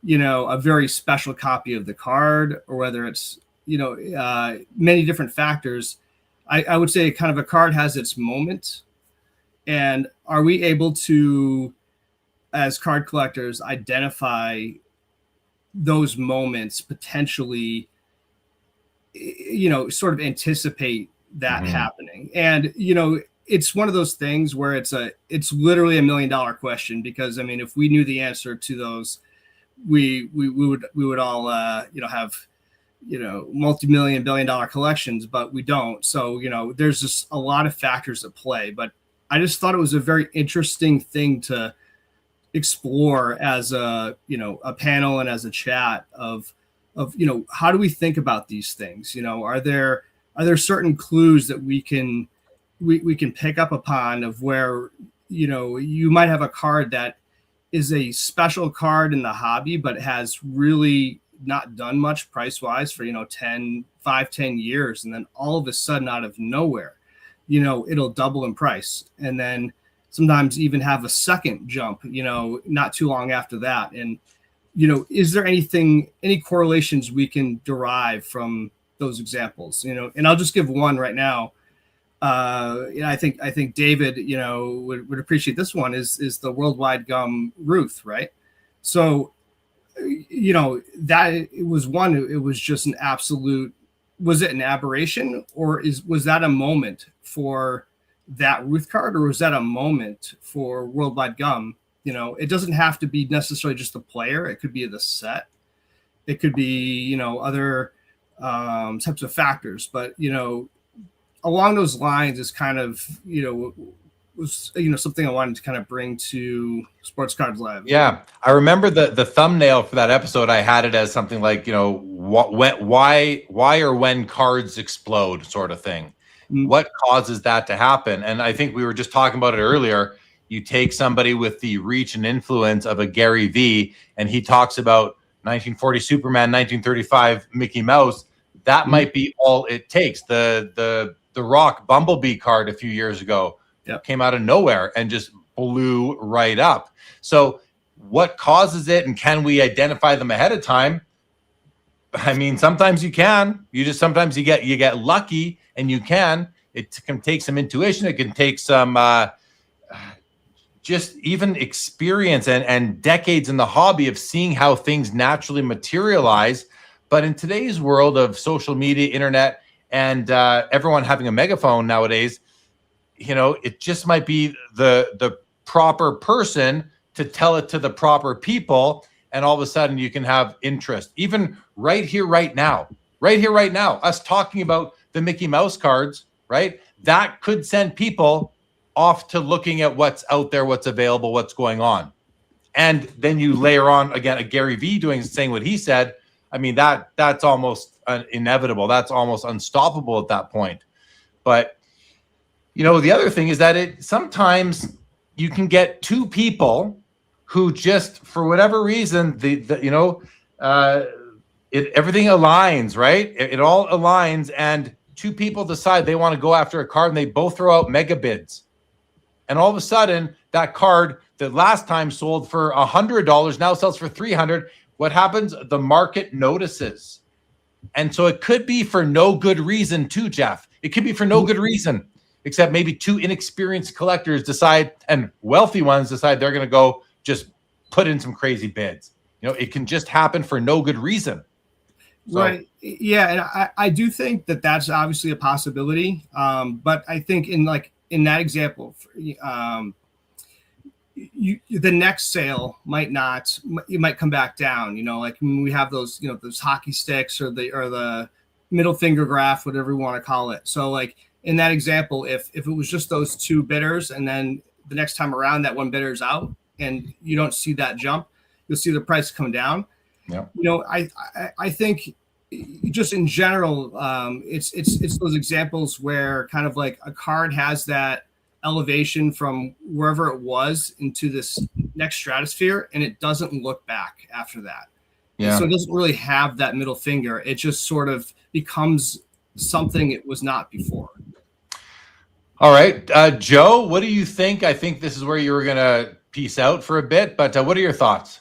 a very special copy of the card, or whether it's, many different factors. I would say kind of a card has its moment. And are we able to, as card collectors, identify those moments, potentially, sort of anticipate that happening? And, it's one of those things where it's literally $1 million question, because, I mean, if we knew the answer to those, we would all, have, multi-million, billion-dollar collections, but we don't. So, there's just a lot of factors at play, but I just thought it was a very interesting thing to explore as a panel and as a chat of how do we think about these things? Are there certain clues that we can pick up upon, of where you might have a card that is a special card in the hobby, but has really not done much price wise for 10 years, and then all of a sudden, out of nowhere, it'll double in price, and then sometimes even have a second jump, not too long after that. And, is there any correlations we can derive from those examples? And I'll just give one right now. I think David, would appreciate this one, is the Worldwide Gum Ruth, right? So, that it was one, it was just an absolute, was it an aberration, or was that a moment for that Ruth card, or was that a moment for Worldwide Gum? It doesn't have to be necessarily just the player. It could be the set. It could be, other types of factors, but, along those lines is kind of, was something I wanted to kind of bring to Sports Cards Live. Yeah, I remember the thumbnail for that episode. I had it as something like, why or when cards explode, sort of thing. What causes that to happen? And I think we were just talking about it earlier. You take somebody with the reach and influence of a Gary V, and he talks about 1940 Superman, 1935 Mickey Mouse. That might be all it takes. The Rock Bumblebee card a few years ago came out of nowhere and just blew right up. So what causes it, and can we identify them ahead of time? I mean, sometimes you can. Sometimes you get lucky, and you can. It can take some intuition. It can take some just even experience and decades in the hobby of seeing how things naturally materialize. But in today's world of social media, internet, and everyone having a megaphone nowadays, it just might be the proper person to tell it to the proper people, and all of a sudden you can have interest. Even right here, right now, us talking about the Mickey Mouse cards, right? That could send people off to looking at what's out there, what's available, what's going on. And then you layer on, again, a Gary V saying what he said. I mean, that's almost inevitable. That's almost unstoppable at that point. But, the other thing is that sometimes you can get two people who just, for whatever reason, everything aligns, right? It all aligns, and two people decide they want to go after a card, and they both throw out mega bids. And all of a sudden, that card that last time sold for $100 now sells for $300. What happens? The market notices. And so it could be for no good reason too, Jeff. It could be for no good reason, except maybe two inexperienced collectors decide, and wealthy ones decide they're going to go just put in some crazy bids. It can just happen for no good reason. So, right. Yeah. And I do think that that's obviously a possibility. But I think in that example, the next sale might come back down, like when we have those, those hockey sticks or the middle finger graph, whatever you want to call it. So like in that example, if it was just those two bidders, and then the next time around that one bidder's out and you don't see that jump, you'll see the price come down. Yeah. I think just in general, it's those examples where kind of like a card has that elevation from wherever it was into this next stratosphere, and it doesn't look back after that. Yeah. So it doesn't really have that middle finger. It just sort of becomes something it was not before. All right. Joe, what do you think? I think this is where you were going to peace out for a bit, but what are your thoughts?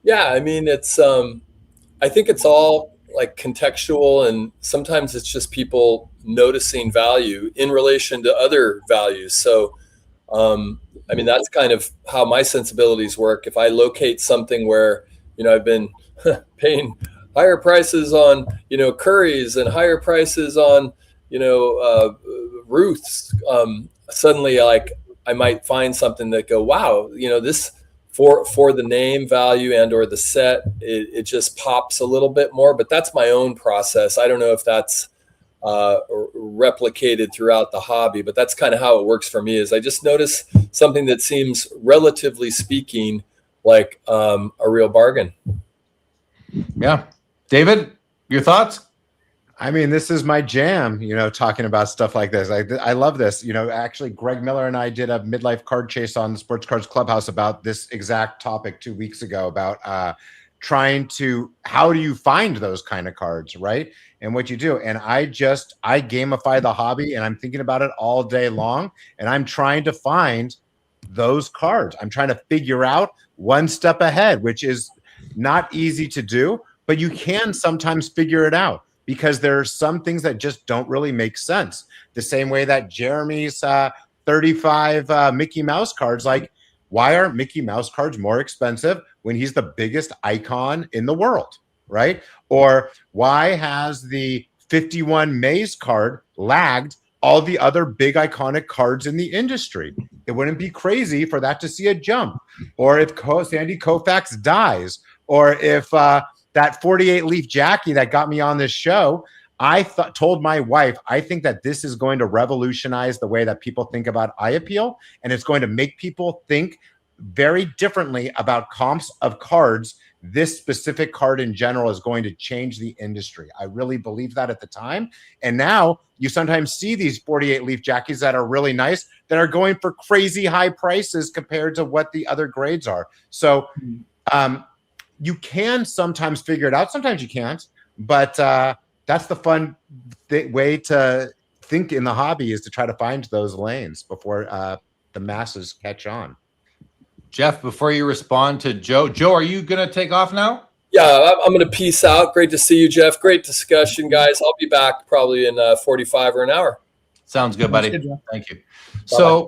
Yeah, I mean, it's I think it's all like contextual, and sometimes it's just people noticing value in relation to other values. So, I mean, that's kind of how my sensibilities work. If I locate something where, I've been paying higher prices on, curries and higher prices on, Ruth's, suddenly like I might find something that go, wow, this for the name value and or the set, it just pops a little bit more. But that's my own process. I don't know if that's replicated throughout the hobby, but that's kind of how it works for me. Is I just notice something that seems, relatively speaking, like a real bargain. Yeah. David, your thoughts? I mean, this is my jam, talking about stuff like this. I love this. Actually, Greg Miller and I did a midlife card chase on the Sports Cards Clubhouse about this exact topic 2 weeks ago, about how do you find those kind of cards, right? And what you do. And I gamify the hobby, and I'm thinking about it all day long. And I'm trying to find those cards. I'm trying to figure out one step ahead, which is not easy to do, but you can sometimes figure it out, because there are some things that just don't really make sense. The same way that Jeremy's 35 Mickey Mouse cards, like, why are Mickey Mouse cards more expensive when he's the biggest icon in the world, right? Or why has the 51 Maze card lagged all the other big iconic cards in the industry? It wouldn't be crazy for that to see a jump. Or if Sandy Koufax dies, or if that 48 leaf Jackie that got me on this show, I told my wife, I think that this is going to revolutionize the way that people think about eye appeal, and it's going to make people think very differently about comps of cards. This specific card in general is going to change the industry. I really believe that at the time. And now you sometimes see these 48 leaf Jackies that are really nice that are going for crazy high prices compared to what the other grades are. So you can sometimes figure it out. Sometimes you can't, but that's the fun way to think in the hobby, is to try to find those lanes before the masses catch on. Jeff, before you respond to Joe, are you going to take off now? Yeah, I'm going to peace out. Great to see you, Jeff. Great discussion, guys. I'll be back probably in 45 or an hour. Sounds good, buddy. Good, thank you. Bye-bye.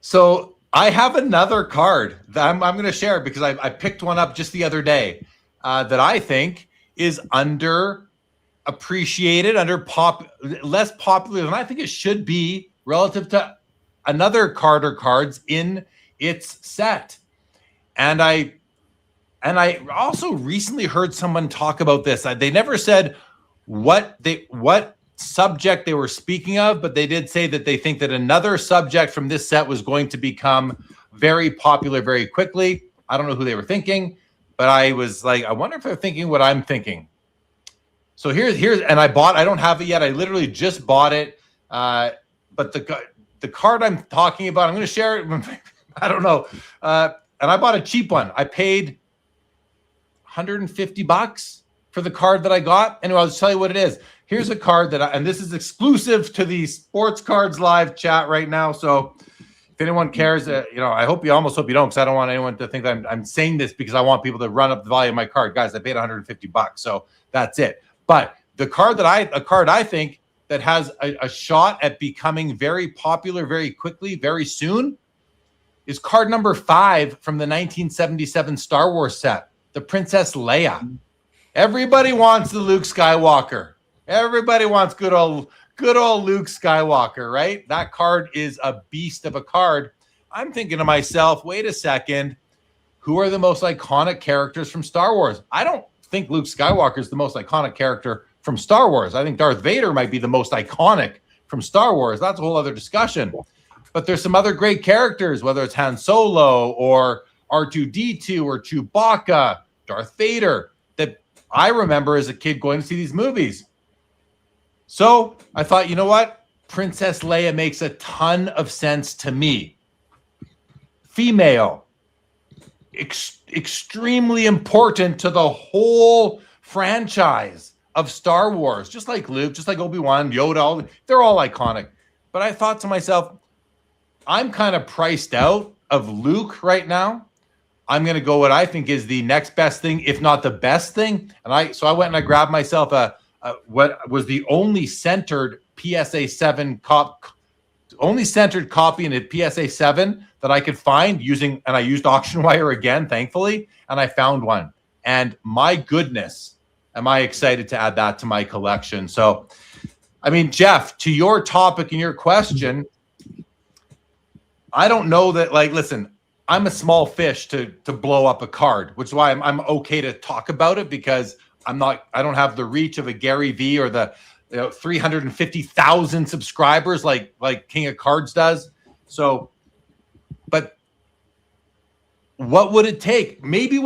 So I have another card that I'm going to share, because I picked one up just the other day that I think is underappreciated, less popular than I think it should be relative to another card or cards in its set. And I also recently heard someone talk about this. They never said what subject they were speaking of, but they did say that they think that another subject from this set was going to become very popular very quickly. I don't know who they were thinking, but I was like, I wonder if they're thinking what I'm thinking. So here's and I don't have it yet. I literally just bought it. But the card I'm talking about, I'm going to share it. I don't know. And I bought a cheap one. I paid $150 for the card that I got. Anyway, I'll just tell you what it is. Here's a card and this is exclusive to the Sports Cards Live chat right now. So if anyone cares, I hope you don't, because I don't want anyone to think that I'm saying this because I want people to run up the value of my card. Guys, I paid $150, so that's it. But a card I think that has a shot at becoming very popular very quickly, very soon, is card number 5 from the 1977 Star Wars set, the Princess Leia. Everybody wants the Luke Skywalker. Everybody wants good old Luke Skywalker, right? That card is a beast of a card. I'm thinking to myself, wait a second, who are the most iconic characters from Star Wars? I don't think Luke Skywalker is the most iconic character from Star Wars. I think Darth Vader might be the most iconic from Star Wars. That's a whole other discussion. But there's some other great characters, whether it's Han Solo or R2-D2 or Chewbacca, Darth Vader, that I remember as a kid going to see these movies. So I thought, you know what? Princess Leia makes a ton of sense to me. Female, extremely important to the whole franchise of Star Wars, just like Luke, just like Obi-Wan, Yoda, they're all iconic. But I thought to myself, I'm kind of priced out of Luke right now. I'm going to go what I think is the next best thing, if not the best thing. And I went and I grabbed myself what was the only centered PSA 7 only centered copy in a PSA 7 that I could find and I used auction wire again, thankfully, and I found one. And my goodness, am I excited to add that to my collection. So, I mean, Jeff, to your topic and your question, I don't know that, like, listen, I'm a small fish to blow up a card, which is why I'm okay to talk about it, because I don't have the reach of a Gary V or the 350,000 subscribers like King of Cards does. So, but what would it take? Maybe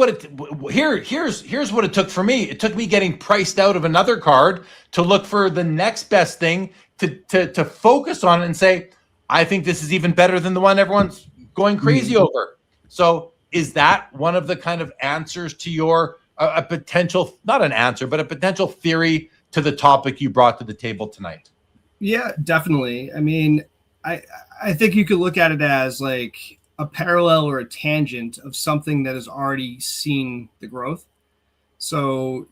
here's what it took for me. It took me getting priced out of another card to look for the next best thing to focus on it and say, I think this is even better than the one everyone's going crazy over. So is that one of the kind of answers to your a potential, not an answer, but a potential theory to the topic you brought to the table tonight? Yeah, definitely. I mean, I think you could look at it as like a parallel or a tangent of something that has already seen the growth. So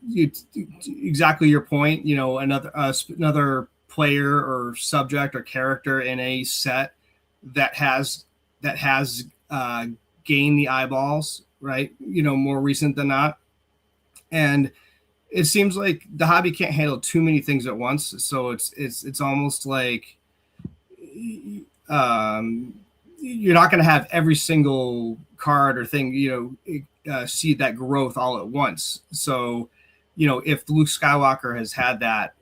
exactly your point, you know, another player or subject or character in a set that has gained the eyeballs, right? You know, more recent than not. And it seems like the hobby can't handle too many things at once. So it's almost like you're not going to have every single card or thing, you know, see that growth all at once. So, you know, if Luke Skywalker has had that,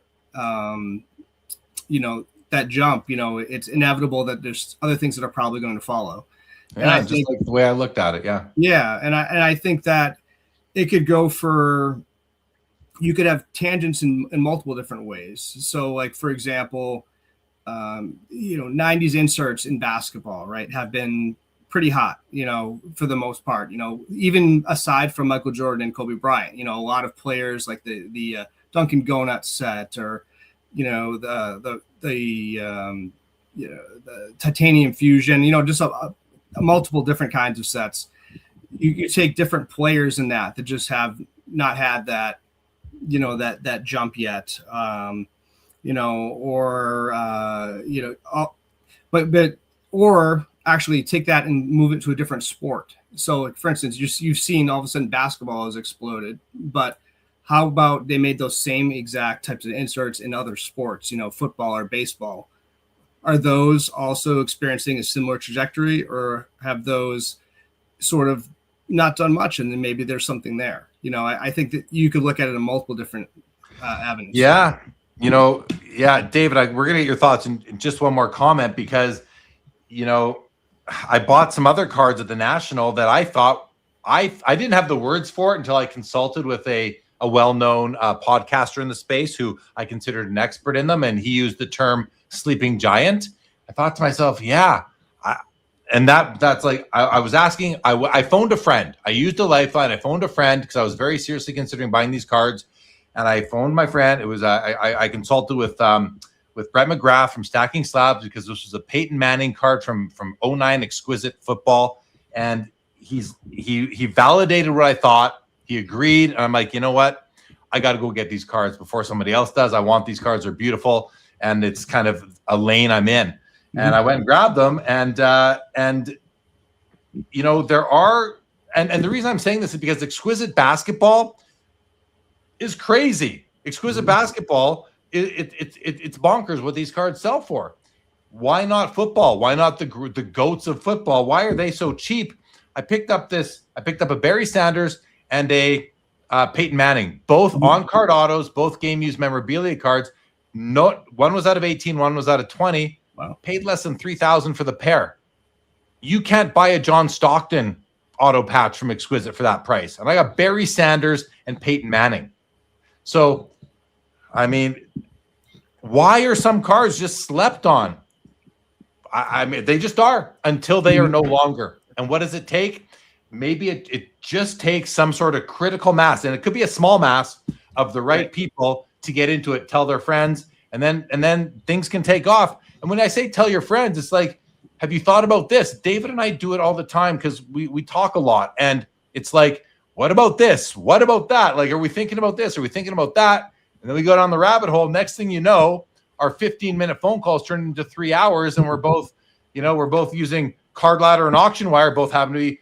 you know, that jump, you know, it's inevitable that there's other things that are probably going to follow. Yeah, and I think, like the way I looked at it. Yeah. Yeah. And I think that it could go for, you could have tangents in multiple different ways. So like, for example, you know, 90s inserts in basketball, right, have been pretty hot, you know, for the most part, you know, even aside from Michael Jordan and Kobe Bryant, you know, a lot of players like the Duncan Gonut set, or, you know, the titanium fusion, you know, just a multiple different kinds of sets. You take different players in that just have not had that, you know, that jump yet, you know, or, you know, but or actually take that and move it to a different sport. So for instance, you've seen all of a sudden basketball has exploded, but how about they made those same exact types of inserts in other sports, you know, football or baseball? Are those also experiencing a similar trajectory, or have those sort of not done much, and then maybe there's something there? You know, I think that you could look at it in multiple different avenues. Yeah. You know, yeah, David, we're going to get your thoughts in just one more comment, because, you know, I bought some other cards at the National that I thought I didn't have the words for it until I consulted with a well-known podcaster in the space who I considered an expert in them. And he used the term sleeping giant. I thought to myself, yeah. And that's like, I was asking, I phoned a friend. I used a lifeline. I phoned a friend because I was very seriously considering buying these cards. And I phoned my friend. It was, I consulted with Brett McGrath from Stacking Slabs, because this was a Peyton Manning card from 09 Exquisite Football. And he validated what I thought. He agreed. And I'm like, you know what? I got to go get these cards before somebody else does. I want these cards. They're beautiful. And it's kind of a lane I'm in. And I went and grabbed them. And you know, there are, and the reason I'm saying this is because Exquisite Basketball is crazy. Exquisite Basketball, it's bonkers what these cards sell for. Why not football? Why not the goats of football? Why are they so cheap? I picked up a Barry Sanders and a Peyton Manning, both on-card autos, both game-used memorabilia cards. No, one was out of 18, one was out of 20. Wow. Paid less than $3,000 for the pair. You can't buy a John Stockton auto patch from Exquisite for that price. And I got Barry Sanders and Peyton Manning. So, I mean, why are some cards just slept on? I mean, they just are until they are no longer. And what does it take? Maybe it just takes some sort of critical mass, and it could be a small mass of the right people to get into it, tell their friends, and then things can take off. And when I say tell your friends, it's like, have you thought about this? David and I do it all the time because we talk a lot. And it's like, what about this? What about that? Like, are we thinking about this? Are we thinking about that? And then we go down the rabbit hole. Next thing you know, our 15-minute phone calls turn into 3 hours, and we're both using Card Ladder and Auction Wire, both happen to be,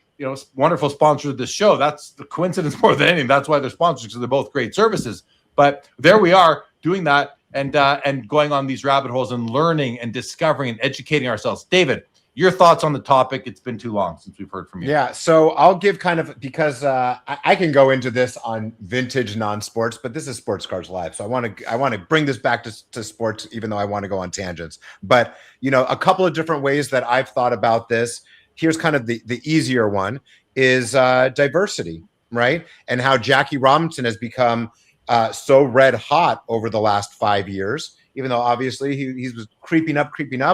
wonderful sponsors of this show. That's the coincidence more than anything. That's why they're sponsors, because they're both great services. But there we are doing that and going on these rabbit holes and learning and discovering and educating ourselves. David, your thoughts on the topic? It's been too long since we've heard from you. Yeah, so I'll give kind of, because I can go into this on vintage non-sports, but this is Sports Cards Live, so I want to bring this back to sports, even though I want to go on tangents. But a couple of different ways that I've thought about this. Here's kind of the easier one is diversity, right? And how Jackie Robinson has become so red hot over the last 5 years. Even though obviously he was creeping up,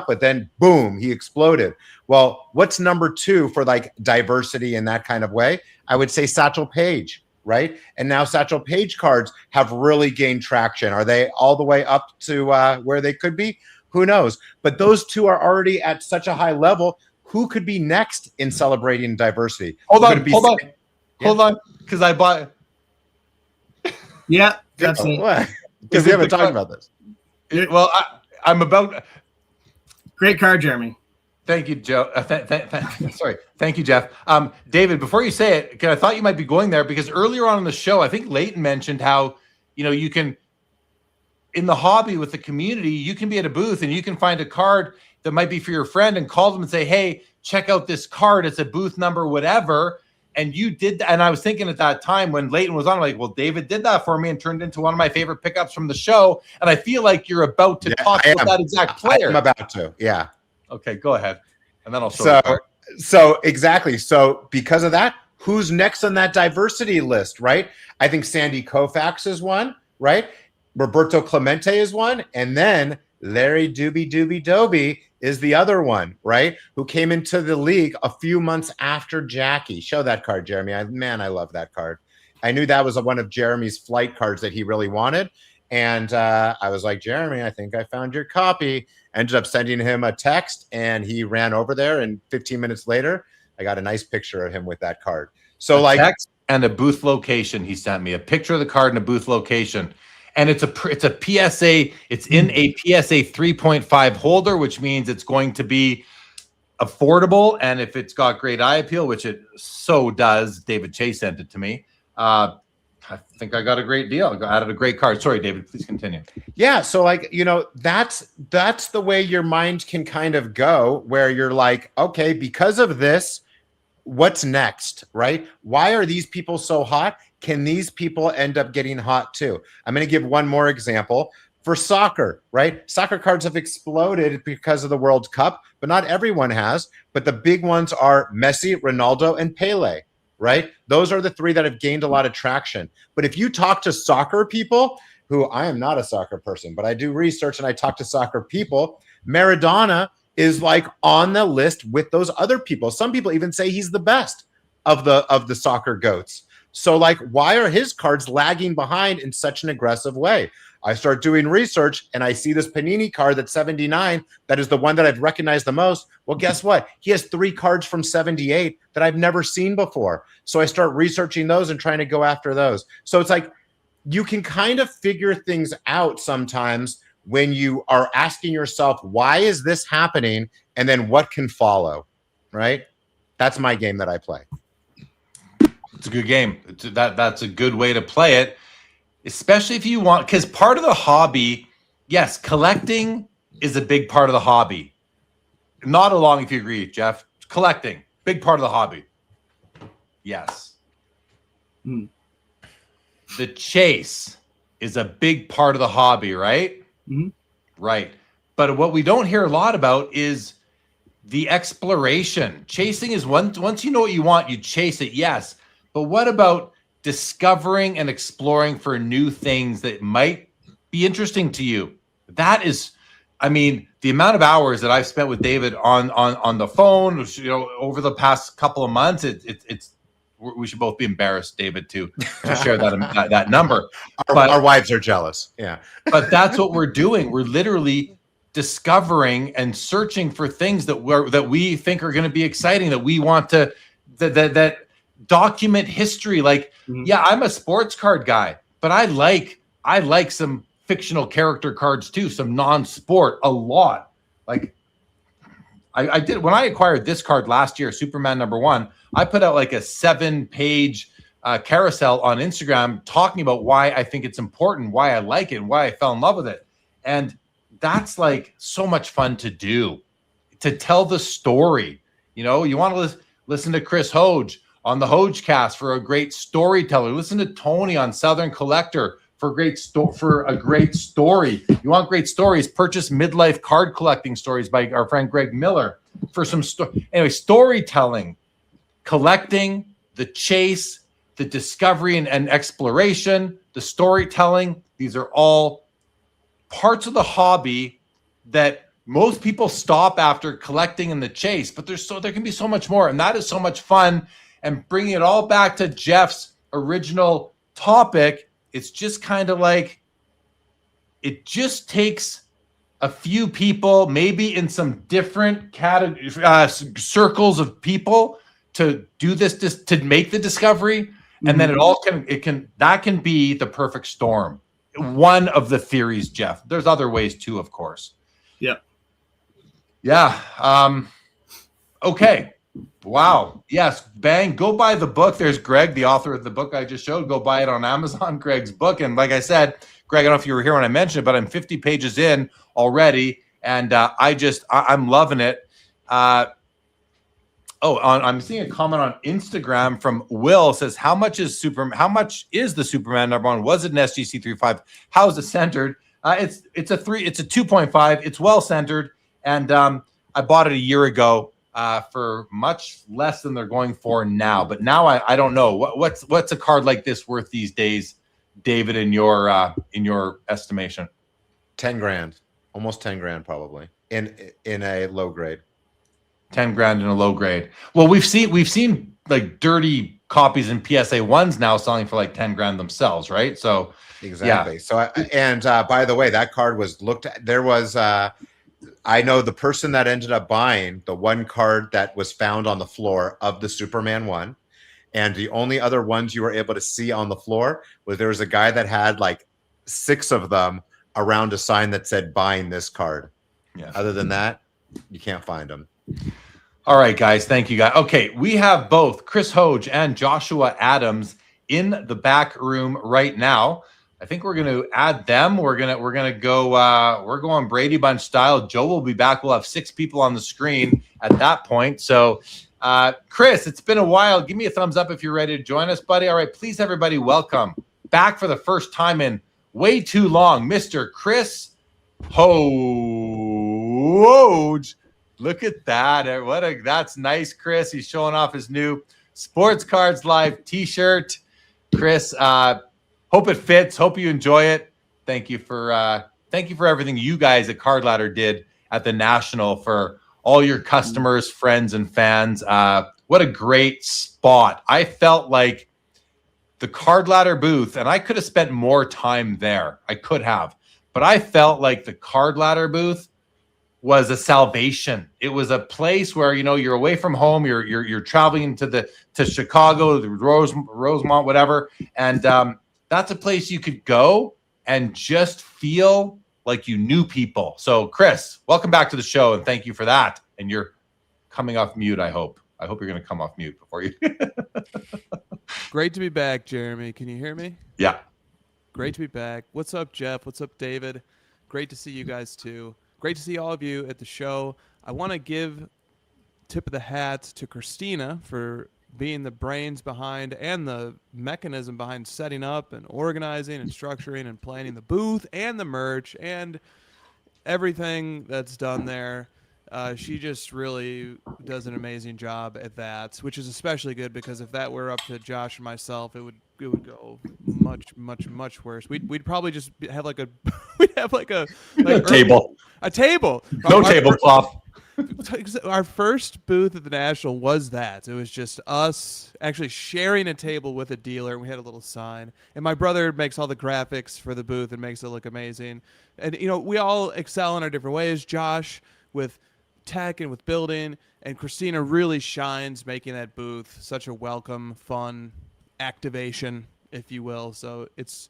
but then boom, he exploded. Well, what's number 2 for like diversity in that kind of way? I would say Satchel Paige, right? And now Satchel Paige cards have really gained traction. Are they all the way up to where they could be? Who knows? But those two are already at such a high level. Who could be next in celebrating diversity? Hold on, because I bought. Yeah, that's it. Because we haven't talked about this. Well, I'm about. Great card, Jeremy. Thank you, Joe. Sorry. Thank you, Jeff. David, before you say it, I thought you might be going there because earlier on in the show, I think Leighton mentioned how, you can, in the hobby with the community, you can be at a booth and you can find a card that might be for your friend and call them and say, hey, check out this card. It's a booth number, whatever. And you did that. And I was thinking at that time when Leighton was on, I'm like, well, David did that for me and turned into one of my favorite pickups from the show. And I feel like you're about to talk about that exact player. I'm about to, yeah. Okay, go ahead. And then I'll show you. So exactly. So because of that, who's next on that diversity list, right? I think Sandy Koufax is one, right? Roberto Clemente is one. And then Larry Doobie Doby is the other one, right? Who came into the league a few months after Jackie. Show that card, Jeremy. I love that card. I knew that was one of Jeremy's flight cards that he really wanted. And I was like, Jeremy, I think I found your copy. Ended up sending him a text and he ran over there. And 15 minutes later, I got a nice picture of him with that card. So text and a booth location. He sent me a picture of the card and a booth location. And it's a PSA. It's in a PSA 3.5 holder, which means it's going to be affordable. And if it's got great eye appeal, which it so does, David Chase sent it to me. I think I got a great deal. I added a great card. Sorry, David, please continue. Yeah. So that's the way your mind can kind of go, where you're like, okay, because of this, what's next, right? Why are these people so hot? Can these people end up getting hot too? I'm going to give one more example for soccer, right? Soccer cards have exploded because of the World Cup, but not everyone has. But the big ones are Messi, Ronaldo, and Pele, right? Those are the 3 that have gained a lot of traction. But if you talk to soccer people, who I am not a soccer person, but I do research and I talk to soccer people, Maradona is like on the list with those other people. Some people even say he's the best of the soccer goats. So like, why are his cards lagging behind in such an aggressive way? I start doing research and I see this Panini card that's 79. That is the one that I've recognized the most. Well, guess what? He has 3 cards from 78 that I've never seen before. So I start researching those and trying to go after those. So it's like, you can kind of figure things out sometimes when you are asking yourself, why is this happening? And then what can follow, right? That's my game that I play. It's a good game. That's a good way to play it, especially if you want, because part of the hobby, yes, collecting is a big part of the hobby. Not along if you agree, Jeff. Collecting, big part of the hobby. Yes. The chase is a big part of the hobby, right? Mm-hmm. Right. But what we don't hear a lot about is the exploration. Chasing is once you know what you want, you chase it, yes. But what about discovering and exploring for new things that might be interesting to you? That is, the amount of hours that I've spent with David on the phone, over the past couple of months, we should both be embarrassed, David, to share that number. Our wives are jealous. Yeah. But that's what we're doing. We're literally discovering and searching for things that we think are going to be exciting, that we want to, that document history. Like, yeah, I'm a sports card guy, but I like some fictional character cards too, some non-sport a lot. Like I did when I acquired this card last year, Superman #1, I put out like a 7-page carousel on Instagram talking about why I think it's important, why I like it, and why I fell in love with it. And that's like so much fun to do, to tell the story. You know, you want to listen to Chris Hoge on the Hogecast for a great storyteller. Listen to Tony on Southern Collector for a great story. You want great stories? Purchase Midlife Card Collecting Stories by our friend Greg Miller for some storytelling, collecting, the chase, the discovery and exploration, the storytelling. These are all parts of the hobby that most people stop after collecting and the chase, but there can be so much more, and that is so much fun. And bringing it all back to Jeff's original topic, it's just kind of like, it just takes a few people, maybe in some different circles of people, to do this to make the discovery, and then that can be the perfect storm. One of the theories, Jeff. There's other ways too, of course. Yep. Yeah. Okay. Wow. Yes. Bang. Go buy the book. There's Greg, the author of the book I just showed. Go buy it on Amazon, Greg's book. And like I said, Greg, I don't know if you were here when I mentioned it, but I'm 50 pages in already. And I'm loving it. I'm seeing a comment on Instagram from Will. Says, how much is the Superman #1? Was it an SGC 3.5? How is it centered? It's a 2.5. It's well centered. And I bought it a year ago for much less than they're going for now. But now I don't know what's a card like this worth these days, David, in your estimation. 10 grand, almost 10 grand, probably in a low grade. 10 grand in a low grade. Well, we've seen like dirty copies in PSA 1s now selling for like 10 grand themselves, right? So exactly. Yeah. So by the way, that card was looked at. There was I know the person that ended up buying the one card that was found on the floor of the Superman one, and the only other ones you were able to see on the floor was there was a guy that had like 6 of them around a sign that said buying this card. Yeah. Other than that, you can't find them. All right, guys. Thank you, guys. Okay, we have both Chris Hoge and Joshua Adams in the back room right now. I think we're going to add them. We're gonna go. We're going Brady Bunch style. Joe will be back. We'll have 6 people on the screen at that point. So, Chris, it's been a while. Give me a thumbs up if you're ready to join us, buddy. All right, please, everybody, welcome back for the first time in way too long, Mr. Chris Hoge. Look at that. That's nice, Chris. He's showing off his new Sports Cards Live t-shirt. Chris, hope it fits. Hope you enjoy it. Thank you for everything you guys at Card Ladder did at the National for all your customers, friends, and fans. What a great spot. I felt like the Card Ladder booth, and I could have spent more time there. I could have. But I felt like the Card Ladder booth was a salvation. It was a place where, you're away from home, you're traveling to Chicago, the Rosemont, whatever, and that's a place you could go and just feel like you knew people. So, Chris, welcome back to the show, and thank you for that. And you're coming off mute, I hope. I hope you're going to come off mute before you. Great to be back, Jeremy. Can you hear me? Yeah. Great to be back. What's up, Jeff? What's up, David? Great to see you guys, too. Great to see all of you at the show. I want to give tip of the hat to Christina for being the brains behind and the mechanism behind setting up and organizing and structuring and planning the booth and the merch and everything that's done there. She just really does an amazing job at that, which is especially good because if that were up to Josh and myself, it would go much worse. We'd probably just have like a table. A table. No tablecloth. Our first booth at the National was that. It was just us actually sharing a table with a dealer, and we had a little sign. And my brother makes all the graphics for the booth and makes it look amazing. And, we all excel in our different ways. Josh with tech and with building. And Christina really shines, making that booth such a welcome, fun activation, if you will. So it's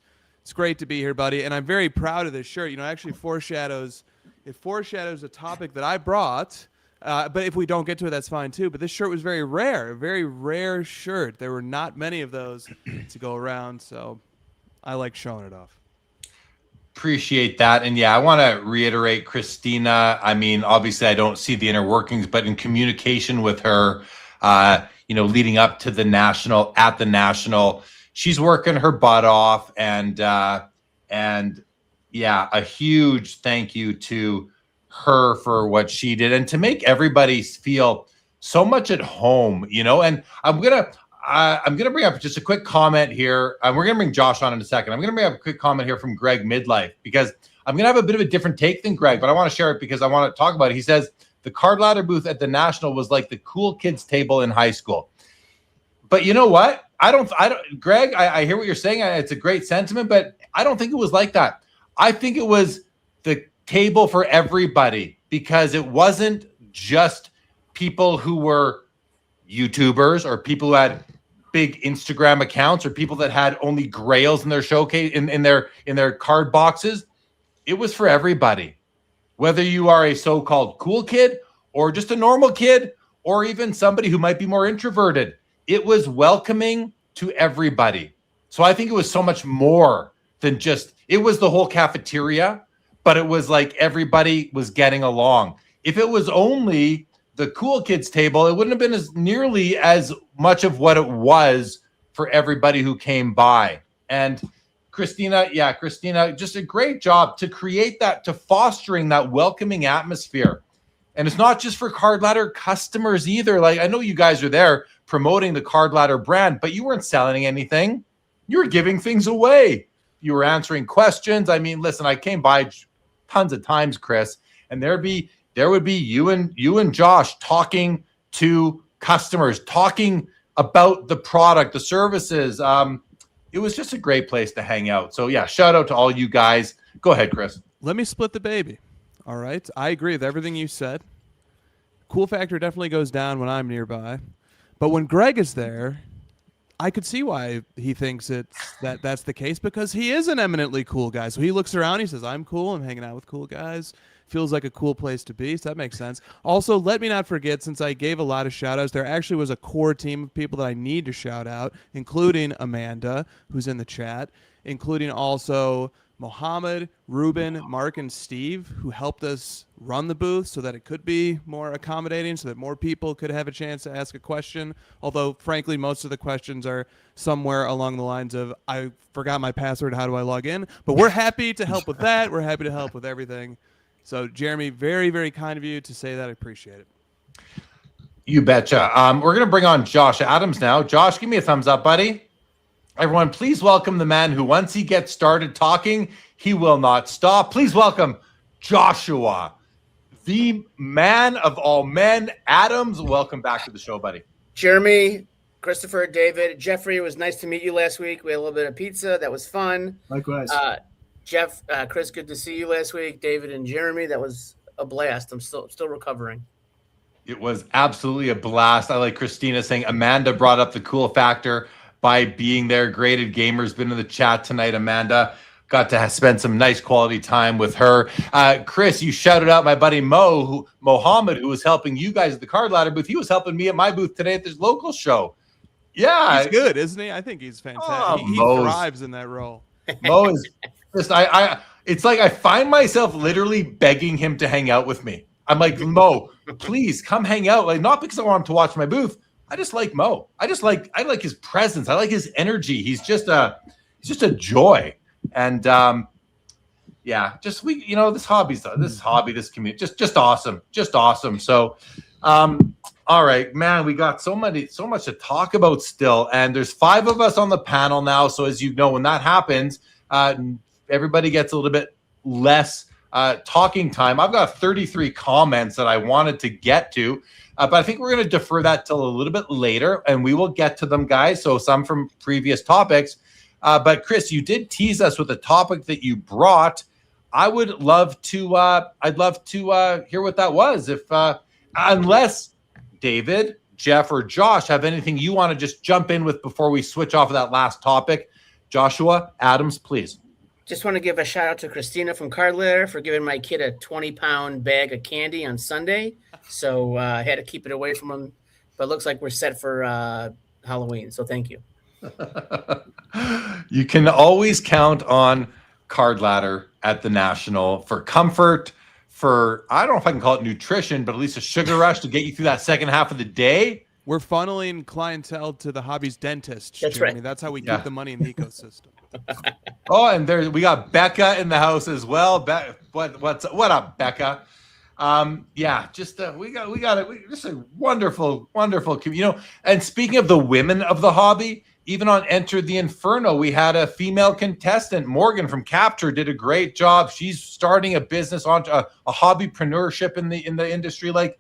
great to be here, buddy. And I'm very proud of this shirt. You know, it actually foreshadows a topic that I brought. But if we don't get to it, that's fine too. But this shirt was very rare shirt. There were not many of those to go around. So I like showing it off. Appreciate that. And yeah, I want to reiterate Christina. I mean, obviously I don't see the inner workings, but in communication with her, leading up to the national, she's working her butt off. And yeah, a huge thank you to her for what she did and to make everybody feel so much at home, and I'm going to bring up just a quick comment here. We're going to bring Josh on in a second. I'm going to bring up a quick comment here from Greg Midlife, because I'm going to have a bit of a different take than Greg, but I want to share it because I want to talk about it. He says, the card ladder booth at the National was like the cool kids table in high school. But you know what? Greg, I hear what you're saying. It's a great sentiment, but I don't think it was like that. I think it was the table for everybody, because it wasn't just people who were YouTubers or people who had big Instagram accounts or people that had only grails in their showcase in their card boxes. It was for everybody, whether you are a so-called cool kid or just a normal kid or even somebody who might be more introverted. It was welcoming to everybody. So I think it was so much more than just, it was the whole cafeteria, but it was like everybody was getting along. If it was only the cool kids table, it wouldn't have been as nearly as much of what it was for everybody who came by. And Christina, just a great job to create that, to fostering that welcoming atmosphere. And it's not just for Card Ladder customers either. Like, I know you guys are there promoting the Card Ladder brand, but you weren't selling anything. You were giving things away. You were answering questions. I mean, listen, I came by tons of times, Chris, and there would be you and Josh talking to customers, talking about the product, the services. It was just a great place to hang out. So yeah, shout out to all you guys. Go ahead, Chris. Let me split the baby. All right. I agree with everything you said. Cool factor definitely goes down when I'm nearby. But when Greg is there, I could see why he thinks that's the case, because he is an eminently cool guy. So he looks around, he says, I'm cool, I'm hanging out with cool guys. Feels like a cool place to be, so that makes sense. Also, let me not forget, since I gave a lot of shout-outs, there actually was a core team of people that I need to shout out, including Amanda, who's in the chat, including also Mohammed, Ruben, Mark, and Steve, who helped us run the booth so that it could be more accommodating, so that more people could have a chance to ask a question. Although, frankly, most of the questions are somewhere along the lines of, I forgot my password, how do I log in? But we're happy to help with that. We're happy to help with everything. So, Jeremy, very, very kind of you to say that. I appreciate it. You betcha. We're going to bring on Josh Adams now. Josh, give me a thumbs up, buddy. Everyone, please welcome the man who, once he gets started talking, he will not stop. Please welcome Joshua, the man of all men. Adams, welcome back to the show, buddy. Jeremy, Christopher, David, Jeffrey, it was nice to meet you last week. We had a little bit of pizza. That was fun. Likewise. Jeff, Chris, good to see you last week. David and Jeremy, that was a blast. I'm still recovering. It was absolutely a blast. I like Christina saying Amanda brought up the cool factor by being there. Graded Gamer's been in the chat tonight. Amanda got to spend some nice quality time with her. Chris, you shouted out my buddy Mohammed, who was helping you guys at the Card Ladder booth. He was helping me at my booth today at this local show. Yeah, he's good, isn't he? I think he's fantastic. He thrives in that role. Mo is just it's like I find myself literally begging him to hang out with me. I'm like, Mo, please come hang out. Like, not because I want him to watch my booth. I just like Mo. I like his presence. I like his energy. He's just a joy. And this hobby, this community, just awesome. Just awesome. So all right, man, we got so much to talk about still. And there's 5 of us on the panel now. So as you know, when that happens, everybody gets a little bit less talking time. I've got 33 comments that I wanted to get to, but I think we're going to defer that till a little bit later, and we will get to them, guys. So some from previous topics. But Chris, you did tease us with a topic that you brought. I'd love to hear what that was. unless David, Jeff, or Josh have anything you want to just jump in with before we switch off of that last topic. Joshua, Adams, please. Just want to give a shout out to Christina from Card Litter for giving my kid a 20-pound bag of candy on Sunday. So I had to keep it away from him. But it looks like we're set for Halloween. So thank you. You can always count on Card Ladder at the National for comfort, for, I don't know if I can call it nutrition, but at least a sugar rush to get you through that second half of the day. We're funneling clientele to the hobby's dentist. That's Jeremy. right. That's how we keep the money in the ecosystem. Oh, and we got Becca in the house as well. What up, Becca? Yeah, just we got it. Just a wonderful community. And speaking of the women of the hobby, even on Enter the Inferno, we had a female contestant. Morgan from Capture did a great job. She's starting a business on a hobbypreneurship in the industry. Like,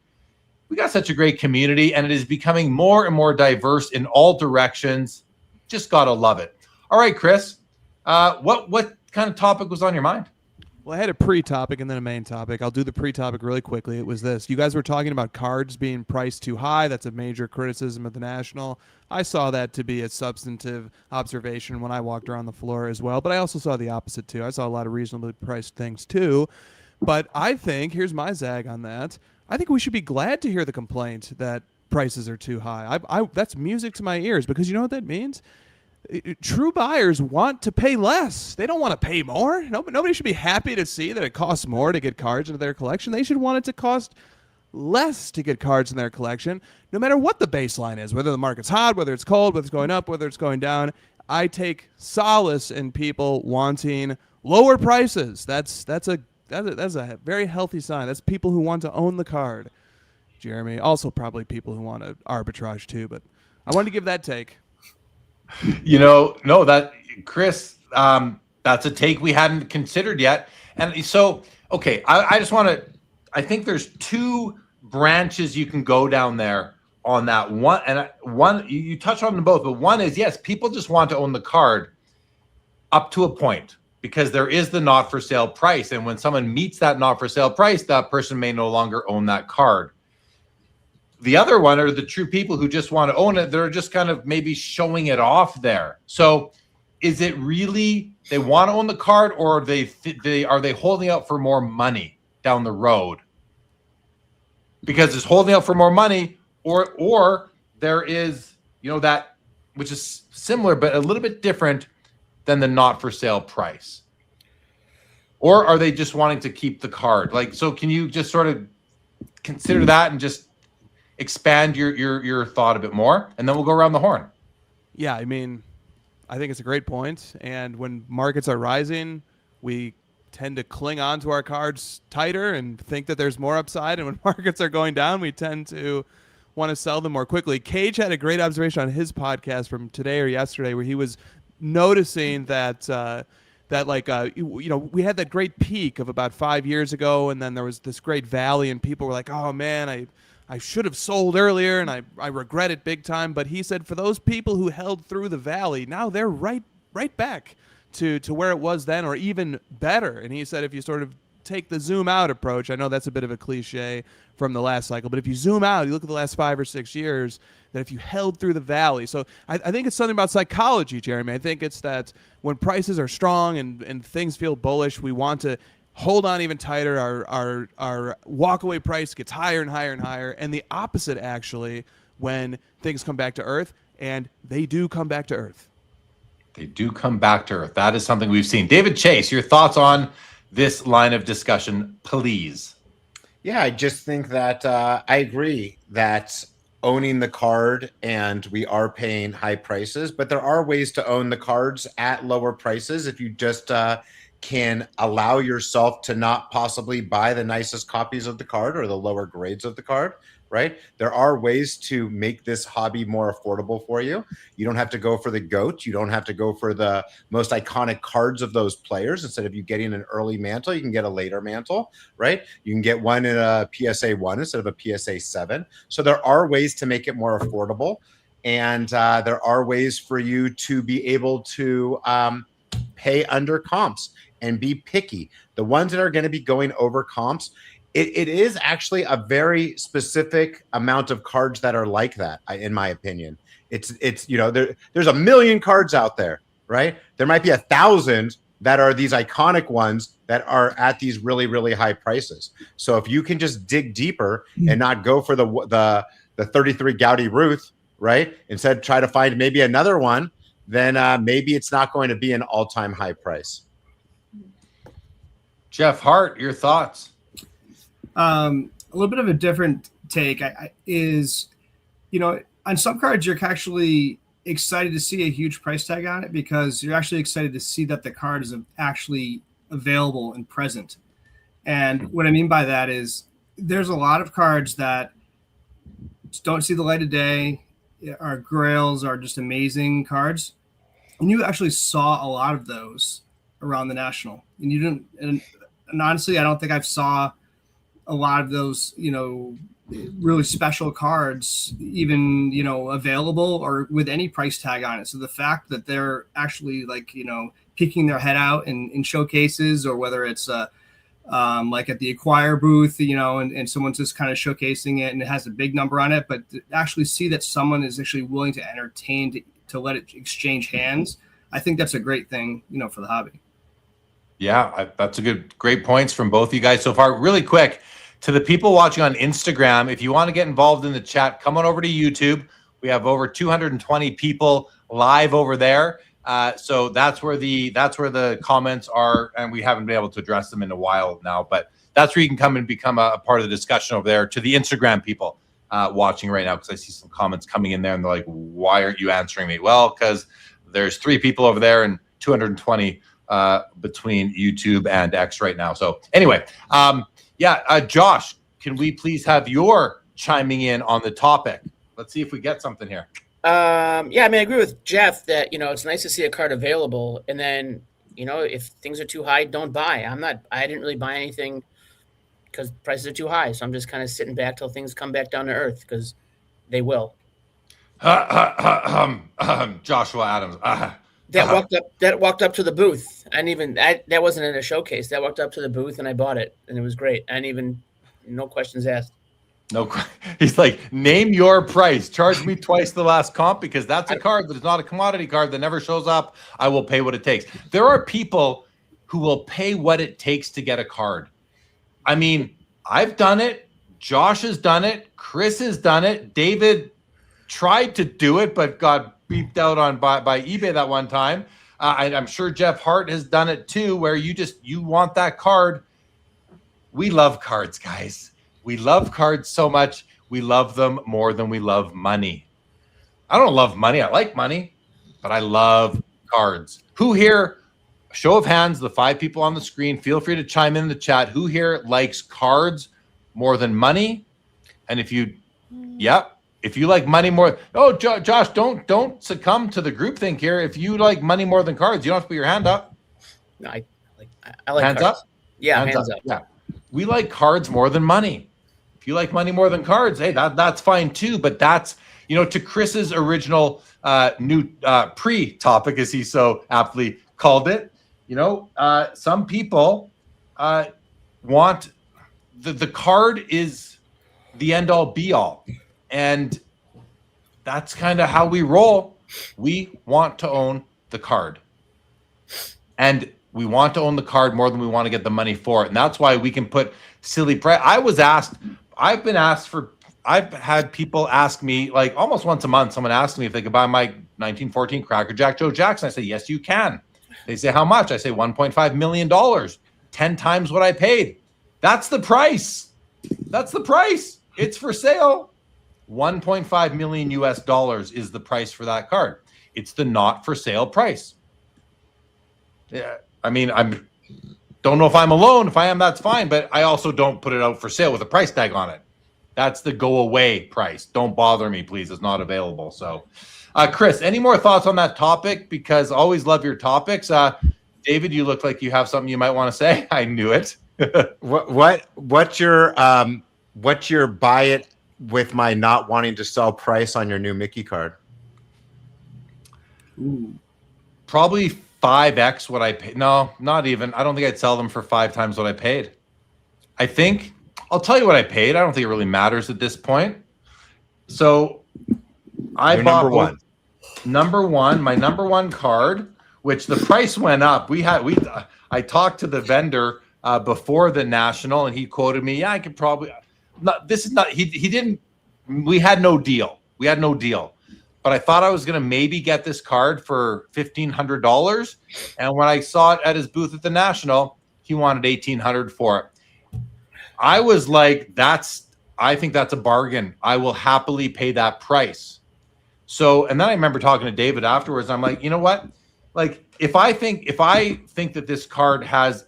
we got such a great community, and it is becoming more and more diverse in all directions. Just gotta love it. All right, Chris, what kind of topic was on your mind? Well, I had a pre-topic and then a main topic. I'll do the pre-topic really quickly. It was this. You guys were talking about cards being priced too high. That's a major criticism of the National. I saw that to be a substantive observation when I walked around the floor as well, but I also saw the opposite too. I saw a lot of reasonably priced things too. But I think, here's my zag on that, I think we should be glad to hear the complaint that prices are too high. That's music to my ears, because you know what that means? True buyers want to pay less. They don't want to pay more. Nobody should be happy to see that it costs more to get cards into their collection. They should want it to cost less to get cards in their collection, no matter what the baseline is, whether the market's hot, whether it's cold, whether it's going up, whether it's going down. I take solace in people wanting lower prices. That's a very healthy sign. That's people who want to own the card. Jeremy, also probably people who want to arbitrage too, but I wanted to give that take. No, that Chris, that's a take we hadn't considered yet. And so, okay, I just want to, I think there's two branches you can go down there on that one. And one, you touch on them both, but one is, yes, people just want to own the card up to a point, because there is the not for sale price. And when someone meets that not for sale price, that person may no longer own that card. The other one are the true people who just want to own it. They're just kind of maybe showing it off there. So is it really they want to own the card, or are they holding out for more money down the road? Because it's holding out for more money, or there is, that, which is similar but a little bit different than the not for sale price. Or are they just wanting to keep the card? Like, so can you just sort of consider that and just expand your thought a bit more, and then we'll go around the horn. Yeah, I mean, I think it's a great point. And when markets are rising, we tend to cling on to our cards tighter and think that there's more upside. And when markets are going down, we tend to want to sell them more quickly. Cage had a great observation on his podcast from today or yesterday, where he was noticing that we had that great peak of about 5 years ago, and then there was this great valley, and people were like, oh man, I should have sold earlier, and I regret it big time. But he said for those people who held through the valley, now they're right back to where it was then, or even better. And he said if you sort of take the zoom out approach, I know that's a bit of a cliche from the last cycle, but if you zoom out, you look at the last 5 or 6 years, that if you held through the valley. So I think it's something about psychology, Jeremy. I think it's that when prices are strong and things feel bullish, we want to hold on even tighter. Our walkaway price gets higher and higher and higher. And the opposite, actually, when things come back to earth, and they do come back to earth. They do come back to earth. That is something we've seen. David Chase, your thoughts on this line of discussion, please. Yeah, I just think that I agree that owning the card, and we are paying high prices, but there are ways to own the cards at lower prices if you just can allow yourself to not possibly buy the nicest copies of the card or the lower grades of the card, right? There are ways to make this hobby more affordable for you. You don't have to go for the GOAT. You don't have to go for the most iconic cards of those players. Instead of you getting an early mantle, you can get a later mantle, right? You can get one in a PSA 1 instead of a PSA 7. So there are ways to make it more affordable. And there are ways for you to be able to pay under comps and be picky. The ones that are going to be going over comps, it is actually a very specific amount of cards that are like that, in my opinion. It's you know, there's a million cards out there, right? There might be 1,000 that are these iconic ones that are at these really, really high prices. So if you can just dig deeper and not go for the 33 Gaudy Ruth, right? Instead, try to find maybe another one, then maybe it's not going to be an all-time high price. Jeff Hart, your thoughts? A little bit of a different take is, you know, on some cards, you're actually excited to see a huge price tag on it because you're actually excited to see that the card is actually available and present. And what I mean by that is there's a lot of cards that don't see the light of day. Our grails are just amazing cards. And you actually saw a lot of those around the National. And you didn't, and honestly, I don't think I've saw a lot of those, you know, really special cards even, you know, available or with any price tag on it. So the fact that they're actually like, you know, peeking their head out in showcases, or whether it's like at the Acquire booth, you know, and someone's just kind of showcasing it and it has a big number on it, but to actually see that someone is actually willing to entertain to let it exchange hands, I think that's a great thing, you know, for the hobby. Yeah, that's great points from both of you guys so far. Really quick, to the people watching on Instagram, if you want to get involved in the chat, come on over to YouTube. We have over 220 people live over there. So that's where the comments are, and we haven't been able to address them in a while now, but that's where you can come and become a part of the discussion over there. To the Instagram people watching right now, because I see some comments coming in there and they're like, why aren't you answering me? Well, because there's 3 people over there and 220 between YouTube and X right now. So anyway, Josh, can we please have your chiming in on the topic? Let's see if we get something here. I mean, I agree with Jeff that, you know, it's nice to see a card available, and then, you know, if things are too high, don't buy. I didn't really buy anything because prices are too high. So I'm just kind of sitting back till things come back down to earth, because they will. Joshua Adams. That walked up to the booth. That wasn't in a showcase. That walked up to the booth and I bought it, and it was great. No questions asked. No, he's like, name your price. Charge me twice the last comp, because that's a card that is not a commodity card that never shows up. I will pay what it takes. There are people who will pay what it takes to get a card. I mean, I've done it. Josh has done it. Chris has done it. David tried to do it, but got beeped out on by eBay that one time. I'm sure Jeff Hart has done it too, where you want that card. We love cards, guys. We love cards so much. We love them more than we love money. I don't love money. I like money, but I love cards. Who here, show of hands, the 5 people on the screen, feel free to chime in the chat. Who here likes cards more than money? And if you like money more, Josh, don't succumb to the groupthink here. If you like money more than cards, you don't have to put your hand up. No, I like hands cards. up. Yeah, hands up. Yeah, we like cards more than money. If you like money more than cards, hey, that's fine too. But that's, you know, to Chris's original new pre-topic, as he so aptly called it. You know, some people want the card is the end all be all. And that's kind of how we roll. We want to own the card. And we want to own the card more than we want to get the money for it. And that's why we can put silly price. I've had people ask me, like almost once a month, someone asks me if they could buy my 1914 Cracker Jack Joe Jackson. I say, yes, you can. They say, how much? I say, $1.5 million, 10 times what I paid. That's the price. That's the price. It's for sale. $1.5 million US is the price for that card. It's the not for sale price. Yeah, I mean, don't know if I'm alone. If I am, that's fine. But I also don't put it out for sale with a price tag on it. That's the go away price. Don't bother me, please. It's not available. So, Chris, any more thoughts on that topic? Because I always love your topics. David, you look like you have something you might want to say. I knew it. What's your buy it with my not wanting to sell price on your new Mickey card? Ooh. Probably 5x what I paid. No, not even. I don't think I'd sell them for 5 times what I paid. I think I'll tell you what I paid. I don't think it really matters at this point. So I Your bought number one. my number one card, which the price went up. I talked to the vendor before the national, and he quoted me, yeah, I could probably not. This is not. He didn't. We had no deal. But I thought I was going to maybe get this card for $1,500, and when I saw it at his booth at the national, he wanted $1,800 for it. I was like, I think that's a bargain. I will happily pay that price. So, and then I remember talking to David afterwards. I'm like, you know what? Like, if I think that this card has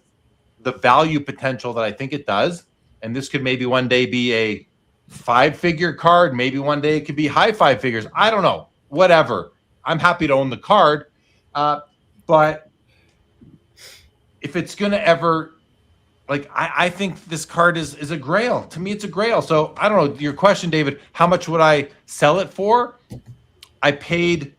the value potential that I think it does, and this could maybe one day be a 5-figure card, maybe one day it could be high 5 figures. I don't know. Whatever. I'm happy to own the card. But if it's going to ever, like, I think this card is a grail. To me, it's a grail. So I don't know. Your question, David, how much would I sell it for? I paid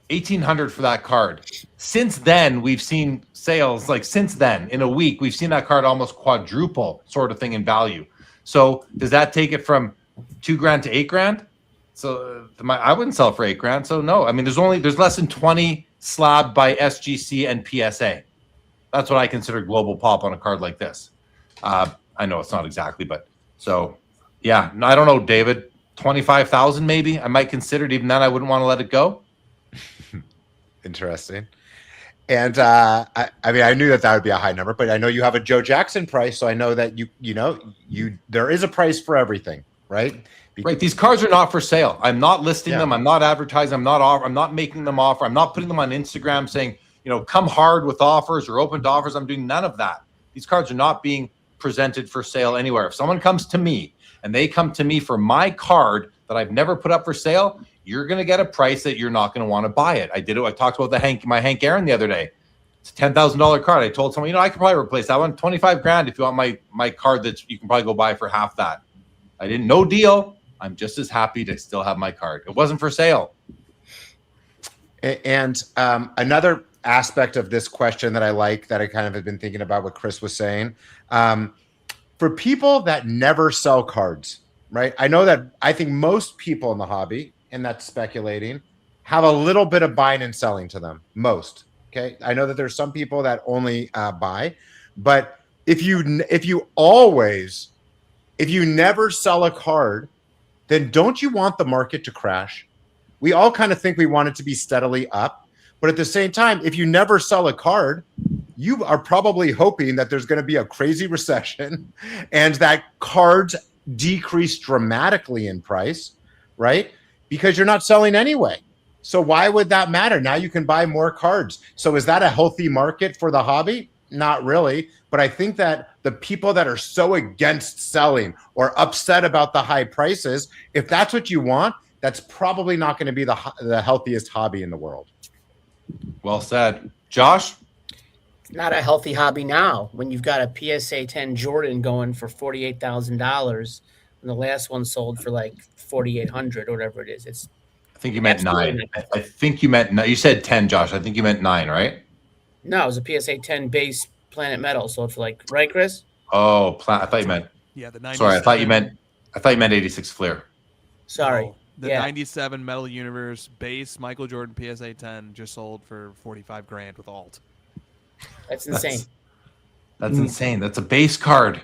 $1,800 for that card. Since then, we've seen sales, like since then, in a week, we've seen that card almost quadruple sort of thing in value. So does that take it from $2,000 to $8,000? So I wouldn't sell it for $8,000. So no, I mean, there's less than 20 slabbed by SGC and PSA. That's what I consider global pop on a card like this. I know it's not exactly, but so yeah, I don't know, David, 25,000 maybe. I might consider it. Even then, I wouldn't want to let it go. Interesting. And I mean, I knew that would be a high number, but I know you have a Joe Jackson price, so I know that there is a price for everything, right? Right. These cards are not for sale. I'm not listing them. I'm not advertising. I'm not making them offer. I'm not putting them on Instagram saying, come hard with offers or open to offers. I'm doing none of that. These cards are not being presented for sale anywhere. If someone comes to me and they come to me for my card that I've never put up for sale, you're going to get a price that you're not going to want to buy it. I did it. I talked about my Hank Aaron the other day. It's a $10,000 card. I told someone, I could probably replace that one. $25,000 if you want my card that you can probably go buy for half that. I didn't no deal. I'm just as happy to still have my card. It wasn't for sale. And another aspect of this question that I like, that I kind of have been thinking about what Chris was saying, for people that never sell cards, right? I think most people in the hobby, and that's speculating, have a little bit of buying and selling to them. Most. Okay. I know that there's some people that only buy, but if you never sell a card, then don't you want the market to crash? We all kind of think we want it to be steadily up, but at the same time, if you never sell a card, you are probably hoping that there's going to be a crazy recession and that cards decrease dramatically in price, right? Because you're not selling anyway. So why would that matter? Now you can buy more cards. So is that a healthy market for the hobby? Not really. But I think that the people that are so against selling or upset about the high prices, if that's what you want, that's probably not going to be the healthiest hobby in the world. Well said. Josh? It's not a healthy hobby now when you've got a PSA 10 Jordan going for $48,000 and the last one sold for like $4,800 or whatever it is. I think you meant 9. I think you meant 9. You said 10, Josh. I think you meant 9, right? No, it was a PSA 10 base Planet Metal sold for like, right, Chris? Oh, I thought you meant. Yeah, the 97. Sorry, I thought you meant 86 Fleer. Sorry. Oh, the 97 Metal Universe base Michael Jordan PSA 10 just sold for $45,000 with alt. That's insane. That's insane. That's a base card.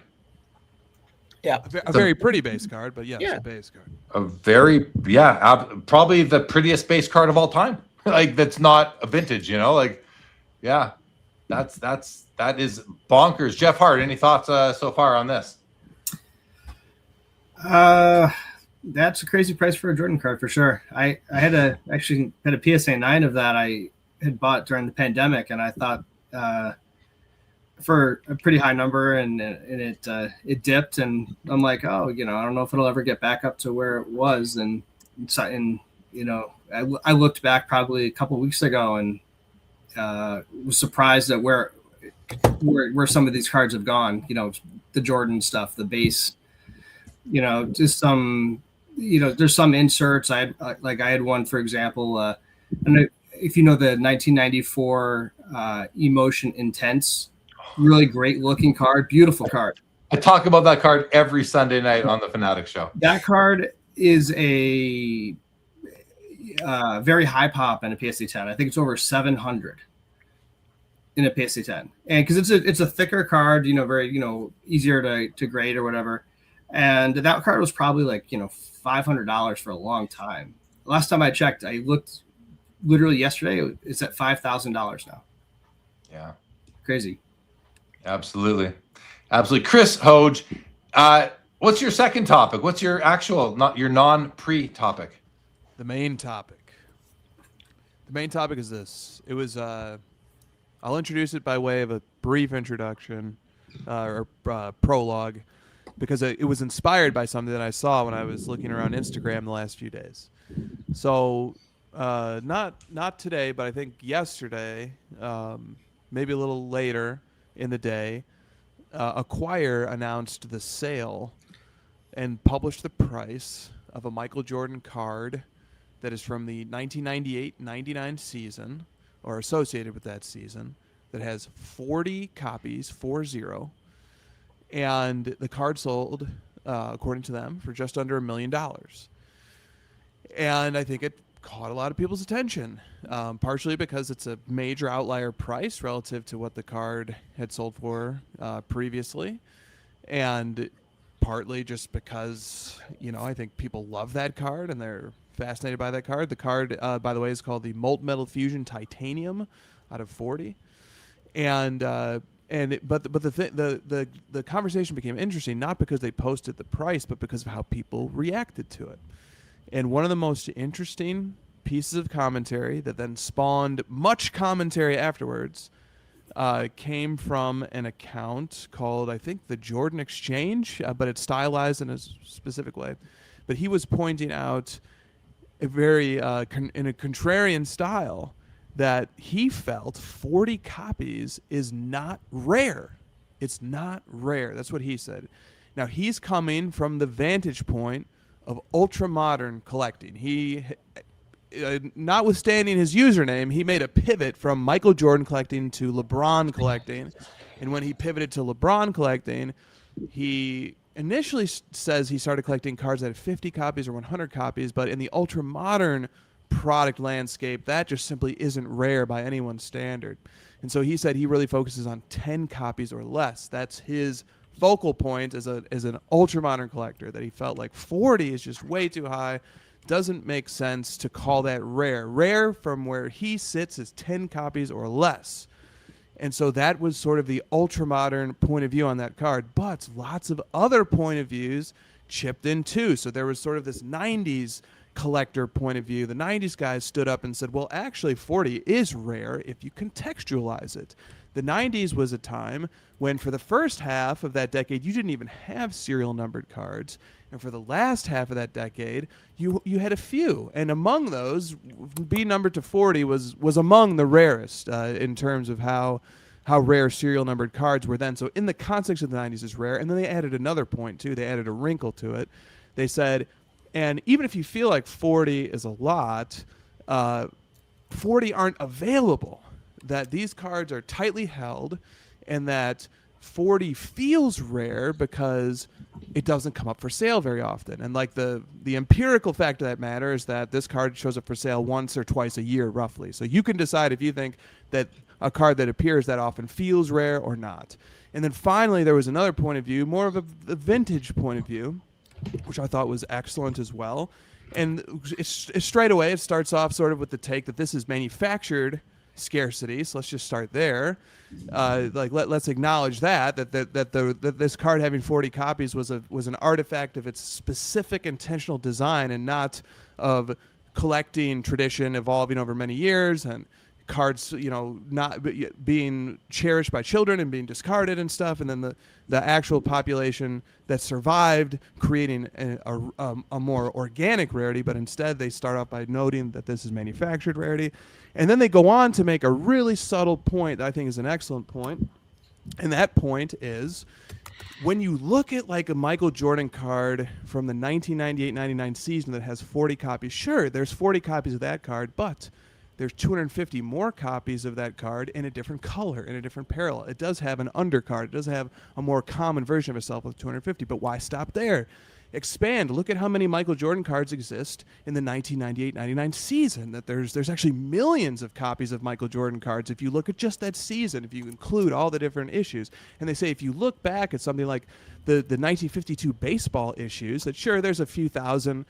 Yeah. A very pretty base card, but it's a base card. Probably the prettiest base card of all time. Like, that's not a vintage, that is bonkers. Jeff Hart, any thoughts so far on this? That's a crazy price for a Jordan card for sure. I had a PSA 9 of that I had bought during the pandemic, and I thought for a pretty high number, and it dipped, and I'm like, I don't know if it'll ever get back up to where it was, and I looked back probably a couple of weeks ago and was surprised at where some of these cards have gone. The Jordan stuff, the base, just some. There's some inserts. I had one, for example, and if you know the 1994 Emotion Intense, really great looking card, beautiful card. I talk about that card every Sunday night on the Fanatic Show. That card is a very high pop in a PSA 10. I think it's over 700 in a PSA 10, and because it's a thicker card, very easier to grade or whatever. And that card was probably like $500 for a long time. Last time I checked, I looked literally yesterday. It's at $5,000 now. Yeah, crazy. Absolutely. Chris Hoge, what's your second topic? What's your actual, not your non-pre topic? The main topic. The main topic is this. It was, I'll introduce it by way of a brief introduction or prologue, because it was inspired by something that I saw when I was looking around Instagram the last few days. So not today, but I think yesterday, maybe a little later in the day, Acquire announced the sale and published the price of a Michael Jordan card that is from the 1998-99 season, or associated with that season, that has 40 copies, 40, and the card sold, according to them, for just under $1 million. And I think it caught a lot of people's attention, partially because it's a major outlier price relative to what the card had sold for previously, and partly just because, I think people love that card and they're fascinated by that card. The card, by the way, is called the Molten Metal Fusion Titanium out of 40. But the conversation became interesting, not because they posted the price, but because of how people reacted to it. And one of the most interesting pieces of commentary that then spawned much commentary afterwards came from an account called, I think, the Jordan Exchange, but it's stylized in a specific way. But he was pointing out a very in a contrarian style that he felt 40 copies is not rare. It's not rare. That's what he said. Now, he's coming from the vantage point of ultra-modern collecting. He, notwithstanding his username, he made a pivot from Michael Jordan collecting to LeBron collecting. And when he pivoted to LeBron collecting, he initially says he started collecting cards that had 50 copies or 100 copies, but in the ultra-modern product landscape, that just simply isn't rare by anyone's standard. And so he said he really focuses on 10 copies or less. That's his focal point as an ultra-modern collector, that he felt like 40 is just way too high. Doesn't make sense to call that rare. Rare from where he sits is 10 copies or less. And so that was sort of the ultra-modern point of view on that card. But lots of other point of views chipped in too. So there was sort of this 90s collector point of view. The 90s guys stood up and said, well, actually 40 is rare if you contextualize it. The 90s was a time when for the first half of that decade, you didn't even have serial numbered cards. And for the last half of that decade, you had a few. And among those, being numbered to 40 was among the rarest in terms of how rare serial numbered cards were then. So in the context of the 90s is rare. And then they added another point too. They added a wrinkle to it. They said, and even if you feel like 40 is a lot, 40 aren't available. That these cards are tightly held, and that 40 feels rare because it doesn't come up for sale very often. And like the empirical fact of that matter is that this card shows up for sale once or twice a year, roughly. So you can decide if you think that a card that appears that often feels rare or not. And then finally, there was another point of view, more of a vintage point of view, which I thought was excellent as well. And it's straight away, it starts off sort of with the take that this is manufactured scarcity. So let's just start there. Let's acknowledge that this card having 40 copies was an artifact of its specific intentional design and not of collecting tradition evolving over many years and cards, not being cherished by children and being discarded and stuff, and then the actual population that survived creating a more organic rarity. But instead they start off by noting that this is manufactured rarity, and then they go on to make a really subtle point that I think is an excellent point. And that point is, when you look at like a Michael Jordan card from the 1998-99 season that has 40 copies, sure, there's 40 copies of that card, but there's 250 more copies of that card in a different color, in a different parallel. It does have an undercard. It does have a more common version of itself with 250, but why stop there? Expand. Look at how many Michael Jordan cards exist in the 1998-99 season. That there's actually millions of copies of Michael Jordan cards if you look at just that season, if you include all the different issues. And they say if you look back at something like the 1952 baseball issues, that sure, there's a few thousand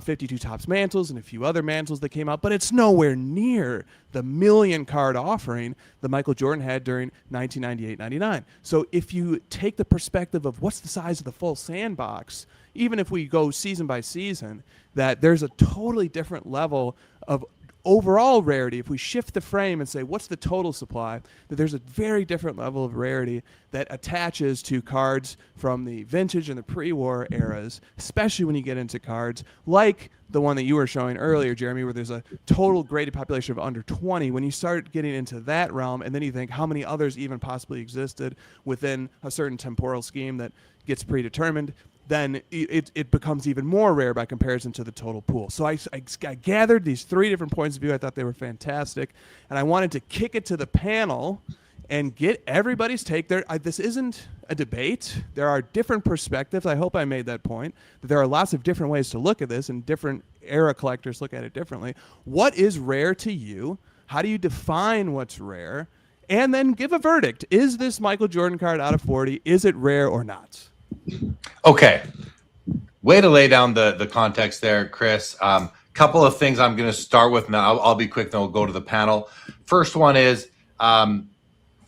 52 Topps mantles and a few other mantles that came out, but it's nowhere near the million card offering that Michael Jordan had during 1998-99. So if you take the perspective of what's the size of the full sandbox, even if we go season by season, that there's a totally different level of overall rarity. If we shift the frame and say, what's the total supply, that there's a very different level of rarity that attaches to cards from the vintage and the pre-war eras, especially when you get into cards like the one that you were showing earlier, Jeremy, where there's a total graded population of under 20. When you start getting into that realm, and then you think how many others even possibly existed within a certain temporal scheme that gets predetermined, then it becomes even more rare by comparison to the total pool. So I gathered these three different points of view. I thought they were fantastic, and I wanted to kick it to the panel and get everybody's take. This isn't a debate. There are different perspectives. I hope I made that point, that there are lots of different ways to look at this, and different era collectors look at it differently. What is rare to you? How do you define what's rare? And then give a verdict. Is this Michael Jordan card out of 40? Is it rare or not? Okay. Way to lay down the context there, Chris. Couple of things I'm going to start with now. I'll be quick, then we'll go to the panel. First one is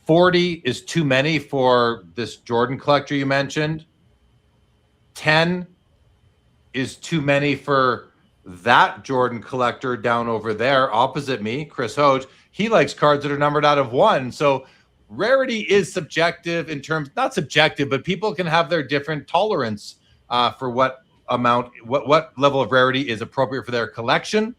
40 is too many for this Jordan collector you mentioned. 10 is too many for that Jordan collector down over there opposite me, Chris Hoge. He likes cards that are numbered out of 1. So rarity is subjective in terms, not subjective, but people can have their different tolerance for what level of rarity is appropriate for their collection.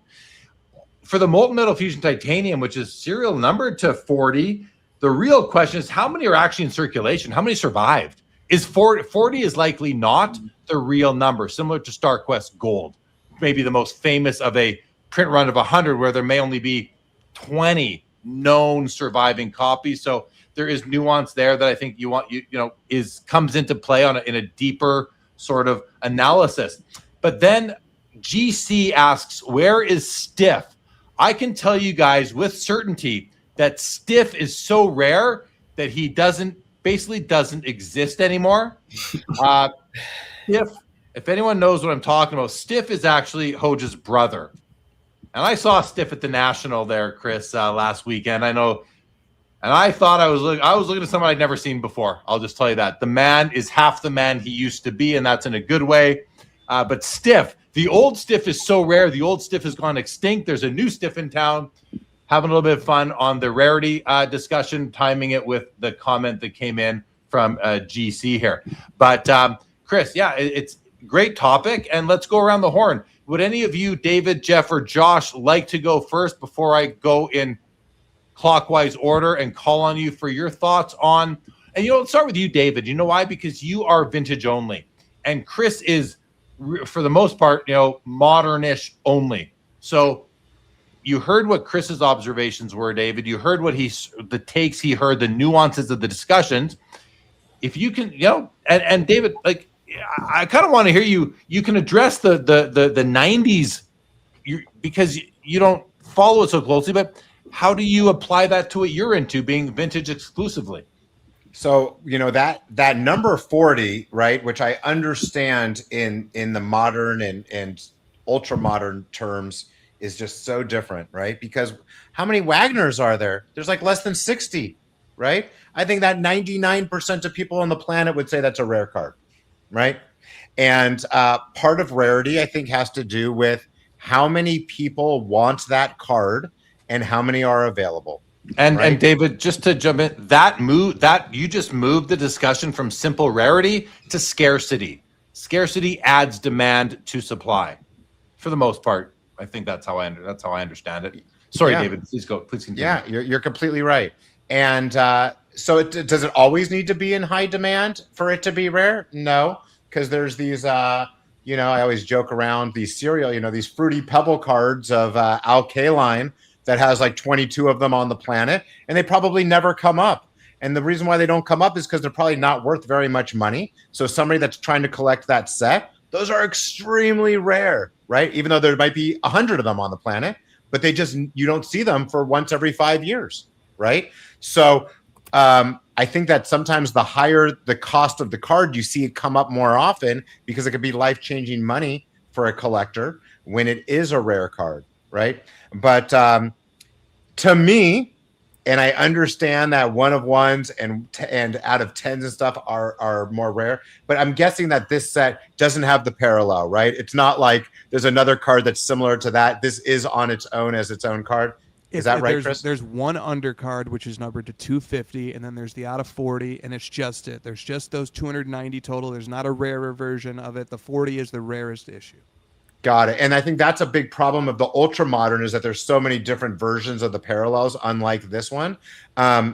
For the Molten Metal Fusion Titanium, which is serial numbered to 40, the real question is how many are actually in circulation? How many survived? Is 40 is likely not the real number, similar to StarQuest Gold, maybe the most famous of a print run of 100, where there may only be 20 known surviving copies. So there is nuance there that I think comes into play in a deeper sort of analysis. But then GC asks, where is Stiff? I can tell you guys with certainty that Stiff is so rare that he basically doesn't exist anymore. If anyone knows what I'm talking about, Stiff is actually Hoge's brother. And I saw Stiff at the National there, Chris, last weekend. I know, and I thought I was looking at someone I'd never seen before. I'll just tell you that. The man is half the man he used to be, and that's in a good way. But Stiff, the old Stiff is so rare. The old Stiff has gone extinct. There's a new Stiff in town. Having a little bit of fun on the rarity discussion, timing it with the comment that came in from GC here. But Chris, yeah, it's a great topic, and let's go around the horn. Would any of you, David, Jeff, or Josh, like to go first before I go in clockwise order and call on you for your thoughts on? And let's start with you, David. You know why? Because you are vintage only, and Chris is, for the most part, modernish only. So you heard what Chris's observations were, David. You heard the takes he heard, the nuances of the discussions. If you can, and David, like, I kind of want to hear you. You can address the 90s, because you don't follow it so closely. But how do you apply that to what you're into, being vintage exclusively? So that number 40, right, which I understand in the modern and ultra modern terms, is just so different, right? Because how many Wagners are there? There's like less than 60, right? I think that 99% of people on the planet would say that's a rare card, right? And part of rarity, I think, has to do with how many people want that card and how many are available. And right? And David, just to jump in, that you just moved the discussion from simple rarity to scarcity. Scarcity adds demand to supply, for the most part. I think that's how I understand it. Sorry, yeah. David, please continue. Yeah, you're completely right. And so does it always need to be in high demand for it to be rare? No, because there's these, I always joke around these cereal, these fruity pebble cards of Alkaline that has like 22 of them on the planet, and they probably never come up. And the reason why they don't come up is because they're probably not worth very much money. So somebody that's trying to collect that set, those are extremely rare, right? Even though there might be 100 of them on the planet, but you don't see them for once every 5 years, right? So I think that sometimes the higher the cost of the card, you see it come up more often because it could be life-changing money for a collector when it is a rare card, right? But to me, and I understand that one of ones and out of tens and stuff are more rare, but I'm guessing that this set doesn't have the parallel, right? It's not like there's another card that's similar to that. This is on its own as its own card. Is that right, Chris? There's one undercard, which is numbered to 250, and then there's the out of 40, and it's just it. There's just those 290 total. There's not a rarer version of it. The 40 is the rarest issue. Got it. And I think that's a big problem of the ultra modern is that there's so many different versions of the parallels, unlike this one.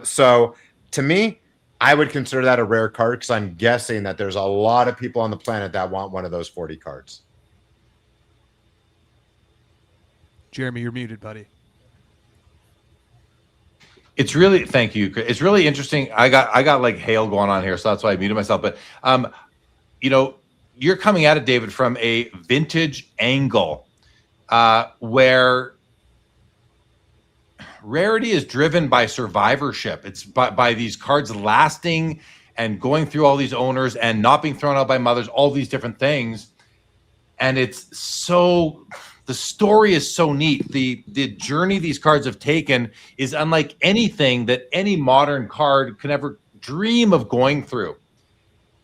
So to me, I would consider that a rare card because I'm guessing that there's a lot of people on the planet that want one of those 40 cards. Jeremy, you're muted, buddy. It's really, thank you. It's really interesting. I got like hail going on here, so that's why I muted myself. But you're coming at it, David, from a vintage angle, where rarity is driven by survivorship. It's by these cards lasting and going through all these owners and not being thrown out by mothers, all these different things. And it's so, the story is so neat. The journey these cards have taken is unlike anything that any modern card could ever dream of going through.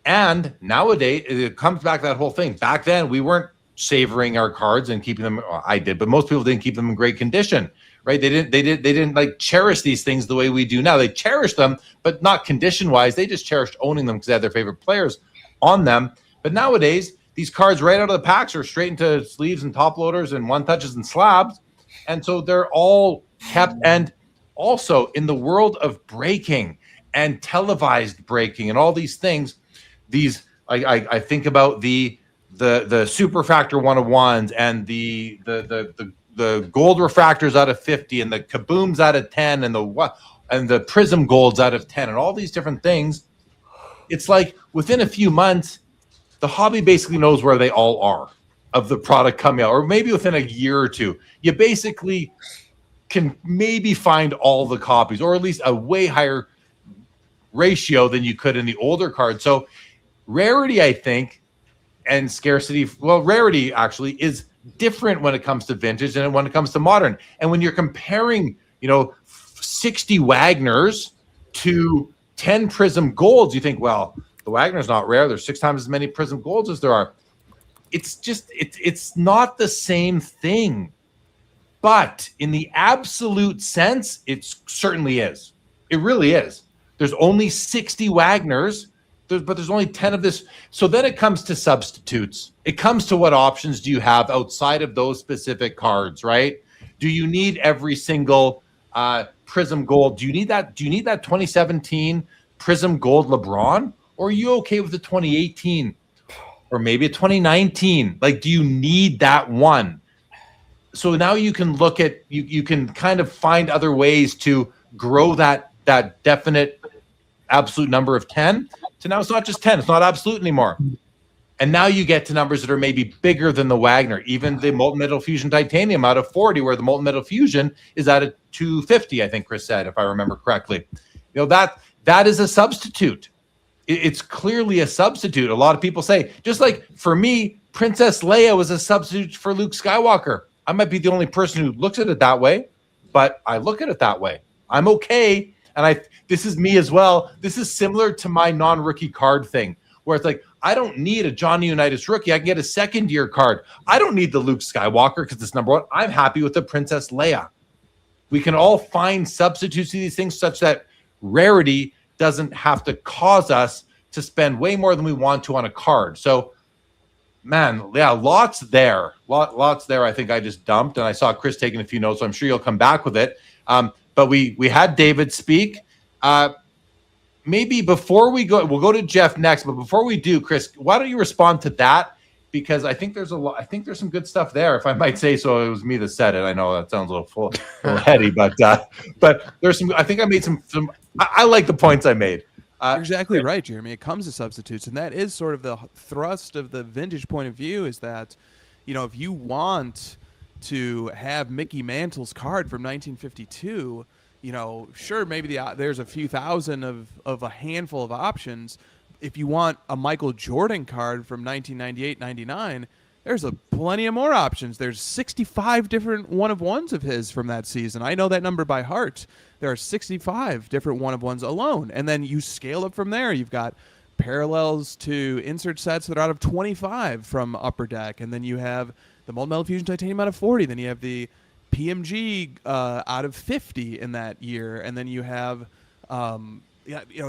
And nowadays, it comes back to that whole thing. Back then, we weren't savoring our cards and keeping them. Well, I did, but most people didn't keep them in great condition, right? They didn't like cherish these things the way we do now. They cherish them, but not condition-wise. They just cherished owning them because they had their favorite players on them. But nowadays, these cards right out of the packs are straight into sleeves and top loaders and one touches and slabs, and so they're all kept. And also in the world of breaking and televised breaking and all these things. I think about the super factor 101s and the gold refractors out of 50 and the kabooms out of 10 and the prism golds out of 10 and all these different things. It's like within a few months, the hobby basically knows where they all are of the product coming out, or maybe within a year or two, you basically can maybe find all the copies, or at least a way higher ratio than you could in the older cards. So rarity, I think, and scarcity, well, rarity actually is different when it comes to vintage and when it comes to modern. And when you're comparing, 60 Wagners to 10 Prism Golds, you think, well, the Wagner's not rare. There's 6 times as many Prism Golds as there are. It's just, it's not the same thing. But in the absolute sense, it certainly is. It really is. There's only 60 Wagners, but there's only 10 of this. So then it comes to substitutes. It comes to what options do you have outside of those specific cards, right? Do you need every single Prism Gold? Do you need that? Do you need that 2017 Prism Gold LeBron? Or are you okay with the 2018 or maybe a 2019? Like, do you need that one? So now you can look at, you can kind of find other ways to grow that definite absolute number of 10 to now it's not just 10, it's not absolute anymore. And now you get to numbers that are maybe bigger than the Wagner, even the Molten Metal Fusion Titanium out of 40, where the Molten Metal Fusion is at a 250, I think Chris said, if I remember correctly. That is a substitute. It's clearly a substitute. A lot of people say, just like for me, Princess Leia was a substitute for Luke Skywalker. I might be the only person who looks at it that way, but I look at it that way. I'm okay. And this is me as well. This is similar to my non-rookie card thing, where it's like, I don't need a Johnny Unitas rookie. I can get a second-year card. I don't need the Luke Skywalker because it's number one. I'm happy with the Princess Leia. We can all find substitutes to these things such that rarity doesn't have to cause us to spend way more than we want to on a card. So, man, yeah, lots there. Lots there I think I just dumped, and I saw Chris taking a few notes, so I'm sure you'll come back with it. But we had David speak. Maybe before we go, we'll go to Jeff next, but before we do, Chris, why don't you respond to that? because I think there's a lot. I think there's some good stuff there, if I might say so. It was me that said it. I know that sounds a little heady, but there's some. I think I made some. I like the points I made. You're exactly right, Jeremy. It comes to substitutes, and that is sort of the thrust of the vintage point of view. Is that, if you want to have Mickey Mantle's card from 1952, sure, maybe there's a few thousand of a handful of options. If you want a Michael Jordan card from 1998-99, there's plenty of more options. There's 65 different one-of-ones of his from that season. I know that number by heart. There are 65 different one-of-ones alone. And then you scale up from there. You've got parallels to insert sets that are out of 25 from Upper Deck. And then you have the Molten Metal Fusion Titanium out of 40. Then you have the PMG out of 50 in that year. And then you have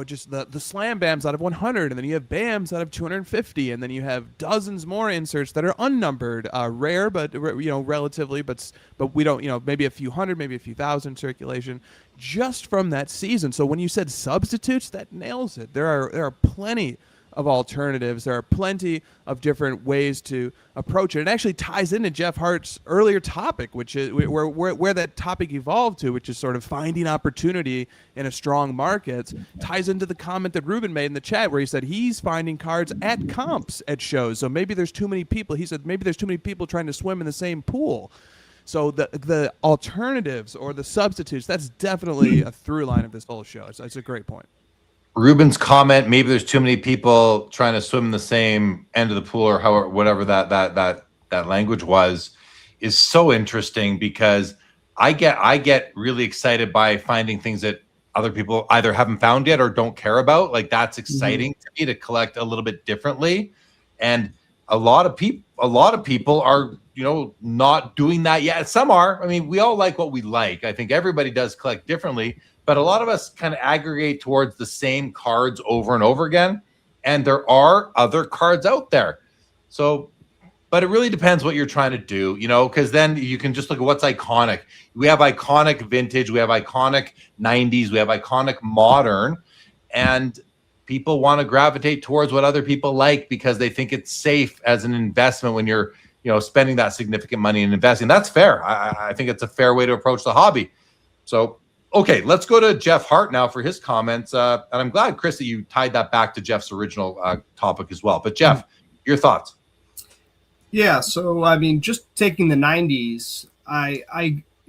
just the Slam Bams out of 100, and then you have Bams out of 250, and then you have dozens more inserts that are unnumbered, rare, but relatively, but we don't, maybe a few hundred, maybe a few thousand circulation, just from that season. So when you said substitutes, that nails it. There are plenty of alternatives. There are plenty of different ways to approach it. It actually ties into Jeff Hart's earlier topic, which is where that topic evolved to, which is sort of finding opportunity in a strong market. Ties into the comment that Ruben made in the chat where he said he's finding cards at comps at shows. So maybe there's too many people. He said maybe there's too many people trying to swim in the same pool. So the alternatives or the substitutes, that's definitely a through line of this whole show. It's a great point. Ruben's comment, maybe there's too many people trying to swim in the same end of the pool, or however, whatever that language was, is so interesting, because I get really excited by finding things that other people either haven't found yet or don't care about. Like, that's exciting to me, to collect a little bit differently. And a lot of people are, not doing that yet. Some are. I mean, we all like what we like. I think everybody does collect differently. But a lot of us kind of aggregate towards the same cards over and over again. And there are other cards out there. So, but it really depends what you're trying to do, because then you can just look at what's iconic. We have iconic vintage, we have iconic 90s, we have iconic modern. And people want to gravitate towards what other people like because they think it's safe as an investment when you're, spending that significant money and investing. That's fair. I think it's a fair way to approach the hobby. So, okay, let's go to Jeff Hart now for his comments. And I'm glad, Chris, that you tied that back to Jeff's original topic as well. But Jeff, your thoughts? Yeah, so I mean, just taking the 90s,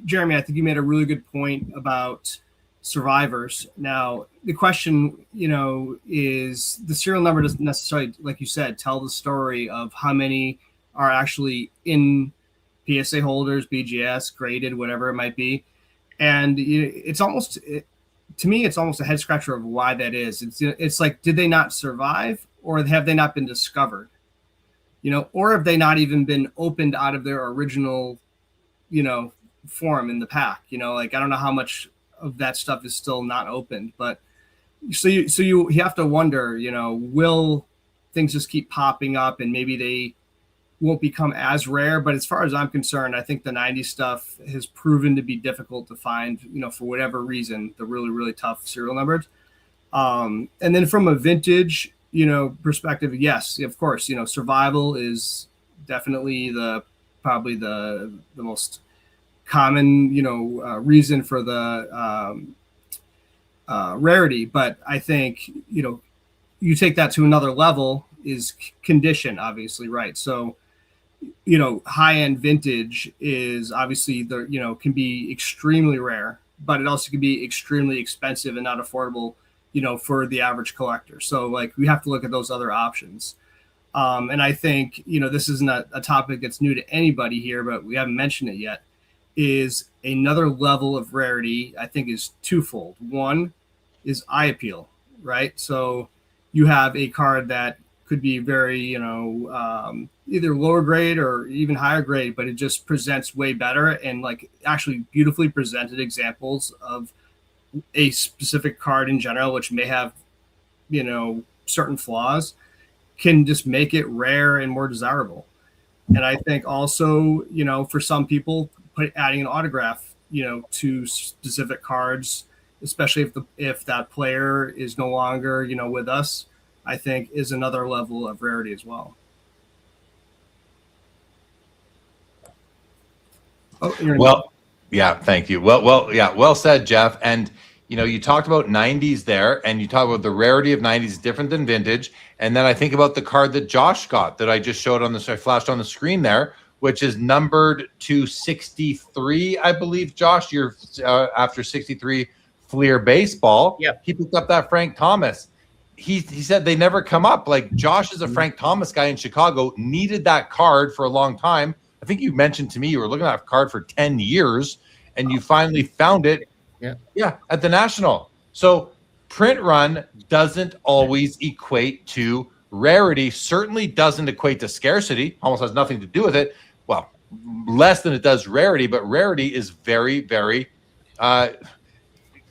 Jeremy, I think you made a really good point about survivors. Now, the question, is the serial number doesn't necessarily, like you said, tell the story of how many are actually in PSA holders, BGS, graded, whatever it might be. And it's almost, to me, it's almost a head scratcher of why that is. It's like, did they not survive, or have they not been discovered? Or have they not even been opened out of their original, form in the pack? Like, I don't know how much of that stuff is still not opened, but so you have to wonder, will things just keep popping up and maybe they won't become as rare? But as far as I'm concerned, I think the 90s stuff has proven to be difficult to find, for whatever reason, the really, really tough serial numbers. And then from a vintage, perspective, yes, of course, survival is definitely probably the most common, reason for the rarity. But I think, you take that to another level is condition, obviously, right? So, high-end vintage is obviously can be extremely rare, but it also can be extremely expensive and not affordable, for the average collector. So like, we have to look at those other options. And I think, this isn't a topic that's new to anybody here, but we haven't mentioned it yet, is another level of rarity, I think, is twofold. One is eye appeal, right? So you have a card that could be very, either lower grade or even higher grade, but it just presents way better, and like actually beautifully presented examples of a specific card in general, which may have, certain flaws, can just make it rare and more desirable. And I think also, for some people, adding an autograph, to specific cards, especially if that player is no longer, with us, I think is another level of rarity as well. Oh, Well, yeah, thank you. Well said, Jeff. And you talked about 90s there, and you talked about the rarity of 90s different than vintage. And then I think about the card that Josh got that I just showed I flashed on the screen there, which is numbered to 63, I believe. Josh, you're after 63 Fleer baseball. Yep. He picked up that Frank Thomas. He said they never come up. Like, Josh is a Frank Thomas guy in Chicago, needed that card for a long time. I think you mentioned to me you were looking at that card for 10 years and you finally found it. Yeah, at the National. So print run doesn't always equate to rarity, certainly doesn't equate to scarcity, almost has nothing to do with it. Well, less than it does rarity, but rarity is very, very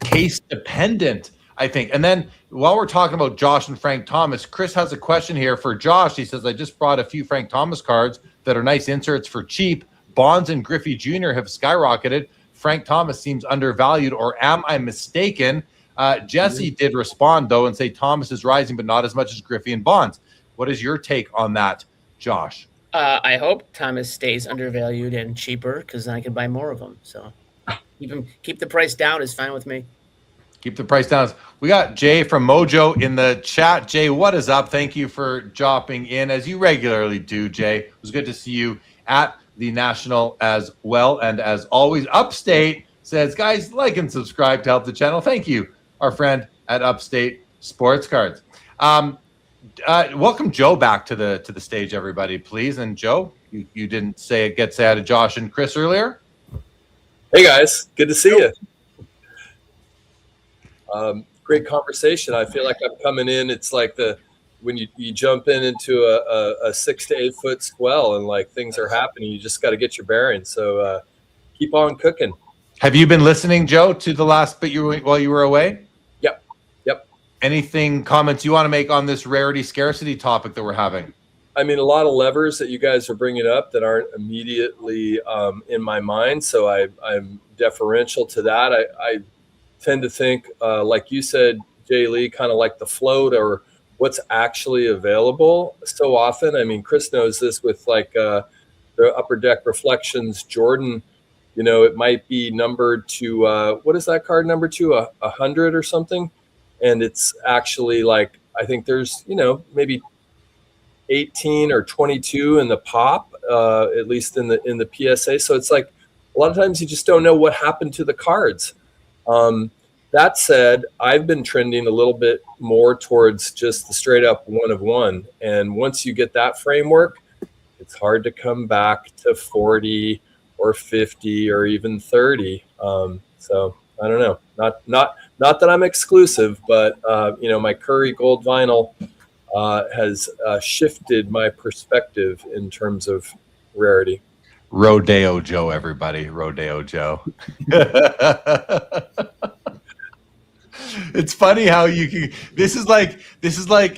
case dependent, I think. And then while we're talking about Josh and Frank Thomas, Chris has a question here for Josh. He says, I just brought a few Frank Thomas cards that are nice inserts for cheap. Bonds and Griffey Jr. have skyrocketed. Frank Thomas seems undervalued, or am I mistaken? Jesse did respond, though, and say Thomas is rising, but not as much as Griffey and Bonds. What is your take on that, Josh? I hope Thomas stays undervalued and cheaper, because then I can buy more of them. So keep the price down is fine with me. Keep the price down. We got Jay from Mojo in the chat. Jay, what is up? Thank you for dropping in, as you regularly do, Jay. It was good to see you at the National as well. And as always, Upstate says, guys, like and subscribe to help the channel. Thank you, our friend at Upstate Sports Cards. Welcome Joe back to the stage, everybody, please. And Joe, you didn't say hi to Josh and Chris earlier. Hey guys, good to see you. Great conversation. I feel like I'm coming in. It's like when you jump into a 6 to 8 foot swell and like things are happening, you just got to get your bearings. So keep on cooking. Have you been listening, Joe, to the last bit while you were away? Yep. Anything, comments you want to make on this rarity scarcity topic that we're having? I mean, a lot of levers that you guys are bringing up that aren't immediately in my mind. So I'm deferential to that. I tend to think, like you said, Jay Lee, kind of like the float or what's actually available so often. I mean, Chris knows this with like the Upper Deck Reflections Jordan, it might be numbered to, what is that card number to? 100 or something. And it's actually like, I think there's, maybe 18 or 22 in the pop, at least in the PSA. So it's like, a lot of times you just don't know what happened to the cards. That said, I've been trending a little bit more towards just the straight up one of one. And once you get that framework, it's hard to come back to 40 or 50 or even 30. So I don't know, not that I'm exclusive, but my Curry gold vinyl has shifted my perspective in terms of rarity. Rodeo Joe, everybody. Rodeo Joe. It's funny how you can. This is like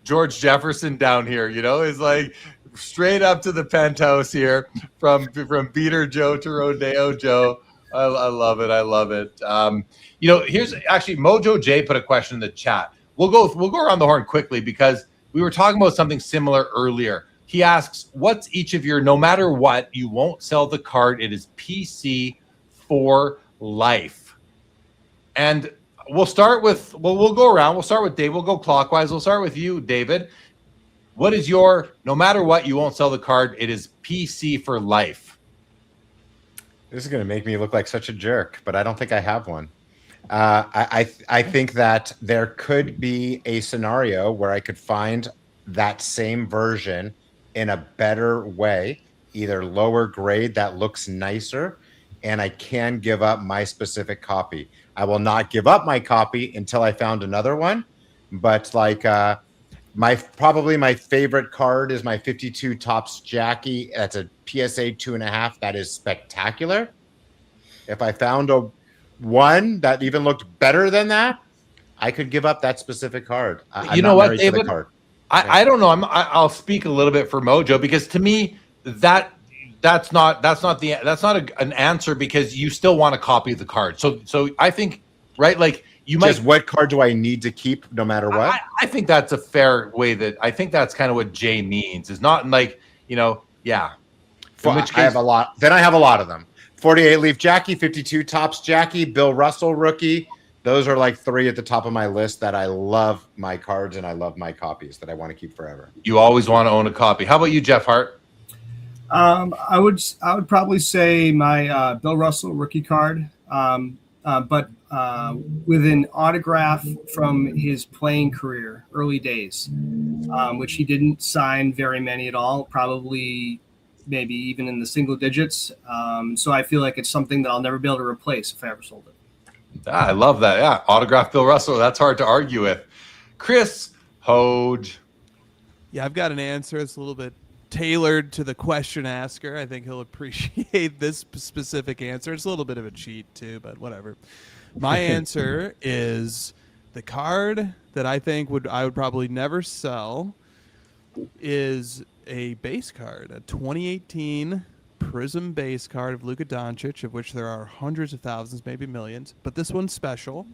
George Jefferson down here. Is like straight up to the penthouse here from Beater Joe to Rodeo Joe. I love it. I love it. Here's actually Mojo J put a question in the chat. We'll go around the horn quickly because we were talking about something similar earlier. He asks, what's each of your, no matter what, you won't sell the card. It is PC for life. And we'll start with, we'll go around. We'll start with Dave. We'll go clockwise. We'll start with you, David. What is your, no matter what, you won't sell the card. It is PC for life. This is going to make me look like such a jerk, but I don't think I have one. I think that there could be a scenario where I could find that same version in a better way, either lower grade that looks nicer, and I can give up my specific copy. I will not give up my copy until I found another one, but like probably my favorite card is my 52 Topps Jackie. That's a PSA 2.5. That is spectacular. If I found one that even looked better than that, I could give up that specific card. You know what, David? I don't know. I'll speak a little bit for Mojo because to me that's not an answer because you still want a copy of the card. So I think right, like you might. Just what card do I need to keep no matter what? I think that's a fair way. I think that's kind of what Jay means. Is not like yeah. I have a lot. Then I have a lot of them. 48 Leaf Jackie, 52 Tops Jackie, Bill Russell rookie. Those are like 3 at the top of my list that I love my cards and I love my copies that I want to keep forever. You always want to own a copy. How about you, Jeff Hart? I would probably say my Bill Russell rookie card, but with an autograph from his playing career, early days, which he didn't sign very many at all, probably maybe even in the single digits. So I feel like it's something that I'll never be able to replace if I ever sold it. I love that. Yeah, autograph Bill Russell. That's hard to argue with. Chris Hoge. Yeah, I've got an answer. It's a little bit tailored to the question asker. I think he'll appreciate this specific answer. It's a little bit of a cheat too, but whatever. My answer is the card that I think I would probably never sell is a base card, a 2018 Prism base card of Luka Doncic, of which there are hundreds of thousands, maybe millions. But this one's special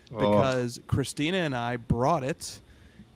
because Christina and I brought it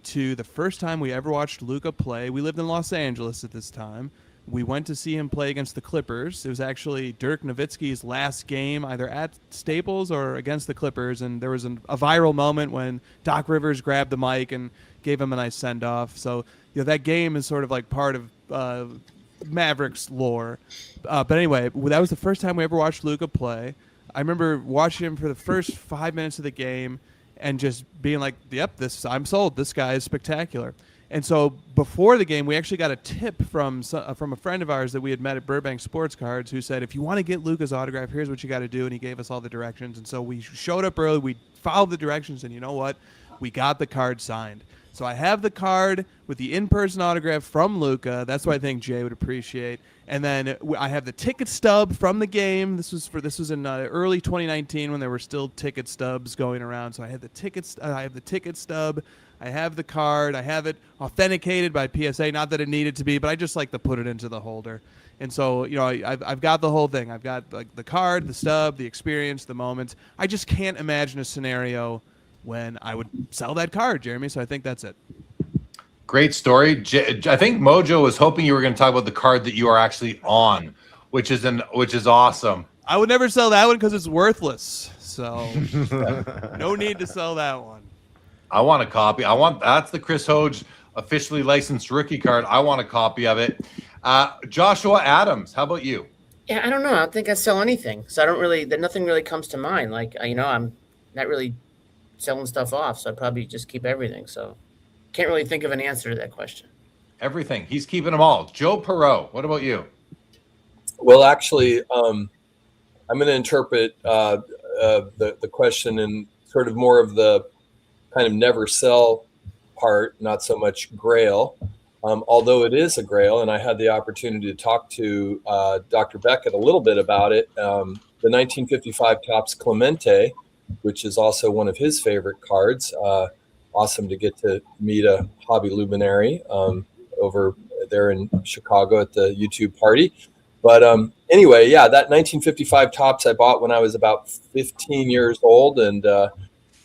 to the first time we ever watched Luka play. We lived in Los Angeles at this time. We went to see him play against the Clippers. It was actually Dirk Nowitzki's last game, either at Staples or against the Clippers, and there was a viral moment when Doc Rivers grabbed the mic and gave him a nice send-off. So, that game is sort of like part of Mavericks lore. But anyway, that was the first time we ever watched Luka play. I remember watching him for the first 5 minutes of the game and just being like, yep, I'm sold. This guy is spectacular. And so before the game, we actually got a tip from a friend of ours that we had met at Burbank Sports Cards who said, if you want to get Luka's autograph, here's what you got to do. And he gave us all the directions. And so we showed up early. We followed the directions. And you know what? We got the card signed. So I have the card with the in-person autograph from Luka. That's what I think Jay would appreciate. And then I have the ticket stub from the game. This was in early 2019 when there were still ticket stubs going around. So I had the tickets. I have the ticket stub. I have the card. I have it authenticated by PSA. Not that it needed to be, but I just like to put it into the holder. And so, I've got the whole thing. I've got like the card, the stub, the experience, the moments. I just can't imagine a scenario when I would sell that card, Jeremy. So I think that's it. Great story. I think Mojo was hoping you were going to talk about the card that you are actually on, which is awesome. I would never sell that one because it's worthless. So no need to sell that one. I want a copy. That's the Chris Hoge officially licensed rookie card. I want a copy of it. Joshua Adams, how about you? Yeah, I don't know. I don't think I sell anything. So nothing really comes to mind. Like, I'm not really selling stuff off. So I'd probably just keep everything. So can't really think of an answer to that question. Everything. He's keeping them all. Joe Perot, what about you? Well, actually, I'm going to interpret the question in sort of more of the kind of never sell part, not so much grail, although it is a grail. And I had the opportunity to talk to Dr. Beckett a little bit about it. The 1955 Topps Clemente, which is also one of his favorite cards. Awesome to get to meet a hobby luminary over there in Chicago at the YouTube party. But anyway, yeah, that 1955 Topps I bought when I was about 15 years old. And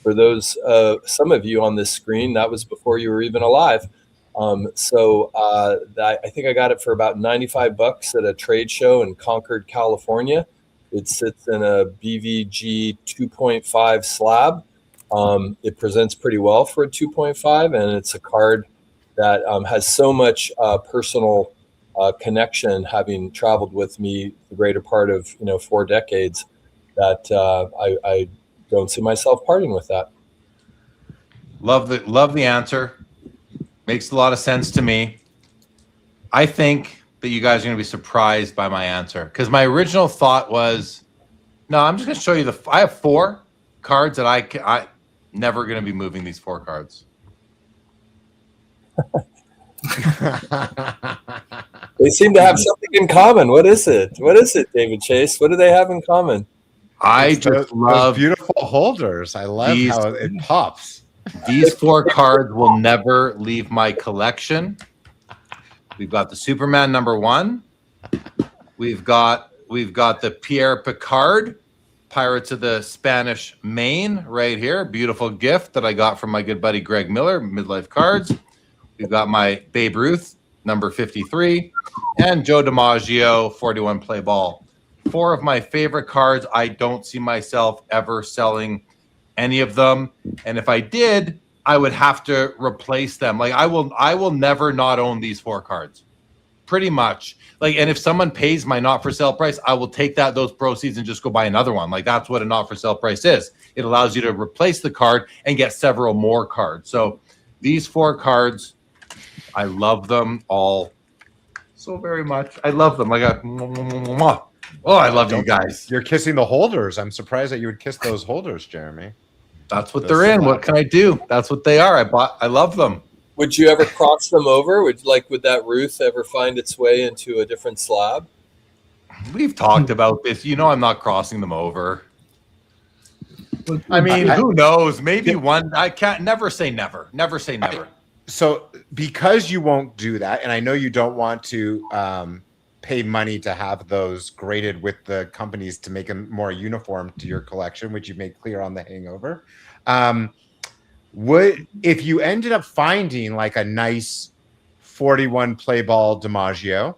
for those, some of you on this screen, that was before you were even alive. So I think I got it for about $95 at a trade show in Concord, California. It sits in a BVG 2.5 slab. It presents pretty well for a 2.5, and it's a card that has so much personal connection, having traveled with me the greater part of 4 decades, that I don't see myself parting with that. Love the answer. Makes a lot of sense to me. I think that you guys are going to be surprised by my answer, because my original thought was, no, I'm just going to show you I have 4 cards that I never going to be moving these 4 cards. They seem to have something in common. What is it? David Chase? What do they have in common? I just love those beautiful holders. I love how it pops. These 4 cards will never leave my collection. We've got the Superman #1. We've got the Pierre Picard, Pirates of the Spanish Main, right here. Beautiful gift that I got from my good buddy Greg Miller, Midlife Cards. We've got my Babe Ruth number 53, and Joe DiMaggio, 41 play ball. 4 of my favorite cards. I don't see myself ever selling any of them. And if I did, I would have to replace them. Like I will never not own these 4 cards. Pretty much. Like, and if someone pays my not for sale price, I will take those proceeds and just go buy another one. Like that's what a not for sale price is. It allows you to replace the card and get several more cards. So these 4 cards, I love them all so very much. I love them. Like I love you guys. You're kissing the holders. I'm surprised that you would kiss those holders, Jeremy. That's what they're in. What can I do? That's what they are. I love them. Would you ever cross them over? Would that Ruth ever find its way into a different slab? We've talked about this. You know, I'm not crossing them over. I mean, who knows? Maybe one. I can't never say never. Never say never. So because you won't do that, and I know you don't want to pay money to have those graded with the companies to make them more uniform to your collection, which you made clear on The Hangover. If you ended up finding like a nice 41 play ball DiMaggio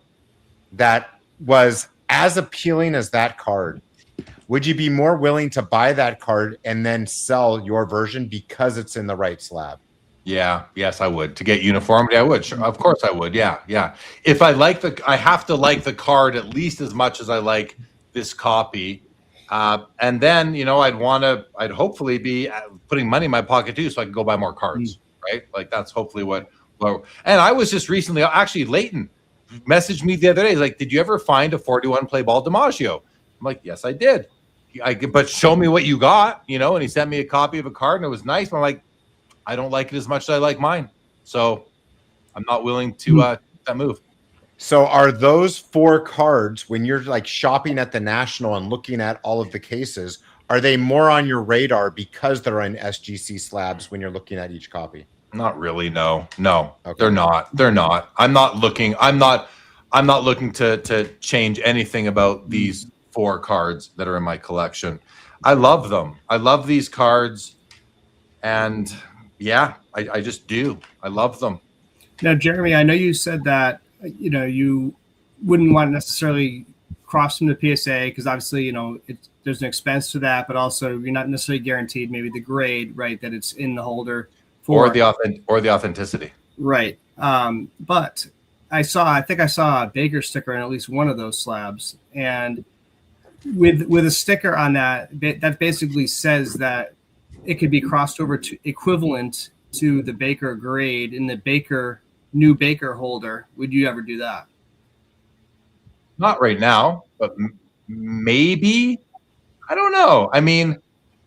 that was as appealing as that card, would you be more willing to buy that card and then sell your version because it's in the right slab? Yeah, yes, I would. To get uniformity, I would. Sure. Of course I would. Yeah. If I like I have to like the card at least as much as I like this copy. And then, you know, I'd hopefully be putting money in my pocket too, so I can go buy more cards, right? Like that's hopefully what. And I was just recently, actually, Leighton messaged me the other day. He's like, did you ever find a 41 play ball DiMaggio? I'm like, yes, I did. But show me what you got, you know? And he sent me a copy of a card, and it was nice. But I'm like, I don't like it as much as I like mine, so I'm not willing to that move. So are those 4 cards, when you're like shopping at the National and looking at all of the cases, are they more on your radar because they're in SGC slabs when you're looking at each copy? Not really. No, okay. They're not. I'm not looking to change anything about these 4 cards that are in my collection. I love them. I love these cards, and yeah, I just do. I love them. Now, Jeremy, I know you said that, you know, you wouldn't want to necessarily cross them to PSA because obviously, you know, there's an expense to that, but also you're not necessarily guaranteed maybe the grade, right, that it's in the holder for. Or the authenticity. Right. But I think I saw a Baker sticker in at least one of those slabs. And with a sticker on that basically says that it could be crossed over to equivalent to the Baker grade in the new Baker holder. Would you ever do that? Not right now, but maybe. I don't know. I mean,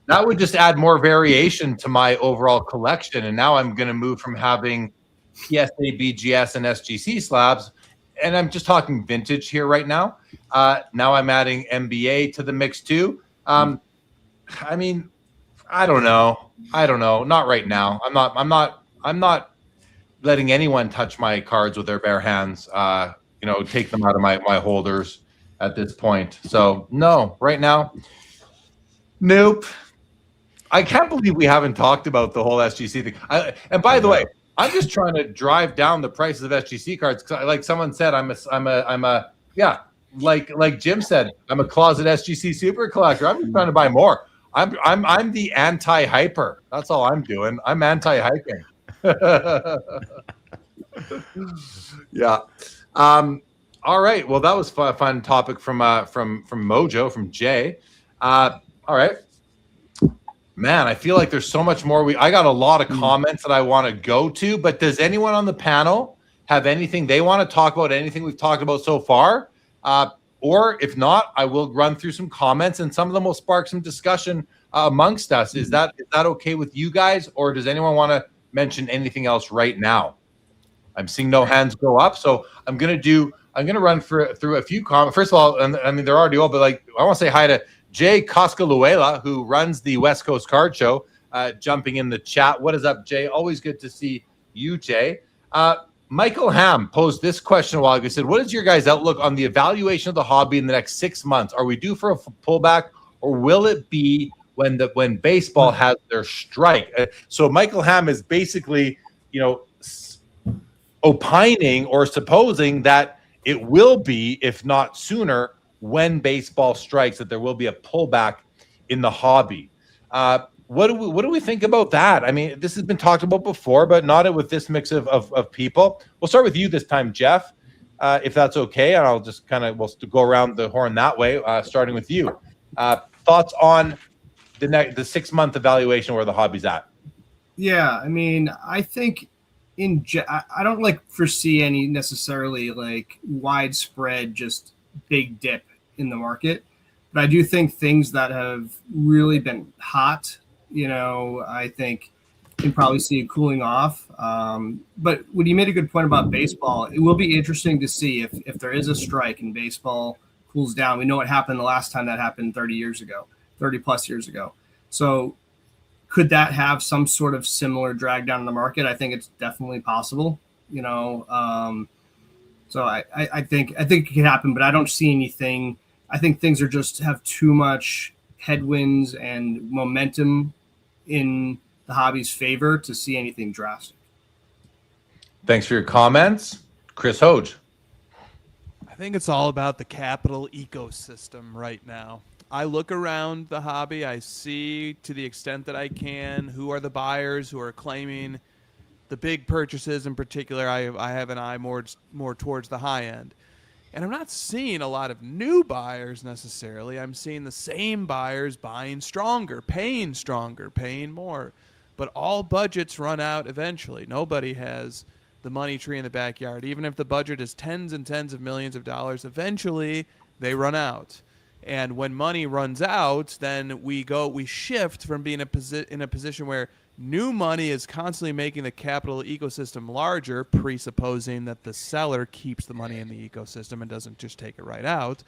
that would just add more variation to my overall collection. And now I'm going to move from having PSA, BGS, and SGC slabs, and I'm just talking vintage here right now. Now I'm adding NBA to the mix too. I mean, I don't know. Not right now. I'm not letting anyone touch my cards with their bare hands. You know, take them out of my holders at this point. So no, right now, nope. I can't believe we haven't talked about the whole SGC thing. And by the way, I'm just trying to drive down the prices of SGC cards. Like someone said, like Jim said, I'm a closet SGC super collector. I'm just trying to buy more. I'm the anti-hyper. That's all I'm doing. I'm anti-hyping. Yeah. All right. Well, that was a fun topic from Mojo, from Jay. All right. Man, I feel like there's so much more. I got a lot of comments that I want to go to, but does anyone on the panel have anything they want to talk about? Anything we've talked about so far? Or if not, I will run through some comments, and some of them will spark some discussion amongst us. Is that okay with you guys, or does anyone want to mention anything else right now? I'm seeing no hands go up, so I'm gonna run through a few comments. First of all, and I mean they're already all, but like I want to say hi to Jay Coscaluela, who runs the West Coast Card Show, jumping in the chat. What is up, Jay? Always good to see you, Jay. Michael Ham posed this question a while ago. He said, what is your guys' outlook on the evaluation of the hobby in the next 6 months? Are we due for a pullback, or will it be when baseball has their strike? So Michael Ham is basically, you know, opining or supposing that it will be, if not sooner, when baseball strikes, that there will be a pullback in the hobby. What do we think about that? I mean, this has been talked about before, but not with this mix of people. We'll start with you this time, Jeff, if that's okay. And I'll just we'll go around the horn that way, starting with you. Thoughts on the 6 month evaluation where the hobby's at? Yeah, I mean, I think I don't foresee any necessarily widespread just big dip in the market, but I do think things that have really been hot, I think can probably see it cooling off. But when you made a good point about baseball, it will be interesting to see if there is a strike and baseball cools down. We know what happened the last time that happened 30 plus years ago. So could that have some sort of similar drag down in the market? I think it's definitely possible, So I think it can happen, but I don't see anything. I think things are just have too much headwinds and momentum in the hobby's favor to see anything drastic. Thanks for your comments. Chris Hoge. I think it's all about the capital ecosystem right now. I look around the hobby, I see to the extent that I can who are the buyers who are claiming the big purchases. In particular, I have an eye more towards the high end. And I'm not seeing a lot of new buyers necessarily. I'm seeing the same buyers buying stronger, paying more. But all budgets run out eventually. Nobody has the money tree in the backyard. Even if the budget is tens and tens of millions of dollars, eventually they run out. And when money runs out, then we shift from being in a position where new money is constantly making the capital ecosystem larger, presupposing that the seller keeps the money in the ecosystem and doesn't just take it right out.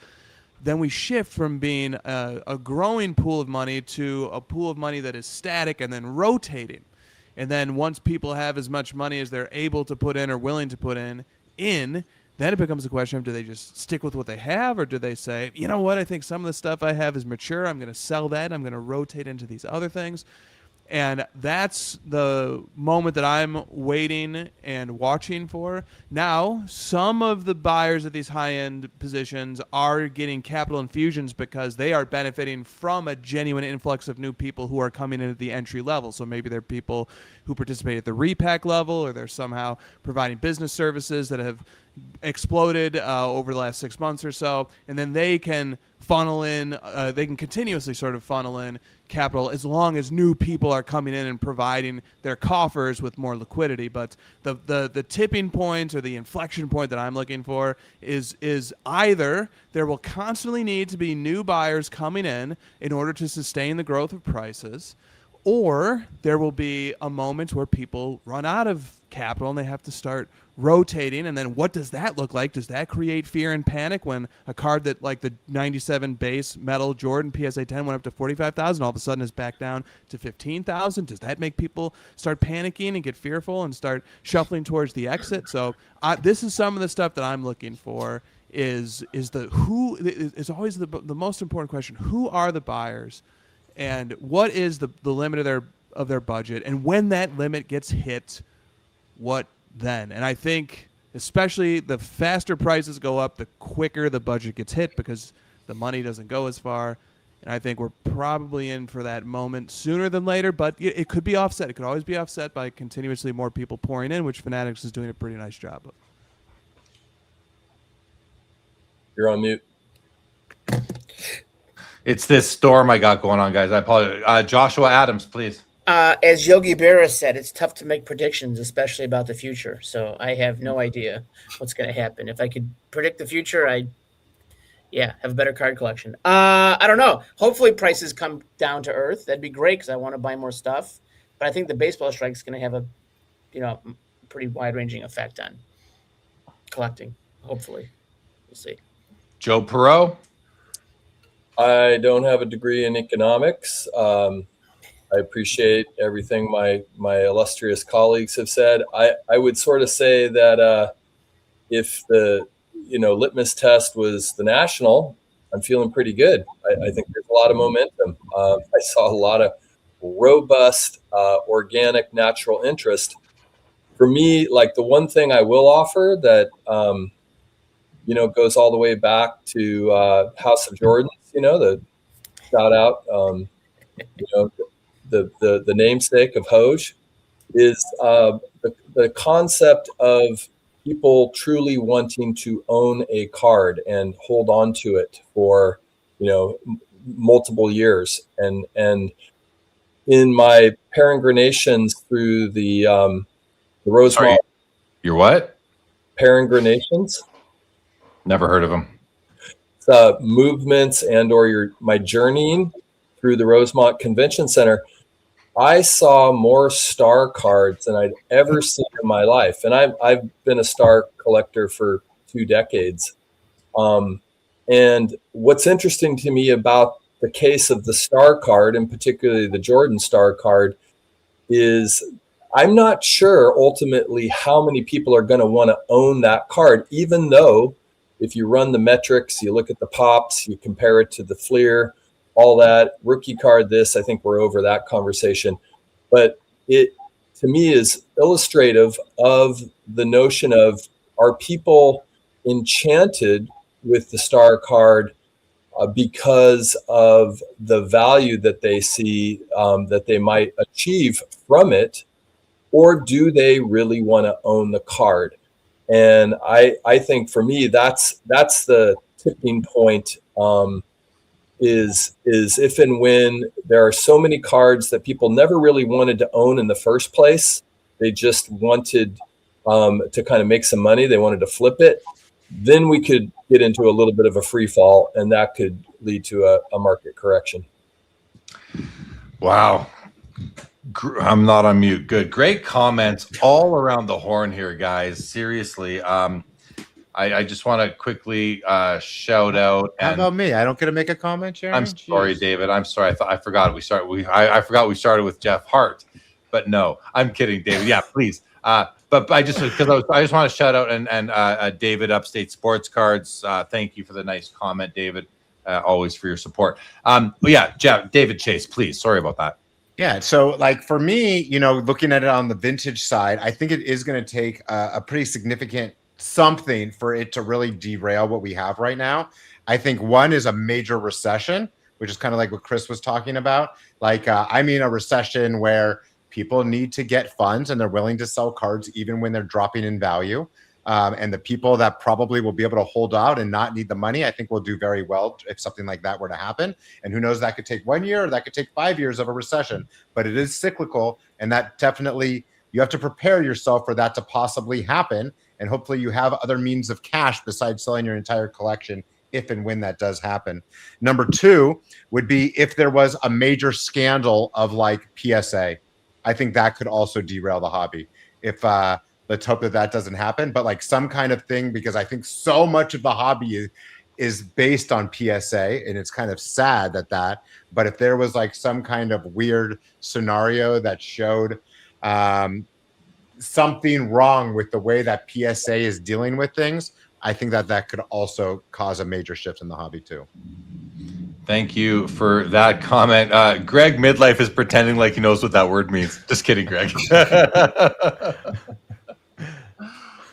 Then we shift from being a growing pool of money to a pool of money that is static and then rotating. And then once people have as much money as they're able to put in or willing to put in, then it becomes a question of, do they just stick with what they have, or do they say, you know what, I think some of the stuff I have is mature, I'm going to sell that, I'm going to rotate into these other things. And that's the moment that I'm waiting and watching for. Now, some of the buyers at these high-end positions are getting capital infusions because they are benefiting from a genuine influx of new people who are coming in at the entry level. So maybe they're people who participate at the repack level, or they're somehow providing business services that have exploded over the last 6 months or so, and then they can funnel in, they can continuously sort of funnel in capital as long as new people are coming in and providing their coffers with more liquidity. But the tipping point or the inflection point that I'm looking for is either there will constantly need to be new buyers coming in order to sustain the growth of prices, or there will be a moment where people run out of capital and they have to start rotating. And then what does that look like? Does that create fear and panic when a card that, like the 97 base metal Jordan PSA 10 went up to 45,000, all of a sudden is back down to 15,000? Does that make people start panicking and get fearful and start shuffling towards the exit? So this is some of the stuff that I'm looking for. Is always the most important question. Who are the buyers, and what is the limit of their budget? And when that limit gets hit, what then? And I think especially the faster prices go up, the quicker the budget gets hit, because the money doesn't go as far. And I think we're probably in for that moment sooner than later, but it could be offset. It could always be offset by continuously more people pouring in, which Fanatics is doing a pretty nice job of. You're on mute. It's this storm I got going on, guys. I apologize. Joshua Adams, please. As Yogi Berra said, it's tough to make predictions, especially about the future. So I have no idea what's going to happen. If I could predict the future, I'd have a better card collection. I don't know. Hopefully prices come down to earth. That'd be great because I want to buy more stuff. But I think the baseball strike is going to have a pretty wide-ranging effect on collecting. Hopefully. We'll see. Joe Perot. I don't have a degree in economics. I appreciate everything my illustrious colleagues have said. I would sort of say that if the litmus test was the national, I'm feeling pretty good. I think there's a lot of momentum. I saw a lot of robust, organic, natural interest for me, like the one thing I will offer that, goes all the way back to House of Jordans, the shout out, the namesake of Hoj is the concept of people truly wanting to own a card and hold on to it for, multiple years. And in my peregrinations through the Rosemont. Your what? Peregrinations. Never heard of them. Movements and/or my journeying through the Rosemont Convention Center, I saw more star cards than I'd ever seen in my life, and I've been a star collector for 2 decades. And what's interesting to me about the case of the star card, and particularly the Jordan star card, is I'm not sure ultimately how many people are going to want to own that card, even though if you run the metrics, you look at the pops, you compare it to the Fleer, all that rookie card, I think we're over that conversation. But it, to me, is illustrative of the notion of, are people enchanted with the star card because of the value that they see that they might achieve from it, or do they really want to own the card? And I think for me, that's the tipping point, is if and when there are so many cards that people never really wanted to own in the first place. They just wanted to kind of make some money. They wanted to flip it. Then we could get into a little bit of a free fall, and that could lead to a market correction. Wow. I'm not on mute. Good. Great comments all around the horn here, guys. Seriously. I just want to quickly shout out. How about me? I don't get to make a comment, Jeremy? I'm sorry, David. I'm sorry. I forgot I forgot we started with Jeff Hart, but no, I'm kidding, David. Yeah, please. But I just want to shout out and David, Upstate Sports Cards. Thank you for the nice comment, David. Always for your support. Yeah, David Chase, please. Sorry about that. Yeah. So like for me, looking at it on the vintage side, I think it is going to take a pretty significant something for it to really derail what we have right now. I think one is a major recession, which is kind of like what Chris was talking about. Like, I mean, a recession where people need to get funds and they're willing to sell cards even when they're dropping in value. And the people that probably will be able to hold out and not need the money, I think will do very well if something like that were to happen. And who knows, that could take 1 year or that could take 5 years of a recession, but it is cyclical. And that definitely, you have to prepare yourself for that to possibly happen. And hopefully you have other means of cash besides selling your entire collection if and when that does happen. Number two would be if there was a major scandal of like PSA. I think that could also derail the hobby. If let's hope that doesn't happen, but like some kind of thing, because I think so much of the hobby is based on PSA, and it's kind of sad that. But if there was like some kind of weird scenario that showed something wrong with the way that PSA is dealing with things, I think that could also cause a major shift in the hobby too. Thank you for that comment. Greg Midlife is pretending like he knows what that word means. Just kidding, Greg.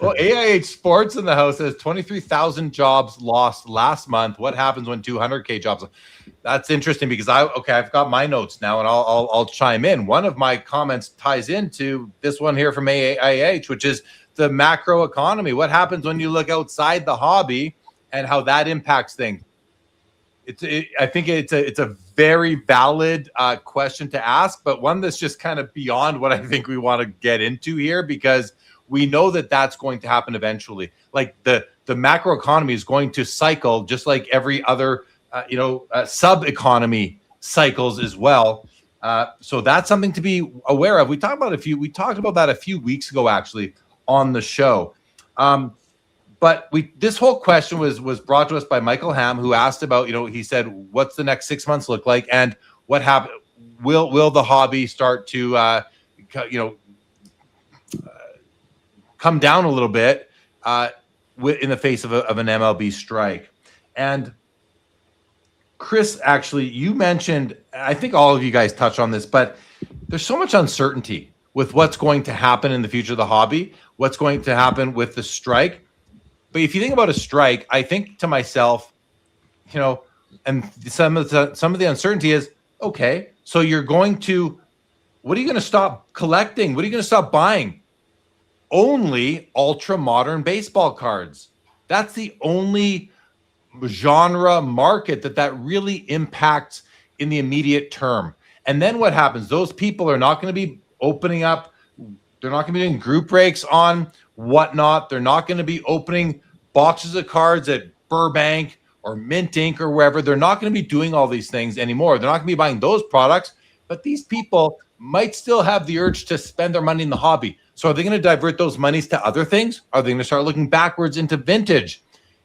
Well, AIH Sports in the house says 23,000 jobs lost last month. What happens when 200K jobs? That's interesting because I've got my notes now, and I'll chime in. One of my comments ties into this one here from AIH, which is the macro economy. What happens when you look outside the hobby and how that impacts things? I think it's a very valid question to ask, but one that's just kind of beyond what I think we want to get into here, because we know that that's going to happen eventually. Like the macro economy is going to cycle just like every other sub economy cycles as well. So that's something to be aware of. We talked about that a few weeks ago actually on the show. But this whole question was brought to us by Michael Ham, who asked about, he said, what's the next 6 months look like, and what happen? Will the hobby start to come down a little bit in the face of an MLB strike? And Chris, actually, you mentioned, I think all of you guys touched on this, but there's so much uncertainty with what's going to happen in the future of the hobby, what's going to happen with the strike. But if you think about a strike, I think to myself, and some of the uncertainty is, okay, so you're going to, what are you going to stop collecting? What are you going to stop buying? Only ultra modern baseball cards. That's the only genre market that really impacts in the immediate term. And then what happens? Those people are not going to be opening up. They're not going to be doing group breaks on whatnot. They're not going to be opening boxes of cards at Burbank or Mint Inc. or wherever. They're not going to be doing all these things anymore. They're not going to be buying those products, but these people might still have the urge to spend their money in the hobby. So are they going to divert those monies to other things? Are they going to start looking backwards into vintage?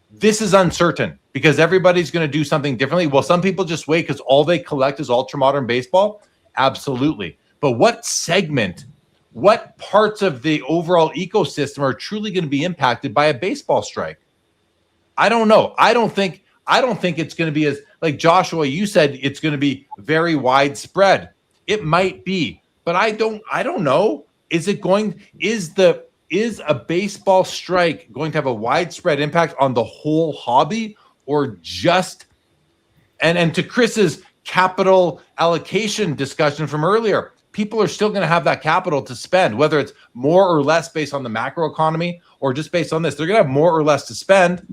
This is uncertain because everybody's going to do something differently. Will some people just wait because all they collect is ultra modern baseball? Absolutely. But what segment, what parts of the overall ecosystem are truly going to be impacted by a baseball strike? I don't know. I don't think it's going to be as, like Joshua, you said, it's going to be very widespread. It might be, but I don't know. Is a baseball strike going to have a widespread impact on the whole hobby, or just, and to Chris's capital allocation discussion from earlier, people are still going to have that capital to spend, whether it's more or less based on the macro economy or just based on this. They're going to have more or less to spend.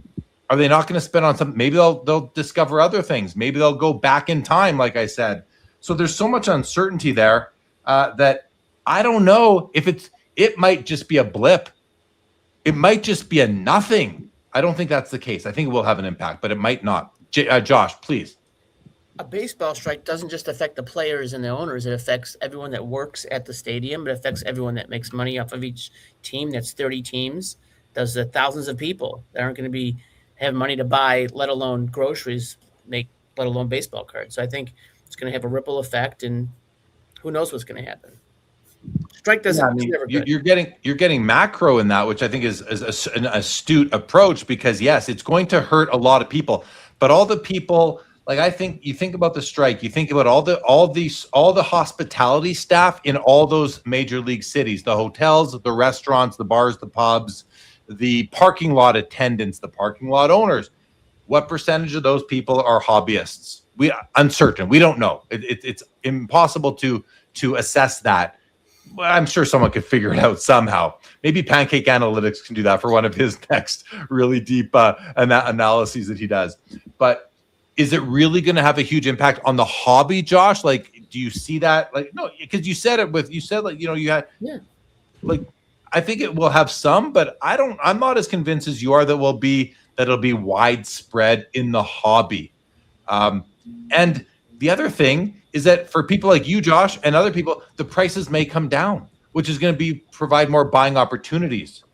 Are they not going to spend on something? Maybe they'll discover other things. Maybe they'll go back in time, like I said. So there's so much uncertainty there that I don't know if it might just be a blip. It might just be a nothing. I don't think that's the case. I think it will have an impact, but it might not. Josh, please. A baseball strike doesn't just affect the players and the owners. It affects everyone that works at the stadium. It affects everyone that makes money off of each team. That's 30 teams. Those are thousands of people that aren't going to have money to buy, let alone groceries, let alone baseball cards. So I think it's going to have a ripple effect, and who knows what's going to happen. Strike doesn't. You're getting macro in that, which I think is an astute approach, because yes, it's going to hurt a lot of people, but all the people, like, I think you think about the strike, you think about all the hospitality staff in all those major league cities, the hotels, the restaurants, the bars, the pubs, the parking lot attendants, the parking lot owners. What percentage of those people are hobbyists? Uncertain. We don't know. It's impossible to assess that. Well, I'm sure someone could figure it out somehow. Maybe Pancake Analytics can do that for one of his next really deep analyses that he does. But is it really going to have a huge impact on the hobby, Josh? Like, do you see that? Like, no, because you said you had, like, I think it will have some, but I'm not as convinced as you are that it'll be widespread in the hobby. And the other thing is that for people like you, Josh, and other people, the prices may come down, which is going to provide more buying opportunities.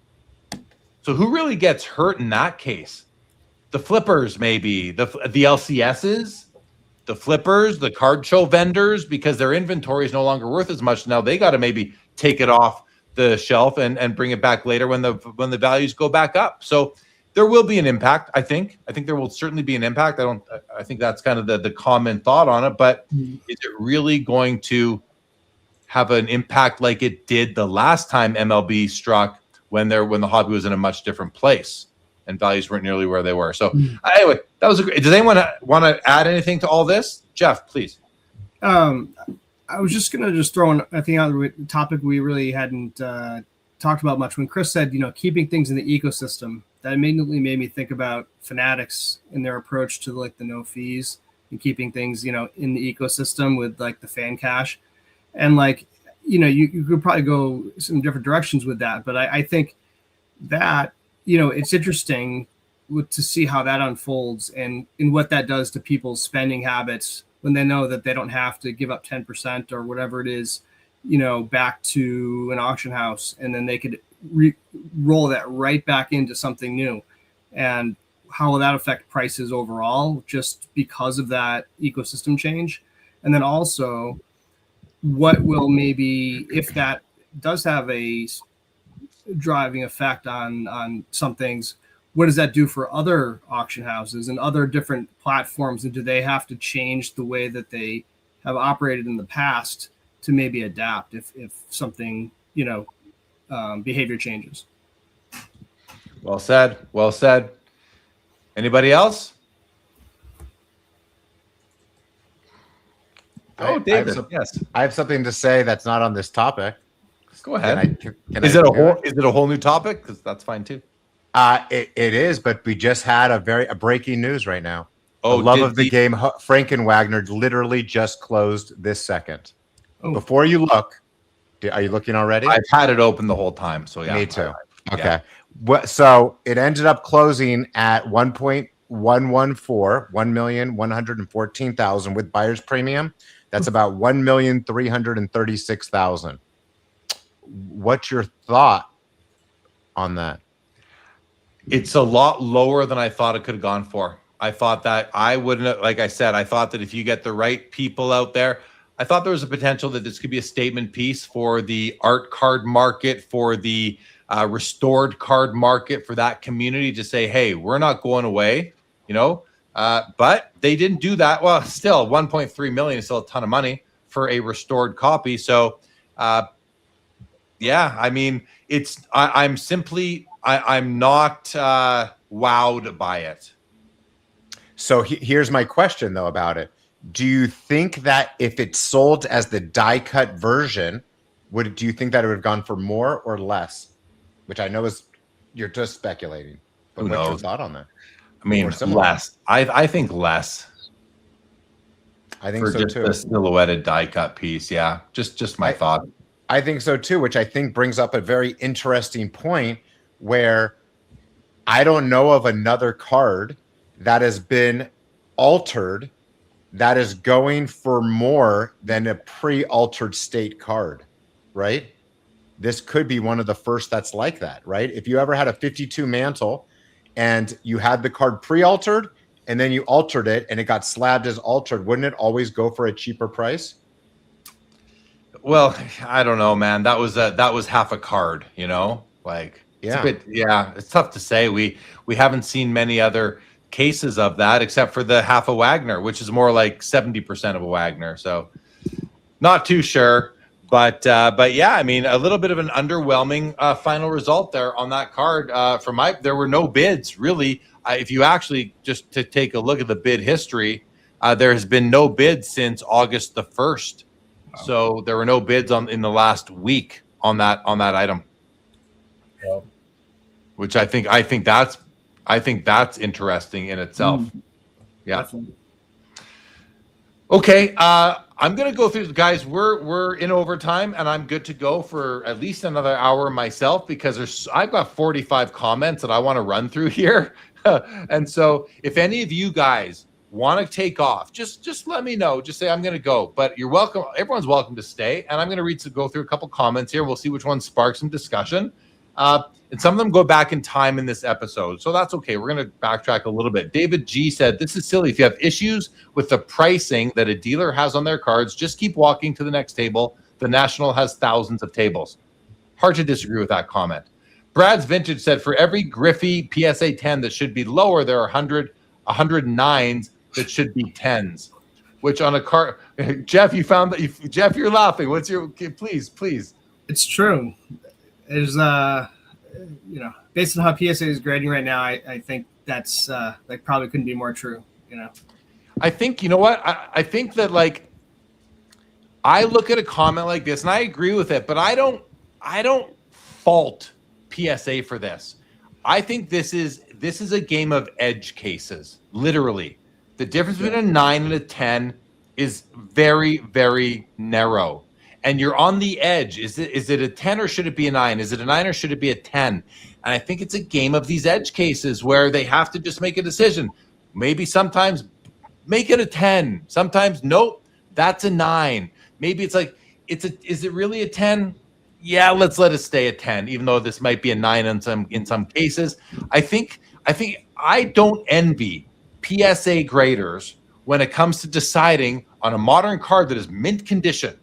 So who really gets hurt in that case? The flippers, maybe the LCSs, the flippers, the card show vendors, because their inventory is no longer worth as much. Now they got to maybe take it off the shelf and bring it back later when the values go back up. So there will be an impact. I think there will certainly be an impact. I think that's kind of the common thought on it, but is it really going to have an impact like it did the last time MLB struck when the hobby was in a much different place and values weren't nearly where they were? So anyway, that was great. Does anyone want to add anything to all this? Jeff, please. I was just going to throw in, I think, on the topic we really hadn't talked about much. When Chris said, keeping things in the ecosystem, that immediately made me think about Fanatics in their approach to like the no fees and keeping things, in the ecosystem with like the fan cash. And like, you could probably go some different directions with that. But I think that, it's interesting to see how that unfolds and what that does to people's spending habits when they know that they don't have to give up 10% or whatever it is, back to an auction house, and then they could roll that right back into something new. And how will that affect prices overall just because of that ecosystem change? And then also, what will maybe, if that does have a driving effect on some things, what does that do for other auction houses and other different platforms? And do they have to change the way that they have operated in the past maybe adapt if something, behavior changes. Well said. Well said. Anybody else? David. Yes. I have something to say that's not on this topic. Go ahead. Is it a whole new topic? Because that's fine too. It is, but we just had a breaking news right now. Oh, the love of the game, Frankenwagner, literally just closed this second. Oh. Before you look, are you looking already? I've had it open the whole time, so yeah. Me too. Okay. Yeah. So it ended up closing at 1.114, 1,114,000 with buyer's premium. That's about 1,336,000. What's your thought on that? It's a lot lower than I thought it could have gone for. I thought that I wouldn't, like I said, I thought that if you get the right people out there, I thought there was a potential that this could be a statement piece for the art card market, for the restored card market, for that community to say, hey, we're not going away, but they didn't do that. Well, still 1.3 million is still a ton of money for a restored copy. So, yeah, I mean, I'm not wowed by it. So here's my question though about it. Do you think that if it's sold as the die cut version, do you think that it would have gone for more or less? Which I know you're just speculating. But what's your thought on that? I mean, less. I think less. I think for so just too. A silhouetted die cut piece, yeah. Just my thought. I think so too, which I think brings up a very interesting point where I don't know of another card that has been altered that is going for more than a pre-altered state card, right? This could be one of the first that's like that, right? If you ever had a 52 mantle and you had the card pre-altered and then you altered it and it got slabbed as altered, wouldn't it always go for a cheaper price? Well, I don't know, man. That was half a card, like yeah. It's tough to say. We haven't seen many other cases of that except for the half a Wagner, which is more like 70% of a Wagner. So not too sure, but yeah, I mean, a little bit of an underwhelming final result there on that card. There were no bids really. If you actually just to take a look at the bid history, there has been no bids since August the 1st. Wow. So there were no bids in the last week on that item. Wow. Which I think that's interesting in itself. Yeah. Definitely. Okay. I'm going to go through, guys. We're in overtime and I'm good to go for at least another hour myself because I've got 45 comments that I want to run through here. And so if any of you guys want to take off, just let me know. Just say I'm going to go, but you're welcome. Everyone's welcome to stay. And I'm going to go through a couple comments here. We'll see which ones spark some discussion. And some of them go back in time in this episode. So that's okay. We're going to backtrack a little bit. David G said, this is silly. If you have issues with the pricing that a dealer has on their cards, just keep walking to the next table. The National has thousands of tables. Hard to disagree with that comment. Brad's Vintage said, for every Griffey PSA 10 that should be lower, there are 109s that should be 10s. Which on a card, Jeff, you found that. Jeff, you're laughing. What's your? Please. It's true. There's based on how PSA is grading right now, I think that's that probably couldn't be more true. I think what I think that I look at a comment like this and I agree with it, but I don't fault PSA for this. I think this is a game of edge cases. Literally, the difference between a 9 and a 10 is very, very narrow. And you're on the edge. Is it a 10 or should it be a 9? Is it a 9 or should it be a 10? And I think it's a game of these edge cases where they have to just make a decision. Maybe sometimes make it a 10. Sometimes, nope, that's a 9. Maybe it's like, is it really a 10? Yeah, let's let it stay at 10, even though this might be a 9 in some cases. I think I don't envy PSA graders when it comes to deciding on a modern card that is mint condition.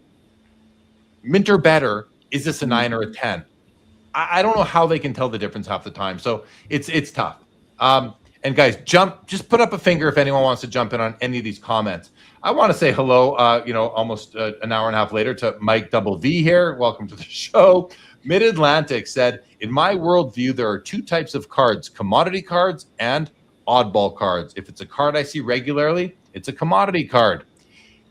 Mint or better, is this a 9 or a 10? I don't know how they can tell the difference half the time. So it's tough. And And guys, just put up a finger if anyone wants to jump in on any of these comments. I want to say hello, almost an hour and a half later to Mike Double V here. Welcome to the show. Mid-Atlantic said, in my worldview, there are two types of cards, commodity cards and oddball cards. If it's a card I see regularly, it's a commodity card.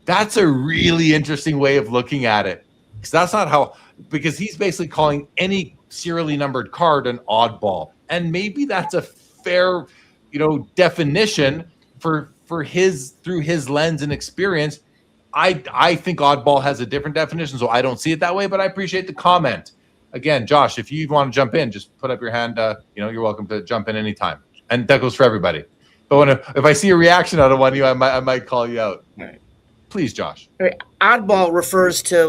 That's a really interesting way of looking at it. Because he's basically calling any serially numbered card an oddball. And maybe that's a fair definition for through his lens and experience. I think oddball has a different definition, so I don't see it that way, but I appreciate the comment. Again, Josh, if you want to jump in, just put up your hand. You're welcome to jump in anytime. And that goes for everybody. But if I see a reaction out of one of you, I might call you out. All right. Please, Josh. All right. Oddball refers to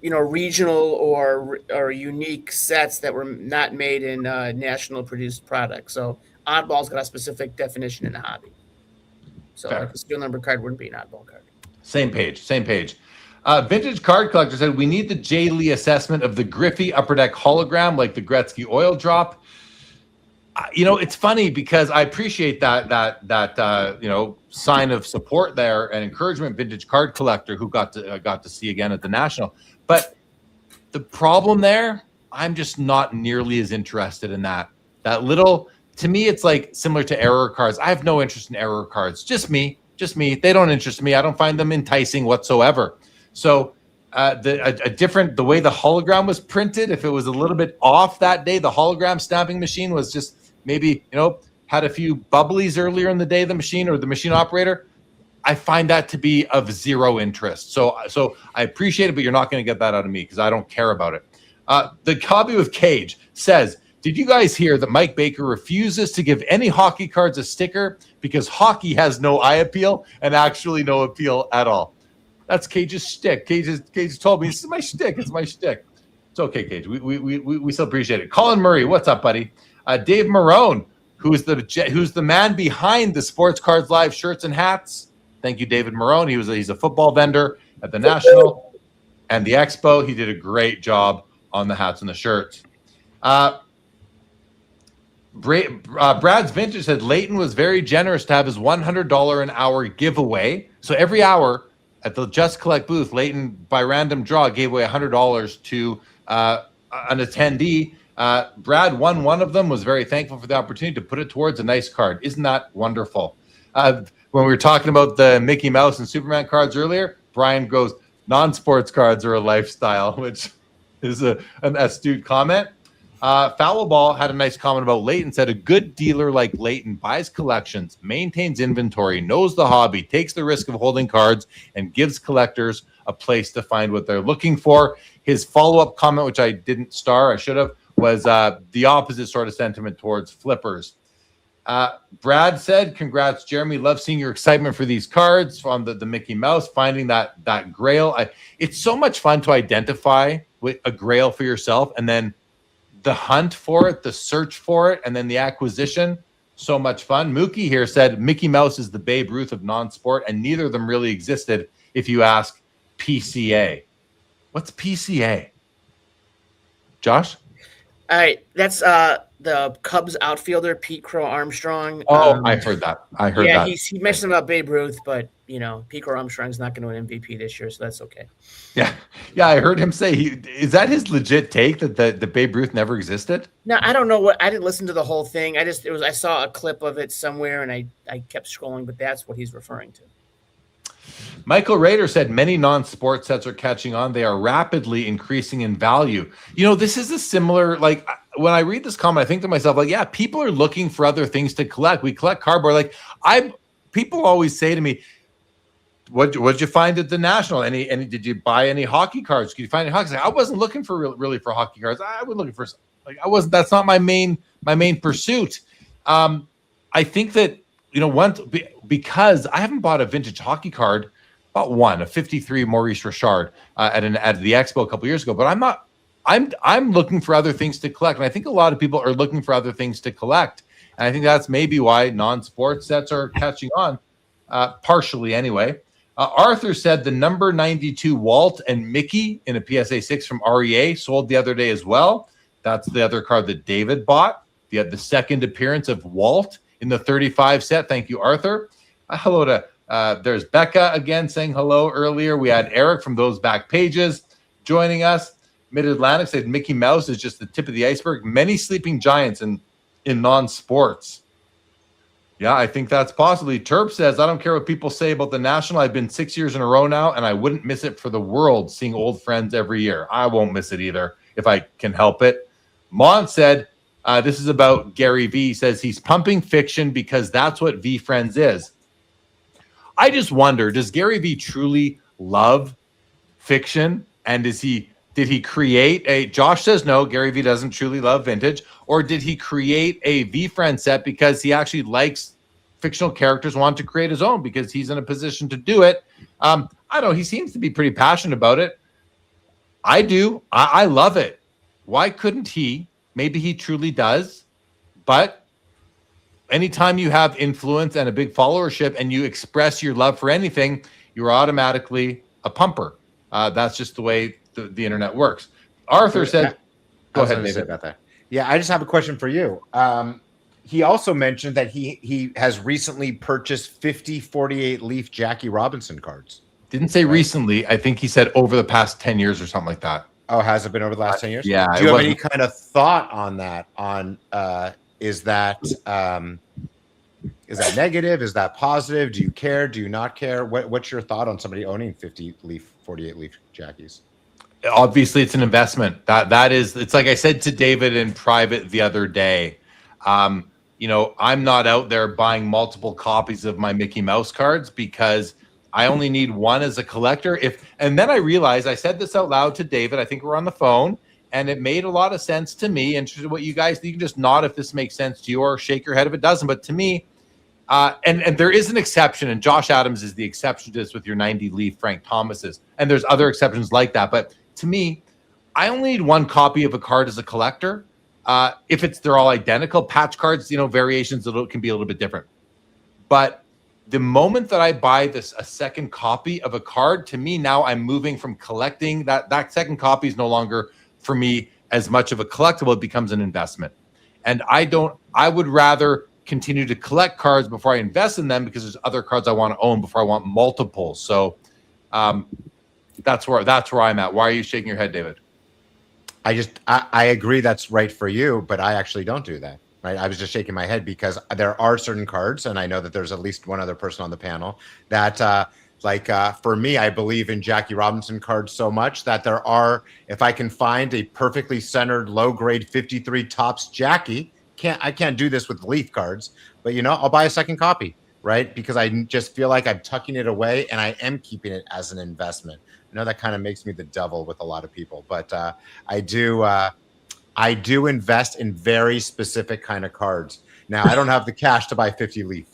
regional or unique sets that were not made in national produced products. So oddball's got a specific definition in the hobby. So like a serial number card wouldn't be an oddball card. Same page. Vintage Card Collector said, we need the Jay Lee assessment of the Griffey Upper Deck hologram, like the Gretzky oil drop. It's funny because I appreciate that sign of support there and encouragement, Vintage Card Collector, who got to see again at the National. But the problem there, I'm just not nearly as interested in that. To me, it's like similar to error cards. I have no interest in error cards. Just me. They don't interest me. I don't find them enticing whatsoever. So the way the hologram was printed, if it was a little bit off that day, the hologram stamping machine was just maybe, had a few bubblies earlier in the day, the machine or the machine operator, I find that to be of zero interest. So I appreciate it, but you're not going to get that out of me because I don't care about it. The Hobby with Cage says, did you guys hear that Mike Baker refuses to give any hockey cards a sticker because hockey has no eye appeal and actually no appeal at all? That's Cage's shtick. Cage told me, this is my shtick. It's my shtick. It's okay, Cage. We still appreciate it. Colin Murray, what's up, buddy? Dave Marone, who's the man behind the Sports Cards Live shirts and hats. Thank you, David Marone. He's a football vendor at the National and the Expo. He did a great job on the hats and the shirts. Brad's Vintage said Leighton was very generous to have his $100 an hour giveaway. So every hour at the Just Collect booth, Leighton, by random draw, gave away $100 to an attendee. Brad won one of them, was very thankful for the opportunity to put it towards a nice card. Isn't that wonderful? When we were talking about the Mickey Mouse and Superman cards earlier, Brian goes, non-sports cards are a lifestyle, which is an astute comment. Foul Ball had a nice comment about Leighton, said a good dealer like Leighton buys collections, maintains inventory, knows the hobby, takes the risk of holding cards, and gives collectors a place to find what they're looking for. His follow-up comment, which I didn't star, I should have, was the opposite sort of sentiment towards flippers. Brad said, congrats, Jeremy. Love seeing your excitement for these cards from the Mickey Mouse, finding that grail. It's so much fun to identify with a grail for yourself, and then the hunt for it, the search for it, and then the acquisition. So much fun. Mookie here said Mickey Mouse is the Babe Ruth of non-sport, and neither of them really existed if you ask PCA. What's PCA? Josh? All right, that's the Cubs outfielder, Pete Crow Armstrong. Oh, I heard that. Yeah, he mentioned about Babe Ruth, but Pete Crow Armstrong's not going to win MVP this year, so that's okay. Yeah. I heard him say is that his legit take that the Babe Ruth never existed? No, I don't know I didn't listen to the whole thing. I saw a clip of it somewhere, and I kept scrolling, but that's what he's referring to. Michael Rader said many non-sports sets are catching on. They are rapidly increasing in value. This is a similar, like when I read this comment, I think to myself, like, yeah, people are looking for other things to collect. We collect cardboard. People always say to me, what'd you find at the National? Any did you buy any hockey cards? Did you find any hockey cards? I wasn't looking for really for hockey cards. I was looking for that's not my main pursuit. I think that because I haven't bought a vintage hockey card, bought one, a 53 Maurice Richard at the Expo a couple years ago, but I'm looking for other things to collect. And I think a lot of people are looking for other things to collect. And I think that's maybe why non-sports sets are catching on, partially anyway. Arthur said the number 92 Walt and Mickey in a PSA 6 from REA sold the other day as well. That's the other card that David bought. The second appearance of Walt in the 35 set. Thank you, Arthur. Hello to there's Becca again saying hello earlier. We had Eric from Those Back Pages joining us. Mid-Atlantic said Mickey Mouse is just the tip of the iceberg. Many sleeping giants in non-sports. Yeah, I think that's possibly. Terp says, I don't care what people say about the National. I've been 6 years in a row now, and I wouldn't miss it for the world, seeing old friends every year. I won't miss it either if I can help it. Mon said, this is about Gary V. He says he's pumping fiction because that's what V-Friends is. I just wonder, does Gary V truly love fiction? And did he create a, Josh says no, Gary V doesn't truly love vintage, or did he create a V-Friend set because he actually likes fictional characters, want to create his own because he's in a position to do it? I don't know, he seems to be pretty passionate about it. I do. I love it. Why couldn't he? Maybe he truly does, but anytime you have influence and a big followership and you express your love for anything, you're automatically a pumper. That's just the way the internet works. Arthur said, go ahead, David. About that. Yeah, I just have a question for you. He also mentioned that he has recently purchased 50 48 leaf Jackie Robinson cards. Didn't say recently. I think he said over the past 10 years or something like that. Oh, has it been over the last 10 years? Yeah. Do you have any kind of thought on that? Is that negative? Is that positive? Do you care? Do you not care? What's your thought on somebody owning 50 leaf, 48 leaf Jackies? Obviously, it's an investment. That is, it's like I said to David in private the other day. I'm not out there buying multiple copies of my Mickey Mouse cards because I only need one as a collector. And then I realized, I said this out loud to David, I think we're on the phone, and it made a lot of sense to me. Interested in what you guys, you can just nod if this makes sense to you or shake your head if it doesn't. But to me, and there is an exception, and Josh Adams is the exception to this with your 90 leaf Frank Thomas's. And there's other exceptions like that. But to me, I only need one copy of a card as a collector. If they're all identical, patch cards, variations can be a little bit different. But the moment that I buy a second copy of a card, to me now I'm moving from collecting. That second copy is no longer for me as much of a collectible. It becomes an investment. And I would rather continue to collect cards before I invest in them because there's other cards I want to own before I want multiples. So that's where I'm at. Why are you shaking your head, David? I agree that's right for you, but I actually don't do that. Right? I was just shaking my head because there are certain cards, and I know that there's at least one other person on the panel that for me, I believe in Jackie Robinson cards so much that if I can find a perfectly centered low grade 53 tops Jackie, I can't do this with Leaf cards, but I'll buy a second copy, right? Because I just feel like I'm tucking it away and I am keeping it as an investment. I know that kind of makes me the devil with a lot of people, but I do invest in very specific kind of cards. Now, I don't have the cash to buy 50 leaf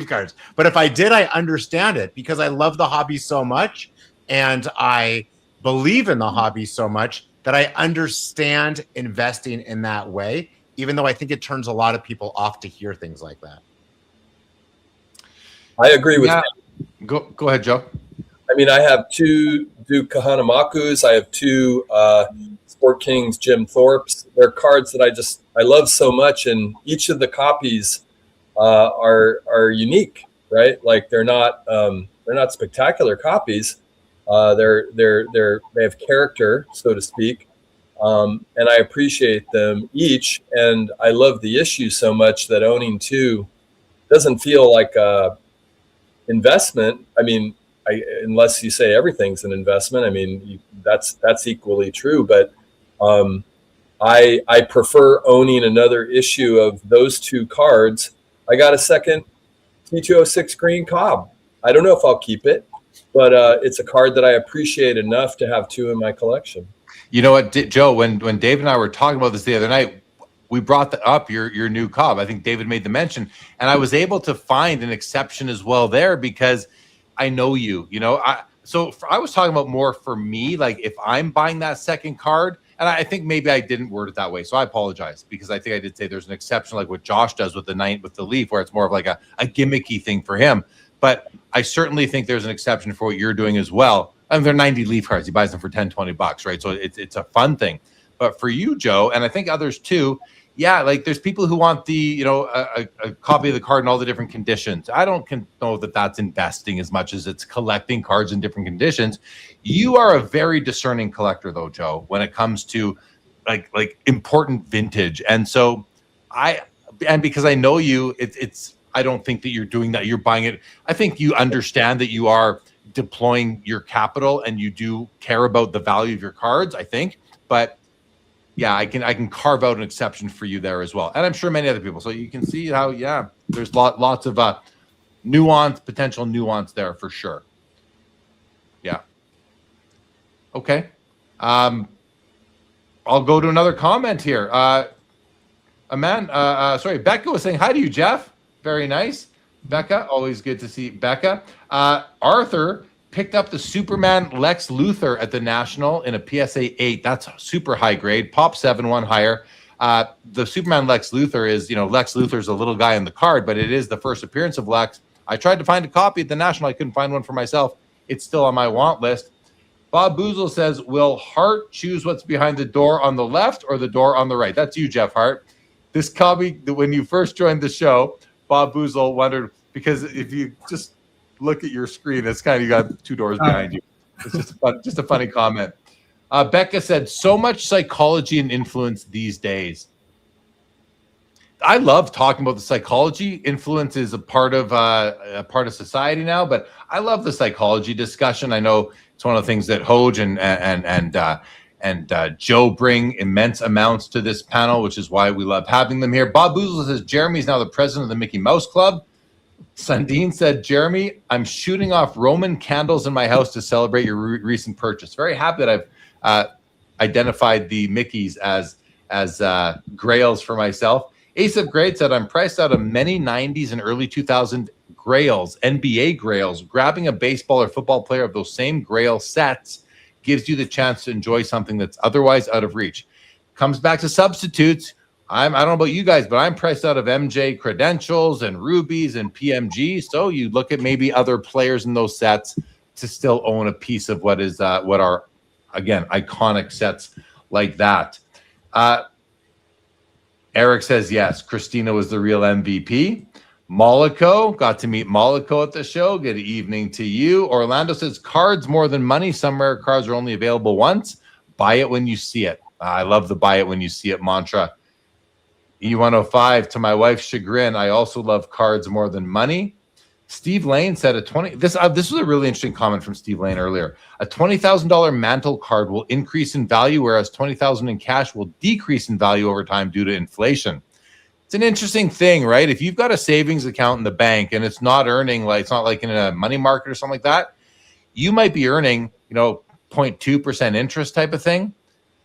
cards, but if I did, I understand it because I love the hobby so much and I believe in the hobby so much that I understand investing in that way, even though I think it turns a lot of people off to hear things like that. I agree with you. Go ahead, Joe. I mean, I have two Duke Kahanamakus. I have two Sport Kings Jim Thorpes. They're cards that I love so much, and each of the copies are unique, right? Like they're not spectacular copies. They have character, so to speak, and I appreciate them each. And I love the issue so much that owning two doesn't feel like a investment. I mean, unless you say everything's an investment, I mean, that's equally true. But I prefer owning another issue of those two cards. I got a second T206 green Cobb. I don't know if I'll keep it, but it's a card that I appreciate enough to have two in my collection. You know what, Joe, when Dave and I were talking about this the other night, we brought up your new Cobb. I think David made the mention, and I was able to find an exception as well there because I know you. I was talking about more for me, like if I'm buying that second card, and I think maybe I didn't word it that way, so I apologize because I think I did say there's an exception, like what Josh does with the Leaf, where it's more of like a gimmicky thing for him. But I certainly think there's an exception for what you're doing as well. I mean, they're 90 Leaf cards. He buys them for $10-20, right? So it's a fun thing. But for you, Joe, and I think others too, yeah, like there's people who want the, a copy of the card in all the different conditions. I don't know that that's investing as much as it's collecting cards in different conditions. You are a very discerning collector though, Joe, when it comes to like important vintage. And so because I know you, I don't think that you're doing that. You're buying it. I think you understand that you are deploying your capital and you do care about the value of your cards, I think. But yeah, I can carve out an exception for you there as well. And I'm sure many other people. So you can see how, yeah, there's lots of potential nuance there for sure. Yeah. Okay. I'll go to another comment here. Becca was saying hi to you, Jeff. Very nice. Becca, always good to see Becca. Arthur picked up the Superman Lex Luthor at the National in a PSA 8. That's super high grade. Pop 7, one higher. The Superman Lex Luthor is, Lex Luthor's a little guy in the card, but it is the first appearance of Lex. I tried to find a copy at the National. I couldn't find one for myself. It's still on my want list. Bob Boozle says, will Hart choose what's behind the door on the left or the door on the right? That's you, Jeff Hart. This copy, when you first joined the show, Bob Boozle wondered, because if you just look at your screen, it's kind of, you got two doors behind you. It's just a funny comment. Becca said, so much psychology and influence these days. I love talking about the psychology. Influence is a part of society now, but I love the psychology discussion. I know it's one of the things that Hoj and Joe bring immense amounts to this panel, which is why we love having them here. Bob Boozle says, Jeremy's now the president of the Mickey Mouse Club. Sundin said, Jeremy, I'm shooting off Roman candles in my house to celebrate your recent purchase. Very happy that I've identified the Mickeys as grails for myself. Ace of Great said, I'm priced out of many 90s and early 2000 grails, NBA grails. Grabbing a baseball or football player of those same grail sets gives you the chance to enjoy something that's otherwise out of reach. Comes back to substitutes. I don't know about you guys, but I'm priced out of MJ credentials and rubies and PMG. So you look at maybe other players in those sets to still own a piece of what are, again, iconic sets like that. Eric says, yes, Christina was the real MVP. Mollico, got to meet Mollico at the show. Good evening to you. Orlando says, cards more than money. Some rare cards are only available once. Buy it when you see it. I love the buy it when you see it mantra. E105, to my wife's chagrin, I also love cards more than money. Steve Lane said this was a really interesting comment from Steve Lane earlier. A $20,000 mantle card will increase in value, whereas $20,000 in cash will decrease in value over time due to inflation. It's an interesting thing, right? If you've got a savings account in the bank and it's not earning, like, it's not like in a money market or something like that, you might be earning, 0.2% interest type of thing.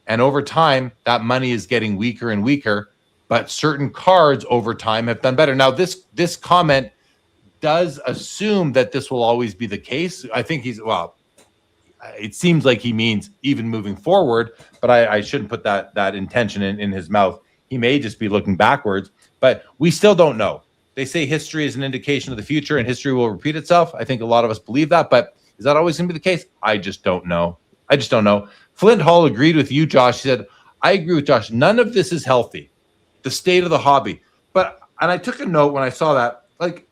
And over time, that money is getting weaker and weaker, but certain cards over time have done better. Now, this comment does assume that this will always be the case. I think it seems like he means even moving forward, but I shouldn't put that intention in his mouth. He may just be looking backwards, but we still don't know. They say history is an indication of the future and history will repeat itself. I think a lot of us believe that, but is that always going to be the case? I just don't know. Flint Hall agreed with you, Josh. He said, I agree with Josh. None of this is healthy. The state of the hobby. And I took a note when I saw that, like,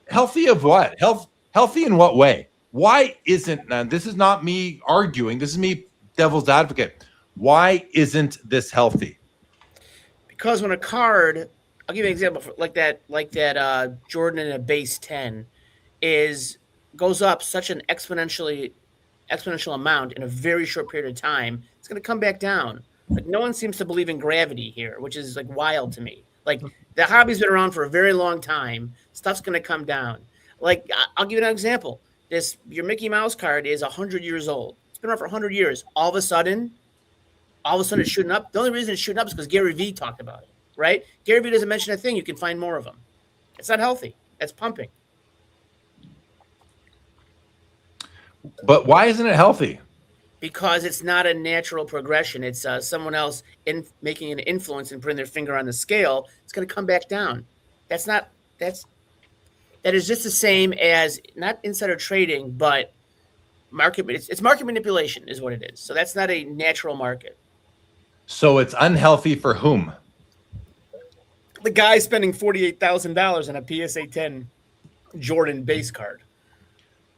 healthy of what? Healthy in what way? Why isn't, and this is not me arguing, this is me devil's advocate. Why isn't this healthy? Because when a card, I'll give you an example, like that Jordan in a base 10 goes up such an exponential amount in a very short period of time, it's going to come back down. Like, no one seems to believe in gravity here, which is like wild to me. Like, the hobby's been around for a very long time. Stuff's going to come down. Like, I'll give you an example. Your Mickey Mouse card is 100 years old. It's been around for 100 years. All of a sudden it's shooting up. The only reason it's shooting up is because Gary Vee talked about it, right? Gary Vee doesn't mention a thing. You can find more of them. It's not healthy. That's pumping. But why isn't it healthy? Because it's not a natural progression. It's someone else making an influence and putting their finger on the scale. It's going to come back down. That is just the same as not insider trading, but market. It's market manipulation is what it is. So that's not a natural market. So it's unhealthy for whom? the guy spending $48,000 on a PSA 10 Jordan base card.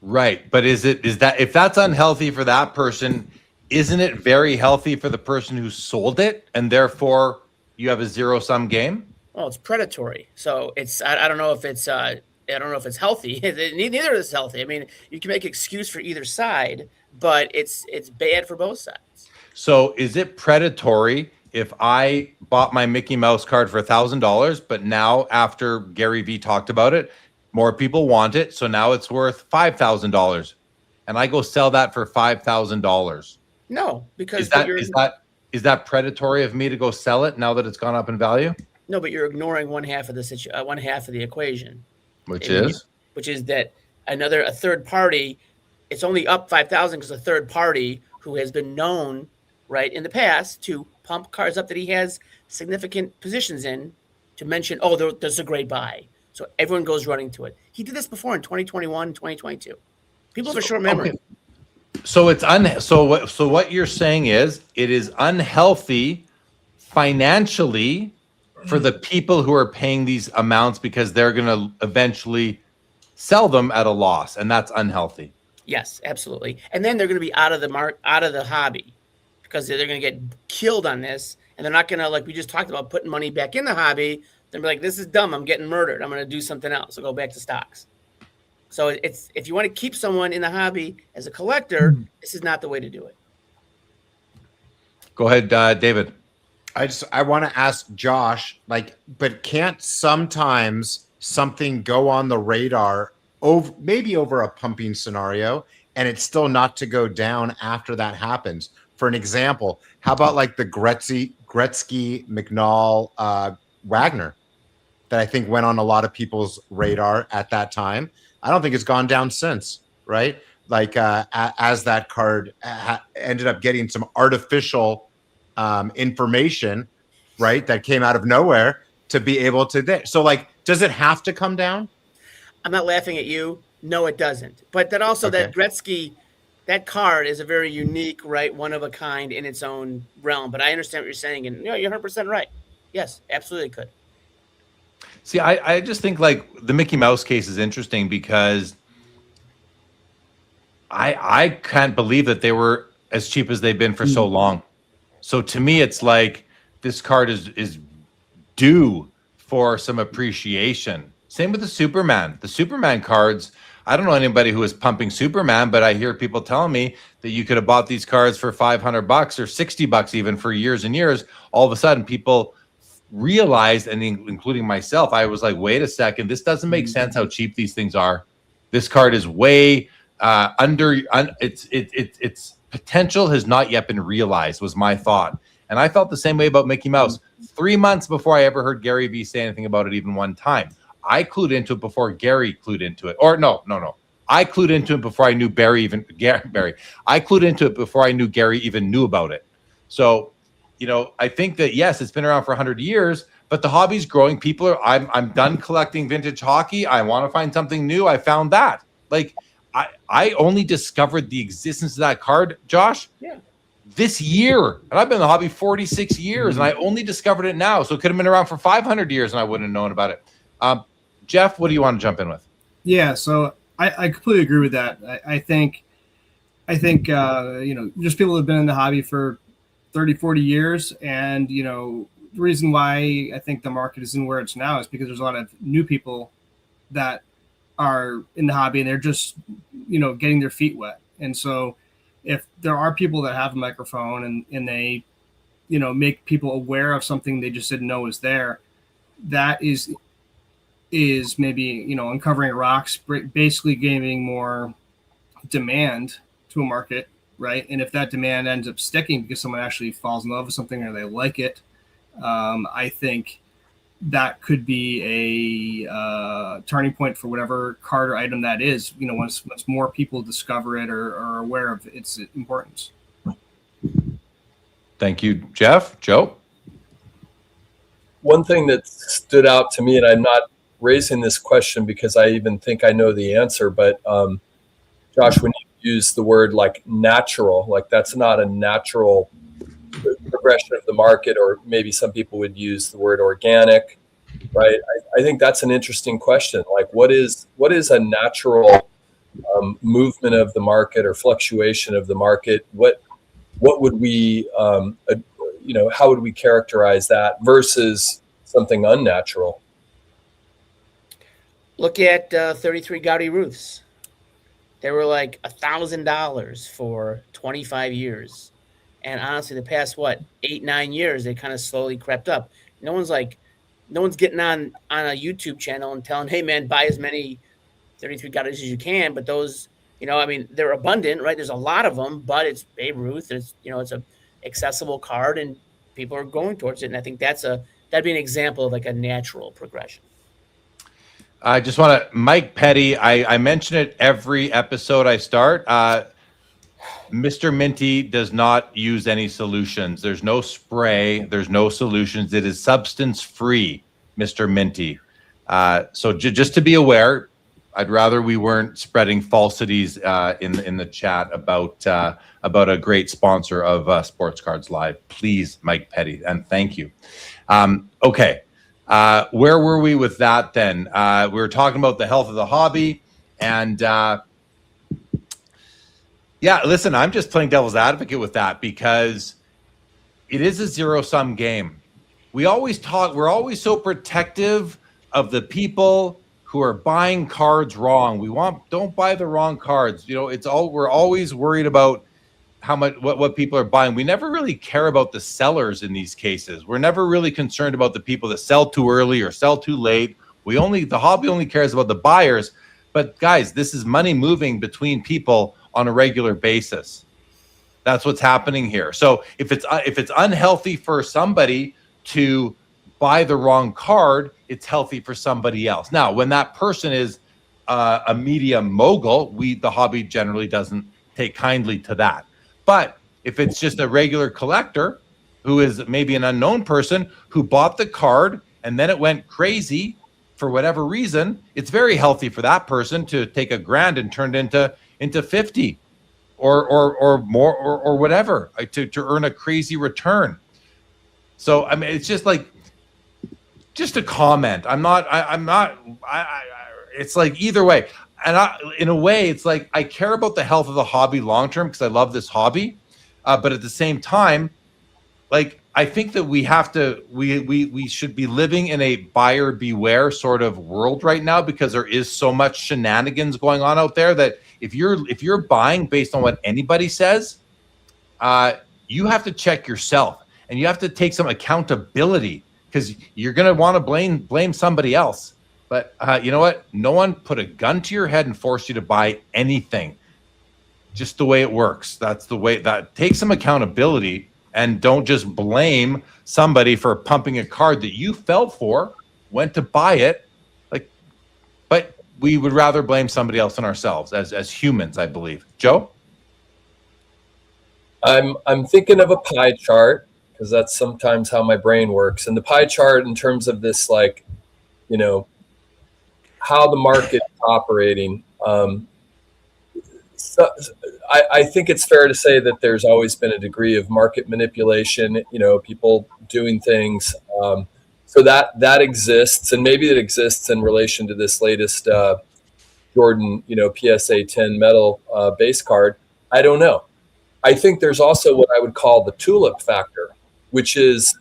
Right. But is that if that's unhealthy for that person, isn't it very healthy for the person who sold it, and therefore you have a zero-sum game? Well, it's predatory. So it's I don't know if it's healthy. Neither is healthy. I mean, you can make excuse for either side, but it's bad for both sides. So is it predatory if I bought my Mickey Mouse card for $1,000, but now after Gary Vee talked about it, more people want it, so now it's worth $5,000, and I go sell that for $5,000? No, because is that predatory of me to go sell it now that it's gone up in value? No, but you're ignoring one half of the equation, Which is that a third party. It's only up 5,000 because a third party who has been known, right, in the past to pump cards up that he has significant positions in, to mention, oh, there's a great buy. So everyone goes running to it. He did this before in 2021, 2022. People have a short memory. Okay. So it's so what you're saying is it is unhealthy financially for the people who are paying these amounts because they're going to eventually sell them at a loss, and that's unhealthy. Yes, absolutely. And then they're going to be out of the hobby because they're going to get killed on this, and they're not going to, like we just talked about, putting money back in the hobby. They're like, this is dumb. I'm getting murdered. I'm going to do something else. I'll go back to stocks. So it's if you want to keep someone in the hobby as a collector, this is not the way to do it. Go ahead, David. I want to ask Josh, but can't sometimes something go on the radar maybe over a pumping scenario and it's still not to go down after that happens? For an example, how about like the Gretzky, McNall, Wagner that I think went on a lot of people's radar at that time. I don't think it's gone down since, right? Like as that card ended up getting some artificial information, right, that came out of nowhere to be able to. So, like, does it have to come down? I'm not laughing at you. No, it doesn't. But that also that Gretzky, that card is a very unique, right, one of a kind in its own realm. But I understand what you're saying, and you're 100% right. Yes, absolutely could. See, I just think like the Mickey Mouse case is interesting because I can't believe that they were as cheap as they've been for so long. So to me, it's like this card is due for some appreciation. Same with the Superman. The Superman cards, I don't know anybody who is pumping Superman, but I hear people telling me that you could have bought these cards for $500 or $60 even for years and years. All of a sudden, people realized, and including myself, I was like, wait a second, this doesn't make sense how cheap these things are. This card is way its potential has not yet been realized, was my thought. And I felt the same way about Mickey Mouse 3 months before I ever heard Gary Vee say anything about it even one time. I clued into it before Gary clued into it. Or no. I clued into it before I knew Barry. I clued into it before I knew Gary even knew about it. So, I think that, yes, it's been around for 100 years, but the hobby's growing. I'm done collecting vintage hockey. I want to find something new. I found that. Like, I only discovered the existence of that card, Josh, this year. And I've been in the hobby 46 years, and I only discovered it now. So it could have been around for 500 years, and I wouldn't have known about it. Jeff, what do you want to jump in with? Yeah, so I completely agree with that. I think just people have been in the hobby for 30, 40 years. And, the reason why I think the market isn't where it's now is because there's a lot of new people that are in the hobby and they're just, getting their feet wet. And so if there are people that have a microphone and they, make people aware of something they just didn't know was there, that is maybe, uncovering rocks, basically giving more demand to a market. Right. And if that demand ends up sticking because someone actually falls in love with something or they like it, I think that could be a turning point for whatever card or item that is, once more people discover it or are aware of its importance. Thank you, Jeff. Joe? One thing that stood out to me, and I'm not raising this question because I even think I know the answer, but Josh, when you use the word like natural, like that's not a natural progression of the market, or maybe some people would use the word organic. right? I think that's an interesting question. Like, what is a natural movement of the market or fluctuation of the market? What would we, how would we characterize that versus something unnatural? Look at 33 Gaudi roofs. They were like $1,000 for 25 years. And honestly, the past, 8-9 years, they kind of slowly crept up. No one's getting on a YouTube channel and telling, hey man, buy as many 33 Gaudis as you can. But those, they're abundant, right? There's a lot of them, but it's Babe Ruth. It's a accessible card and people are going towards it. And I think that'd be an example of like a natural progression. I just want to, Mike Petty, I mention it every episode I start. Mr. Minty does not use any solutions. There's no spray. There's no solutions. It is substance free, Mr. Minty. So just to be aware, I'd rather we weren't spreading falsities in the chat about a great sponsor of Sports Cards Live. Please, Mike Petty, and thank you. Okay. Where were we with that then? We were talking about the health of the hobby, and yeah, listen, I'm just playing devil's advocate with that because it is a zero-sum game. We're always so protective of the people who are buying cards wrong. Don't buy the wrong cards. We're always worried about how much what people are buying. We never really care about the sellers in these cases. We're never really concerned about the people that sell too early or sell too late. The hobby only cares about the buyers. But guys, this is money moving between people on a regular basis. That's what's happening here. So if it's unhealthy for somebody to buy the wrong card, it's healthy for somebody else. Now, when that person is a media mogul, the hobby generally doesn't take kindly to that. But if it's just a regular collector who is maybe an unknown person who bought the card and then it went crazy for whatever reason, it's very healthy for that person to take $1,000 and turn it into 50 or more or whatever to earn a crazy return. So I mean, it's just a comment. It's like either way. And in a way, it's like I care about the health of the hobby long term because I love this hobby, but at the same time, like I think that we should be living in a buyer beware sort of world right now because there is so much shenanigans going on out there that if you're buying based on what anybody says, you have to check yourself and you have to take some accountability because you're gonna want to blame somebody else. But you know what? No one put a gun to your head and forced you to buy anything. Just the way it works. That's the way that takes some accountability and don't just blame somebody for pumping a card that you fell for, went to buy it. But we would rather blame somebody else than ourselves as humans, I believe. Joe? I'm thinking of a pie chart because that's sometimes how my brain works. And the pie chart in terms of this, how the market is operating. So I think it's fair to say that there's always been a degree of market manipulation, people doing things. So that exists, and maybe it exists in relation to this latest Jordan, PSA 10 metal base card. I don't know. I think there's also what I would call the tulip factor, which is,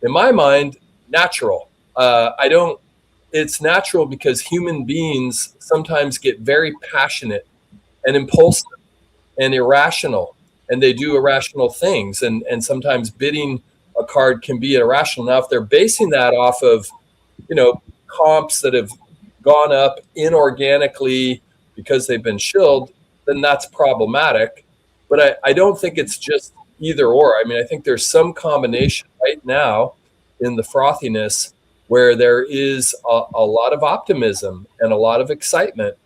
in my mind, natural. It's natural because human beings sometimes get very passionate and impulsive and irrational, and they do irrational things. And sometimes bidding a card can be irrational. Now, if they're basing that off of, comps that have gone up inorganically because they've been shilled, then that's problematic. But I don't think it's just either or. I mean, I think there's some combination right now in the frothiness where there is a lot of optimism and a lot of excitement.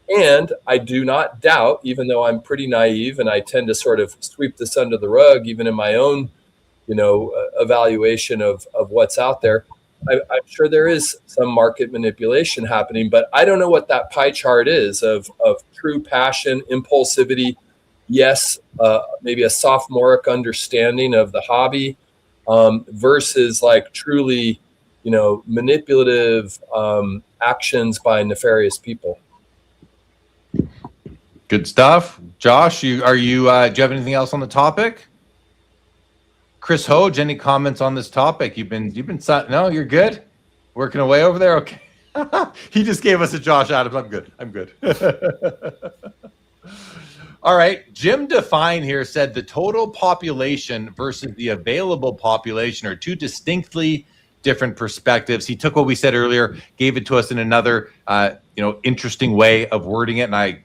And I do not doubt, even though I'm pretty naive and I tend to sort of sweep this under the rug, even in my own, evaluation of what's out there, I'm sure there is some market manipulation happening, but I don't know what that pie chart is of true passion, impulsivity. Yes, maybe a sophomoric understanding of the hobby versus like truly manipulative actions by nefarious people. Good stuff. Josh, do you have anything else on the topic? Chris Hoge, any comments on this topic? No, you're good. Working away over there. Okay. He just gave us a Josh Adams. I'm good. All right. Jim Define here said the total population versus the available population are two distinctly different perspectives. He took what we said earlier, gave it to us in another, interesting way of wording it, and I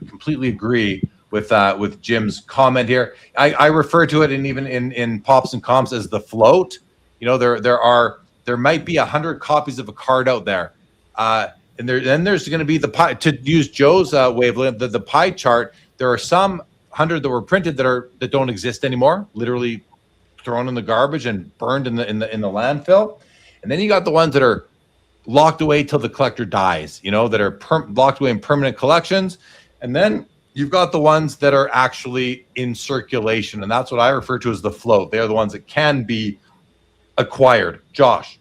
completely agree with Jim's comment here. I refer to it even in Pops and Comps as the float. There might be 100 copies of a card out there, and then there's going to be the pie. To use Joe's wavelength, the pie chart. There are some 100 that were printed that don't exist anymore, literally thrown in the garbage and burned in the landfill. And then you got the ones that are locked away till the collector dies, that are locked away in permanent collections. And then you've got the ones that are actually in circulation. And that's what I refer to as the float. They're the ones that can be acquired. Josh.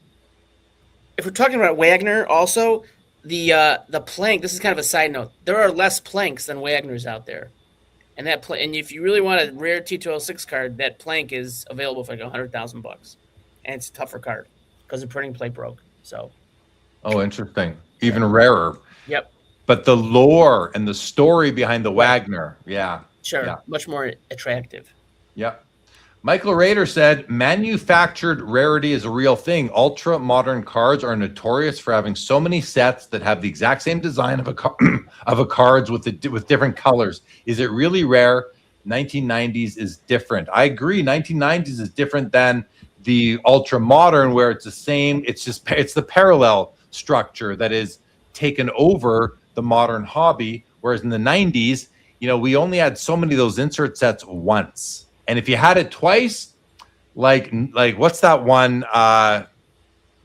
If we're talking about Wagner, also the plank, this is kind of a side note. There are less planks than Wagners out there. And and if you really want a rare T206 card, that plank is available for like $100,000. And it's a tougher card because the printing plate broke. So. Oh, interesting. Even rarer. Yep. But the lore and the story behind the Wagner. Yeah. Sure. Yeah. Much more attractive. Yep. Michael Rader said, manufactured rarity is a real thing. Ultra modern cards are notorious for having so many sets that have the exact same design of a cards with different colors. Is it really rare? 1990s is different. I agree. 1990s is different than the ultra modern, where it's the same. It's the parallel structure that is taken over the modern hobby. Whereas in the 90s, we only had so many of those insert sets once. And if you had it twice, like what's that one?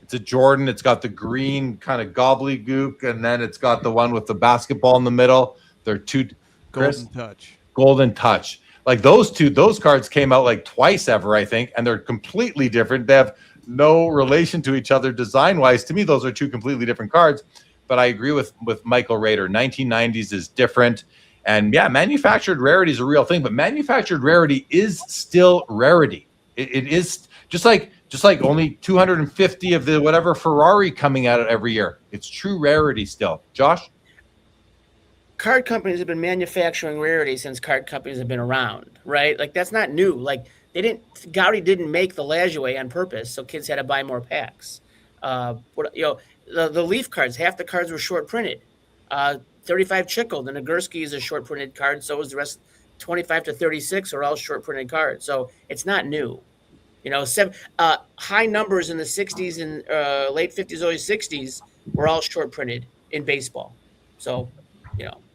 It's a Jordan. It's got the green kind of gobbledygook, and then it's got the one with the basketball in the middle. They're two. Golden Touch. Like those cards came out like twice ever, I think, and they're completely different. They have no relation to each other design-wise. To me, those are two completely different cards. But I agree with Michael Rader. 1990s is different. And yeah, manufactured rarity is a real thing, but manufactured rarity is still rarity. It is just like only 250 of the whatever Ferrari coming out every year. It's true rarity still. Josh? Card companies have been manufacturing rarity since card companies have been around, right? Like that's not new. Like Gowdy didn't make the Lajoie on purpose, so kids had to buy more packs. The Leaf cards, half the cards were short printed. 35 Chickle, the Nagurski is a short printed card. So is the rest. 25 to 36 are all short printed cards. So it's not new. High numbers in the 60s and late 50s, early 60s were all short printed in baseball. So,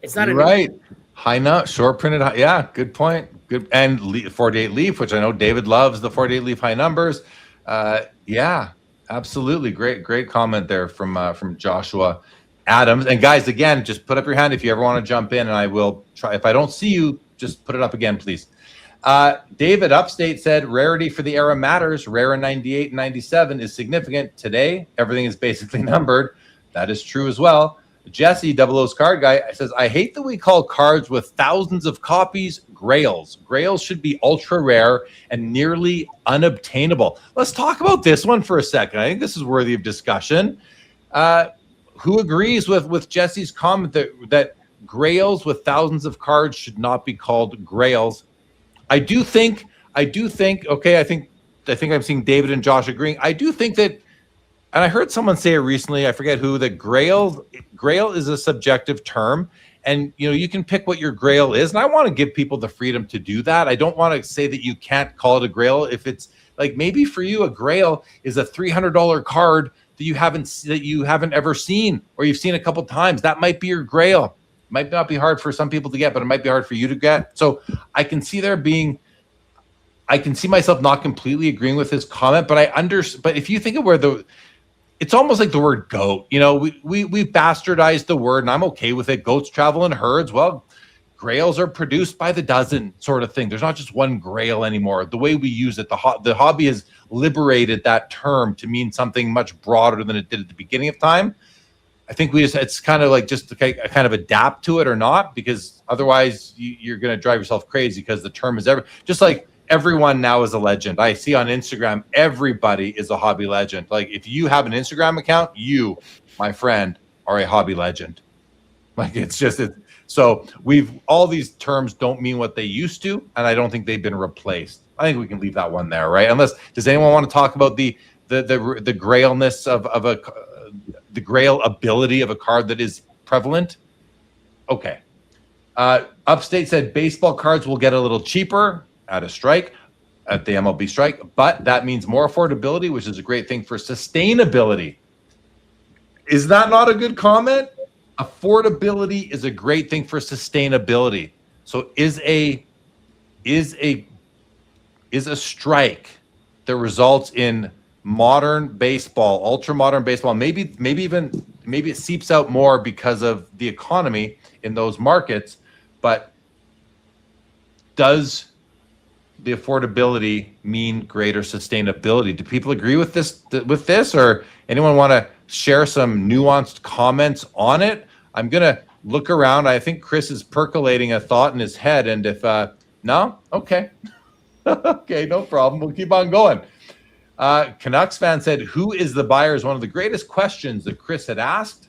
it's not right. High nut, short printed. Yeah, good point. Good. And 48 Leaf, which I know David loves the 48 Leaf high numbers. Yeah, absolutely. Great comment there from Joshua Adams. And guys, again, just put up your hand if you ever want to jump in, and I will try. If I don't see you, just put it up again, please. David Upstate said, rarity for the era matters. Rare in 98 and 97 is significant. Today, everything is basically numbered. That is true as well. Jesse, Double O's card guy, says, I hate that we call cards with thousands of copies grails. Grails should be ultra rare and nearly unobtainable. Let's talk about this one for a second. I think this is worthy of discussion. Who agrees with Jesse's comment that grails with thousands of cards should not be called grails? I do think, okay, I think I'm seeing David and Josh agreeing. I do think that, and I heard someone say it recently, I forget who, that grail is a subjective term. And, you can pick what your grail is. And I want to give people the freedom to do that. I don't want to say that you can't call it a grail. If it's like, maybe for you, a grail is a $300 card that you haven't ever seen, or you've seen a couple times. That might be your grail. Might not be hard for some people to get, but it might be hard for you to get. So I can see myself not completely agreeing with his comment, but but if you think of it's almost like the word goat. We bastardized the word, and I'm okay with it. Goats travel in herds. Well, grails are produced by the dozen sort of thing. There's not just one grail anymore. The way we use it, the hobby has liberated that term to mean something much broader than it did at the beginning of time. I think it's kind of like just to kind of adapt to it or not, because otherwise you're going to drive yourself crazy, because the term is just like everyone now is a legend. I see on Instagram, everybody is a hobby legend. Like if you have an Instagram account, you, my friend, are a hobby legend. Like so all these terms don't mean what they used to, and I don't think they've been replaced. I think we can leave that one there, right? Does anyone want to talk about the grailness of the grail ability of a card that is prevalent? Okay. Upstate said baseball cards will get a little cheaper at the MLB strike, but that means more affordability, which is a great thing for sustainability. Is that not a good comment? Affordability is a great thing for sustainability. So is a strike that results in modern baseball, ultra modern baseball, maybe it seeps out more because of the economy in those markets, but does the affordability mean greater sustainability? Do people agree with this, or anyone want to share some nuanced comments on it? I'm gonna look around. I think Chris is percolating a thought in his head, and if no, okay. Okay, no problem, we'll keep on going. Canucks fan said, who is the buyer is one of the greatest questions that Chris had asked.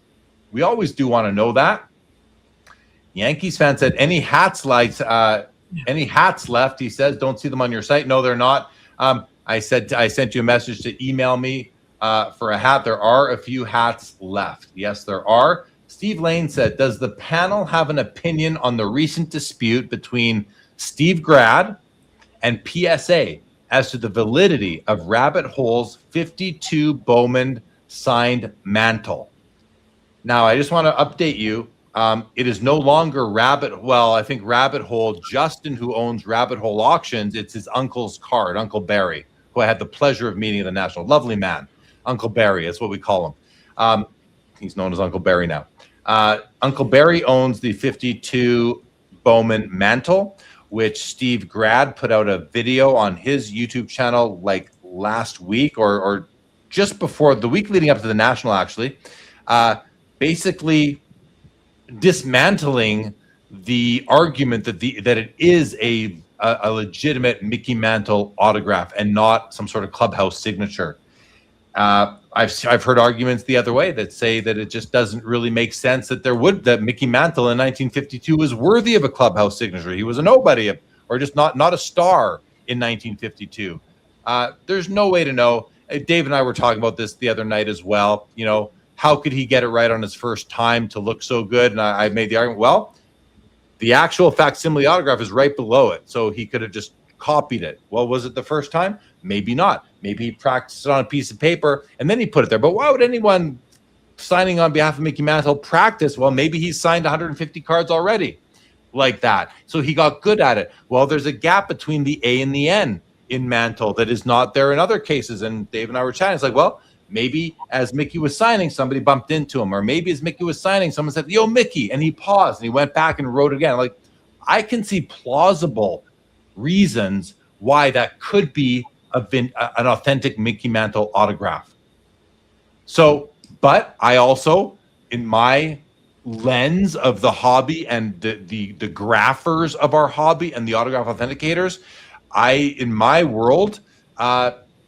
We always do want to know that. Yankees fan said, any hats left? He says, don't see them on your site. No, they're not. I sent you a message to email me for a hat. There are a few hats left. Yes, there are. Steve Lane said, does the panel have an opinion on the recent dispute between Steve Grad and PSA as to the validity of Rabbit Hole's 52 Bowman signed mantle? Now, I just want to update you. It is no longer I think Rabbit Hole, Justin, who owns Rabbit Hole Auctions, it's his uncle's card, Uncle Barry, who I had the pleasure of meeting at the National. Lovely man. Uncle Barry, that's what we call him. He's known as Uncle Barry now. Uncle Barry owns the 52 Bowman mantle, which Steve Grad put out a video on his YouTube channel like last week or just before the week leading up to the National, actually, basically dismantling the argument that it is a legitimate Mickey Mantle autograph and not some sort of clubhouse signature. I've heard arguments the other way that say that it just doesn't really make sense that Mickey Mantle in 1952 was worthy of a clubhouse signature. He was a nobody, or just not a star in 1952. There's no way to know. Dave and I were talking about this the other night as well. You know, how could he get it right on his first time to look so good? And I made the argument, well, the actual facsimile autograph is right below it, so he could have just copied it. Well, was it the first time? Maybe not. Maybe he practiced it on a piece of paper and then he put it there. But why would anyone signing on behalf of Mickey Mantle practice? Well, maybe he's signed 150 cards already like that, so he got good at it. Well, there's a gap between the A and the N in Mantle that is not there in other cases. And Dave and I were chatting. It's like, well, maybe as Mickey was signing, somebody bumped into him, or maybe as Mickey was signing, someone said, "Yo, Mickey," and he paused and he went back and wrote again. Like, I can see plausible reasons why that could be an authentic Mickey Mantle autograph. So, but I also, in my lens of the hobby and the graphers of our hobby and the autograph authenticators, in my world,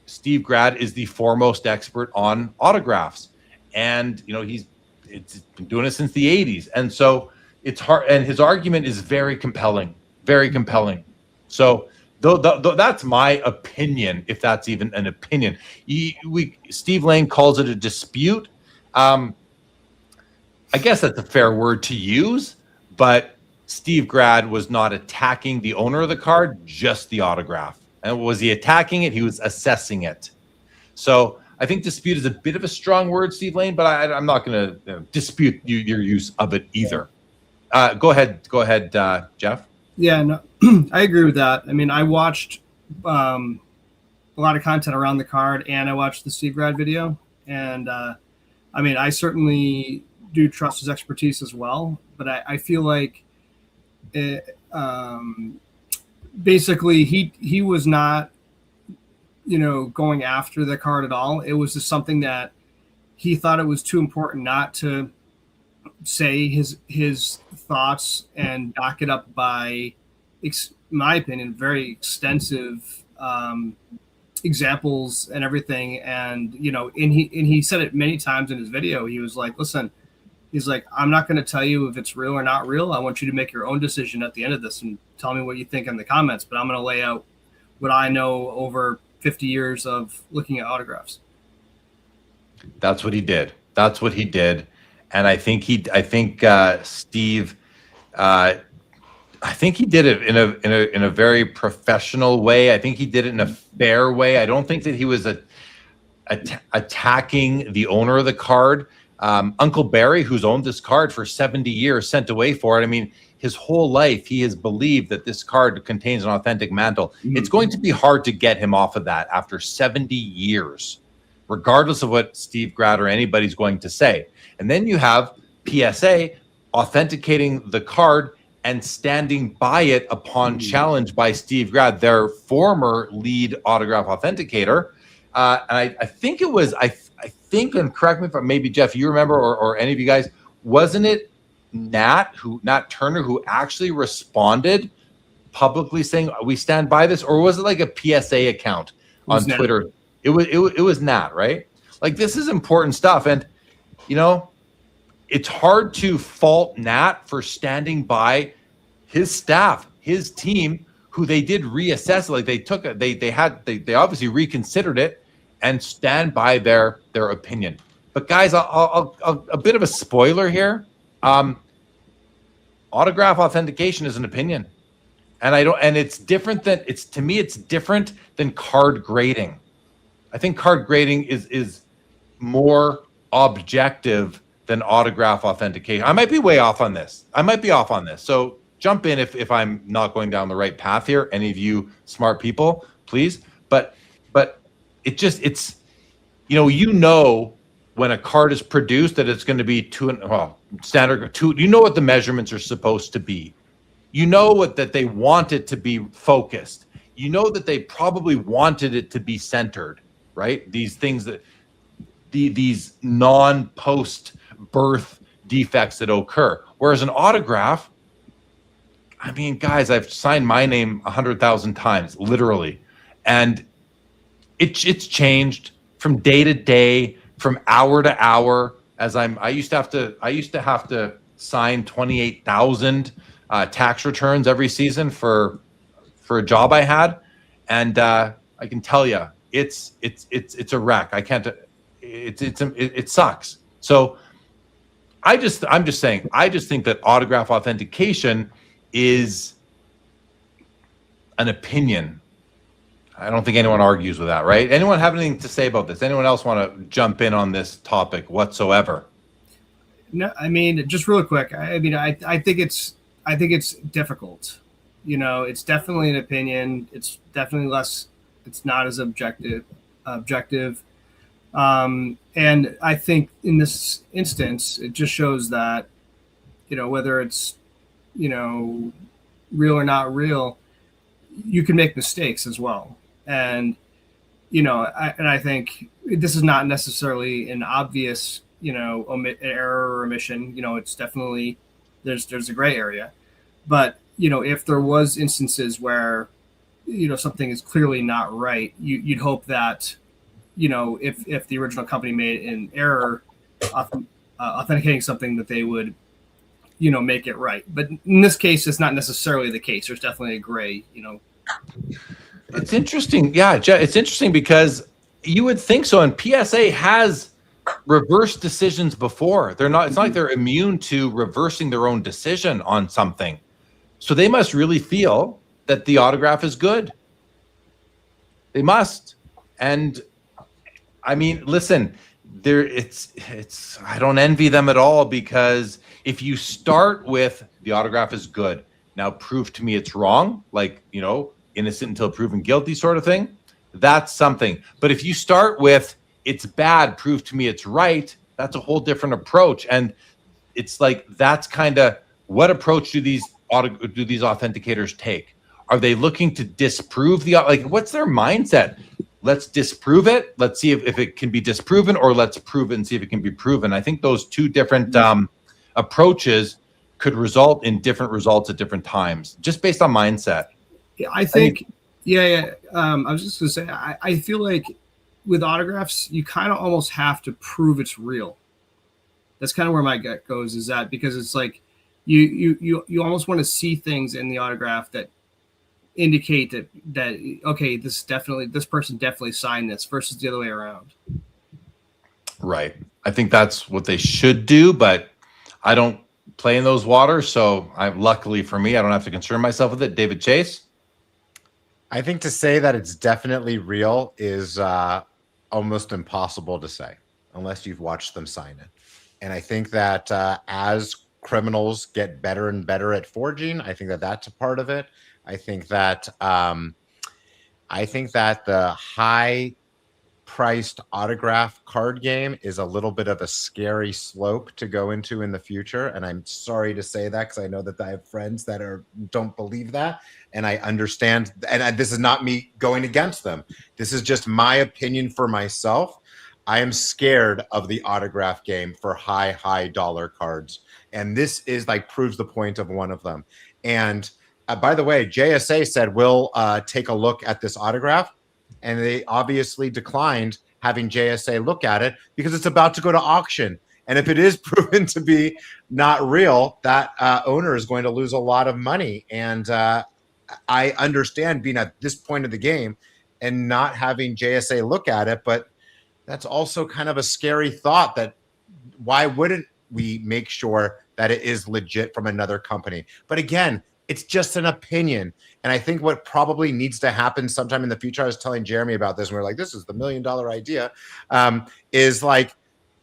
Steve Grad is the foremost expert on autographs, and he's been doing it since the 80s, and so it's hard. And his argument is very compelling, very compelling. So that's my opinion, if that's even an opinion. Steve Lane calls it a dispute. I guess that's a fair word to use, but Steve Grad was not attacking the owner of the card, just the autograph. And was he attacking it? He was assessing it. So I think dispute is a bit of a strong word, Steve Lane, but I'm not going to dispute your use of it either. Go ahead, Jeff. Yeah, no, I agree with that. I mean, I watched a lot of content around the card, and I watched the Steve Grad video. And I mean, I certainly do trust his expertise as well, but I feel like basically he was not, going after the card at all. It was just something that he thought it was too important not to say his thoughts and back it up by, in my opinion, very extensive examples and everything. And he said it many times in his video. He was like, listen, he's like, I'm not going to tell you if it's real or not real. I want you to make your own decision at the end of this and tell me what you think in the comments, but I'm going to lay out what I know over 50 years of looking at autographs. That's what he did. And I think Steve, I think he did it in a very professional way. I think he did it in a fair way. I don't think that he was attacking the owner of the card. Uncle Barry, who's owned this card for 70 years, sent away for it. I mean, his whole life, he has believed that this card contains an authentic mantle. It's going to be hard to get him off of that after 70 years, regardless of what Steve Grad or anybody's going to say. And then you have PSA authenticating the card and standing by it upon challenge by Steve Grad, their former lead autograph authenticator. And I think it was, I think, and correct me if maybe Jeff, you remember, or any of you guys, wasn't it Nat Turner who actually responded publicly saying we stand by this, or was it like a PSA account on Twitter? It was Nat, right? Like, this is important stuff, and it's hard to fault Nat for standing by his staff, his team, who they did reassess. Like, they obviously reconsidered it and stand by their opinion. But guys, I'll a bit of a spoiler here. Autograph authentication is an opinion, and it's different to me it's different than card grading. I think card grading is more objective than autograph authentication. I might be way off on this. So jump in if I'm not going down the right path here. Any of you smart people, please. But it's when a card is produced that it's going to be standard two. You know what the measurements are supposed to be. You know that they want it to be focused. You know that they probably wanted it to be centered, right? These things that these non-post birth defects that occur. Whereas an autograph, I mean, guys, I've signed my name 100,000 times, literally, and it's changed from day to day, from hour to hour. I used to have to sign 28,000 tax returns every season for a job I had, and I can tell you, it's a wreck. I can't. It sucks. So I'm just saying. I just think that autograph authentication is an opinion. I don't think anyone argues with that, right? Anyone have anything to say about this? Anyone else want to jump in on this topic whatsoever? No, I mean, just real quick. I think it's difficult. It's definitely an opinion. It's definitely less. It's not as objective. And I think in this instance, it just shows that, whether it's, real or not real, you can make mistakes as well. And, I think this is not necessarily an obvious, error or omission. It's definitely, there's a gray area. But, if there was instances where, something is clearly not right, you'd hope that, if the original company made an error authenticating something, that they would, make it right. But in this case, it's not necessarily the case. There's definitely a gray, It's interesting. Yeah, it's interesting because you would think so. And PSA has reversed decisions before. It's not like they're immune to reversing their own decision on something. So they must really feel that the autograph is good. They must. And I mean, listen, it's I don't envy them at all, because if you start with the autograph is good, now prove to me it's wrong, like, innocent until proven guilty sort of thing, that's something. But if you start with it's bad, prove to me it's right, that's a whole different approach. And it's like, that's kind of what approach do these do these authenticators take? Are they looking to disprove like what's their mindset? Let's disprove it. Let's see if it can be disproven, or let's prove it and see if it can be proven. I think those two different approaches could result in different results at different times, just based on mindset. Yeah, I think, I was just gonna say, I feel like with autographs, you kind of almost have to prove it's real. That's kind of where my gut goes, is that because it's like you almost want to see things in the autograph that indicate that okay, this person definitely signed this, versus the other way around. Right. I think that's what they should do, but I don't play in those waters, so luckily for me, I don't have to concern myself with it. David Chase? I think to say that it's definitely real is almost impossible to say unless you've watched them sign it. And I think that as criminals get better and better at forging, I think that that's a part of it. I think that the high-priced autograph card game is a little bit of a scary slope to go into in the future, and I'm sorry to say that because I know that I have friends that don't believe that, and I understand. And this is not me going against them. This is just my opinion for myself. I am scared of the autograph game for high dollar cards, and this is like proves the point of one of them. And by the way, JSA said we'll take a look at this autograph, and they obviously declined having JSA look at it because it's about to go to auction. And if it is proven to be not real, that owner is going to lose a lot of money. And I understand being at this point of the game and not having JSA look at it, but that's also kind of a scary thought. That why wouldn't we make sure that it is legit from another company? But again, it's just an opinion. And I think what probably needs to happen sometime in the future, I was telling Jeremy about this, and we were like, this is the $1 million idea, is like,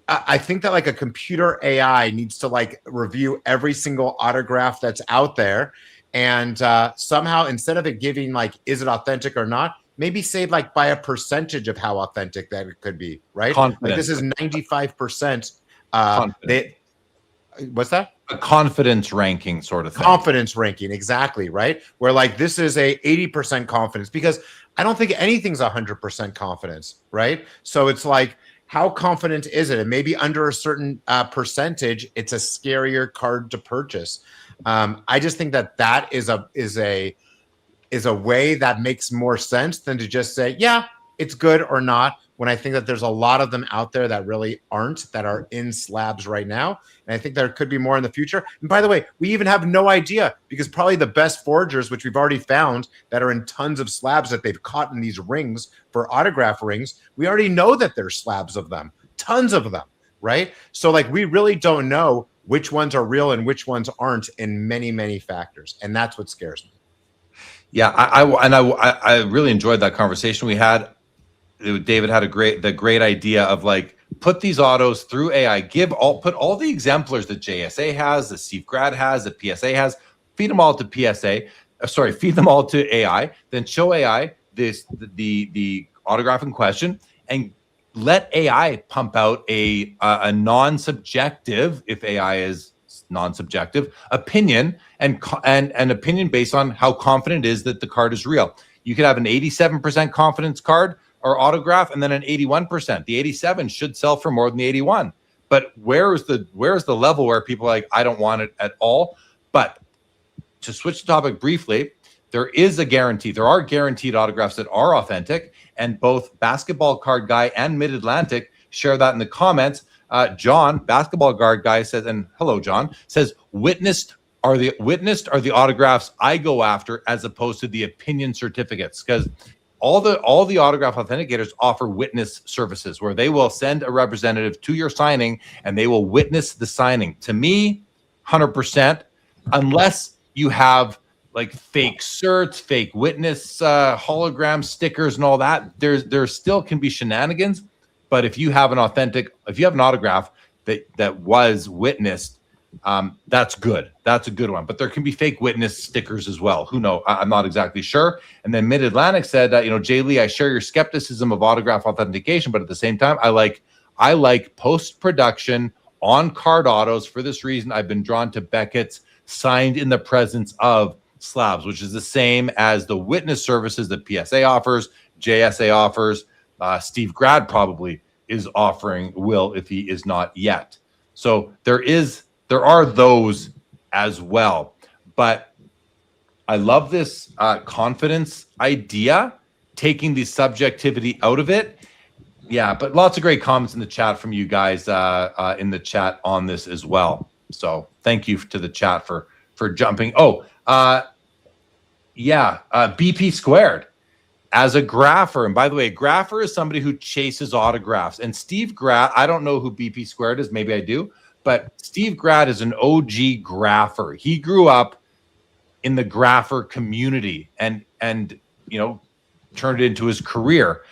I think that like a computer AI needs to like review every single autograph that's out there. And somehow, instead of it giving like, is it authentic or not, maybe say like by a percentage of how authentic that it could be, right? Confidence. Like this is 95%. What's that? A confidence ranking sort of thing. Confidence ranking, exactly, right? Where like this is a 80% confidence, because I don't think anything's 100% confidence, right? So it's like, how confident is it? And maybe under a certain percentage, it's a scarier card to purchase. I just think that is a way that makes more sense than to just say, yeah, it's good or not, when I think that there's a lot of them out there that really aren't, that are in slabs right now. And I think there could be more in the future. And by the way, we even have no idea, because probably the best forgers, which we've already found that are in tons of slabs that they've caught in these rings for autograph rings, we already know that there's slabs of them, tons of them, right? So like, we really don't know which ones are real and which ones aren't in many factors. And that's what scares me. Yeah, I really enjoyed that conversation we had. David had the great idea of like, put these autos through AI, put all the exemplars that JSA has, the Steve Grad has, the PSA has, feed them all to feed them all to AI, then show AI the autograph in question, and let AI pump out a non-subjective, if AI is non-subjective, opinion, and an opinion based on how confident it is that the card is real. You could have an 87% confidence card or autograph, and then an 81%. The 87 should sell for more than the 81. But where's the level where people are like, I don't want it at all? But to switch the topic briefly, there are guaranteed autographs that are authentic, and both Basketball Card Guy and Mid-Atlantic share that in the comments. John, Basketball Card Guy, says, and hello, John, says, witnessed are the autographs I go after, as opposed to the opinion certificates, because all the autograph authenticators offer witness services where they will send a representative to your signing and they will witness the signing. To me, 100%, unless you have like fake certs, fake witness hologram stickers and all that, there still can be shenanigans. But if you have an autograph that was witnessed, that's good. That's a good one. But there can be fake witness stickers as well. Who knows? I'm not exactly sure. And then Mid-Atlantic said that, Jay Lee, I share your skepticism of autograph authentication, but at the same time, I like post-production on card autos. For this reason, I've been drawn to Beckett's signed in the presence of slabs, which is the same as the witness services that PSA offers, JSA offers. Steve Grad probably is offering, will, if he is not yet. So there are those as well. But I love this confidence idea, taking the subjectivity out of it. Yeah, but lots of great comments in the chat from you guys in the chat on this as well. So thank you to the chat for jumping. BP squared as a grapher. And by the way, a grapher is somebody who chases autographs. And Steve Grad, I don't know who BP squared is. Maybe I do. But Steve Grad is an OG grapher. He grew up in the grapher community and turned it into his career.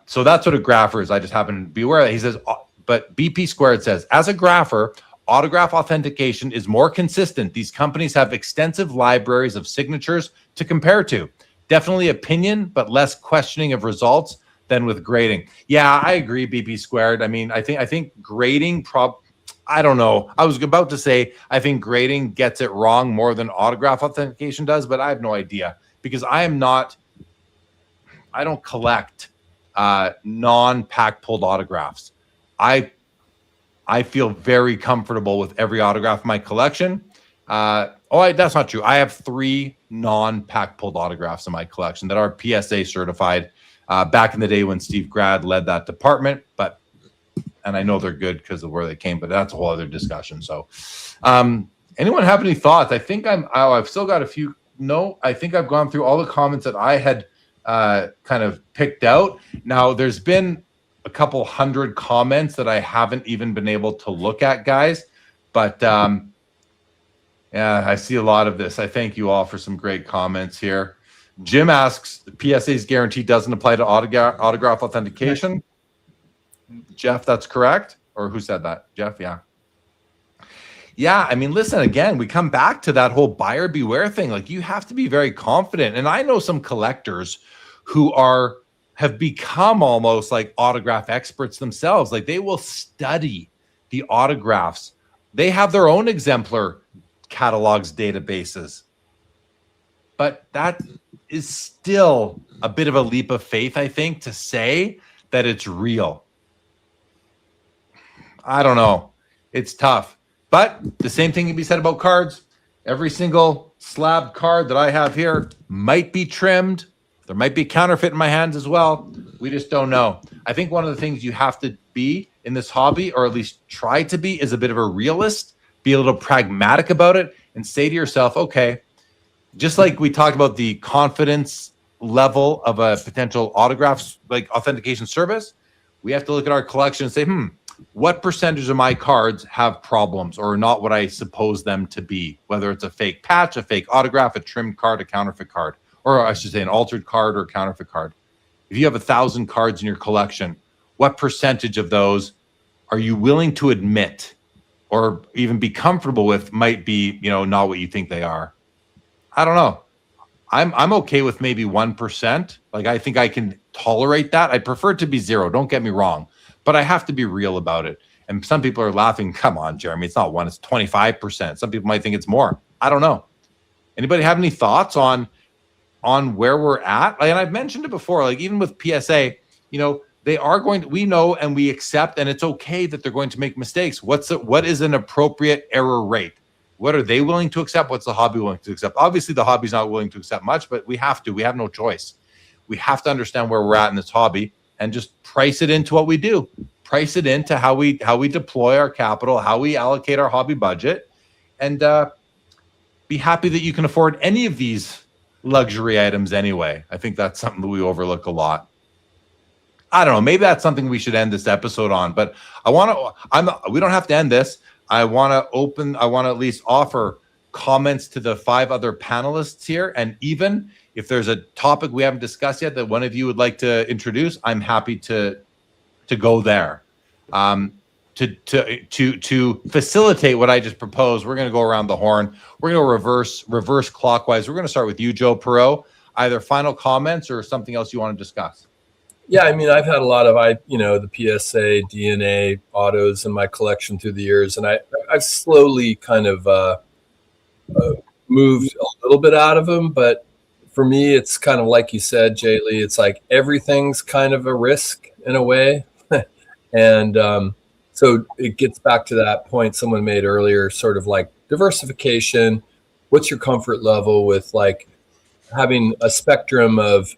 So that's what a grapher is. I just happen to be aware of that. He says, but BP squared says, as a grapher, autograph authentication is more consistent. These companies have extensive libraries of signatures to compare to. Definitely opinion, but less questioning of results than with grading. Yeah, I agree, BP squared. I mean, I think grading I don't know. I was about to say I think grading gets it wrong more than autograph authentication does, but I have no idea because I don't collect non-pack pulled autographs. I feel very comfortable with every autograph in my collection. That's not true. I have 3 non-pack pulled autographs in my collection that are PSA certified back in the day when Steve Grad led that department. And I know they're good because of where they came, but that's a whole other discussion. So anyone have any thoughts? I think I've still got a few. No, I think I've gone through all the comments that I had kind of picked out. Now, there's been a couple hundred comments that I haven't even been able to look at, guys. But yeah, I see a lot of this. I thank you all for some great comments here. Jim asks, the PSA's guarantee doesn't apply to autograph authentication. Jeff, that's correct. Or who said that? Jeff, yeah. Yeah, I mean, listen, again, we come back to that whole buyer beware thing. Like, you have to be very confident. And I know some collectors who have become almost like autograph experts themselves. Like, they will study the autographs. They have their own exemplar catalogs, databases. But that is still a bit of a leap of faith, I think, to say that it's real. I don't know. It's tough. But the same thing can be said about cards. Every single slab card that I have here might be trimmed. There might be a counterfeit in my hands as well. We just don't know. I think one of the things you have to be in this hobby, or at least try to be, is a bit of a realist. Be a little pragmatic about it and say to yourself, okay, just like we talked about the confidence level of a potential autograph like authentication service, we have to look at our collection and say, what percentage of my cards have problems or not what I suppose them to be, whether it's a fake patch, a fake autograph, a trimmed card, a counterfeit card, or I should say an altered card or a counterfeit card. If you have 1,000 cards in your collection, what percentage of those are you willing to admit or even be comfortable with might be, not what you think they are? I don't know. I'm okay with maybe 1%. Like, I think I can tolerate that. I prefer it to be 0. Don't get me wrong. But I have to be real about it. And some people are laughing. Come on, Jeremy. It's not 1. It's 25%. Some people might think it's more. I don't know. Anybody have any thoughts on where we're at? And I've mentioned it before. Like, even with PSA, they are going to, we know and we accept, and it's okay that they're going to make mistakes. What is an appropriate error rate? What are they willing to accept? What's the hobby willing to accept? Obviously, the hobby's not willing to accept much, but we have to. We have no choice. We have to understand where we're at in this hobby and just price it into what we do. Price it into how we deploy our capital, how we allocate our hobby budget, and be happy that you can afford any of these luxury items anyway. I think that's something that we overlook a lot. I don't know. Maybe that's something we should end this episode on. But we don't have to end this. I want to at least offer comments to the 5 other panelists here. And even if there's a topic we haven't discussed yet that one of you would like to introduce, I'm happy to go there. To facilitate what I just proposed, we're going to go around the horn. We're going to reverse clockwise. We're going to start with you, Joe Perreault. Either final comments or something else you want to discuss. Yeah, I mean, I've had a lot of the PSA, DNA autos in my collection through the years, and I've slowly kind of moved a little bit out of them, but for me, it's kind of like you said, Jay Lee. It's like everything's kind of a risk in a way, and so it gets back to that point someone made earlier, sort of like diversification. What's your comfort level with like having a spectrum of,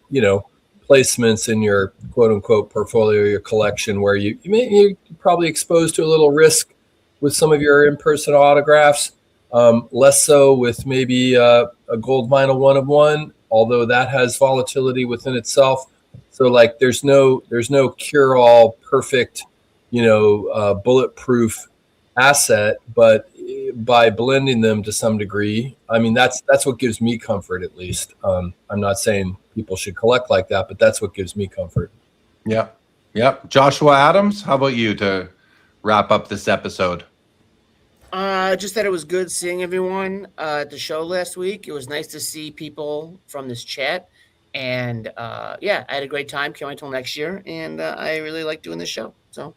placements in your quote unquote portfolio, your collection, where you're probably exposed to a little risk with some of your in-person autographs, less so with maybe a gold vinyl 1-of-1, although that has volatility within itself. So like there's no cure-all perfect, bulletproof asset, but by blending them to some degree, I mean, that's what gives me comfort, at least. I'm not saying people should collect like that, but that's what gives me comfort. Yep. Joshua Adams, how about you to wrap up this episode? Just that it was good seeing everyone at the show last week. It was nice to see people from this chat. And I had a great time. Can't wait till next year. And I really like doing this show. So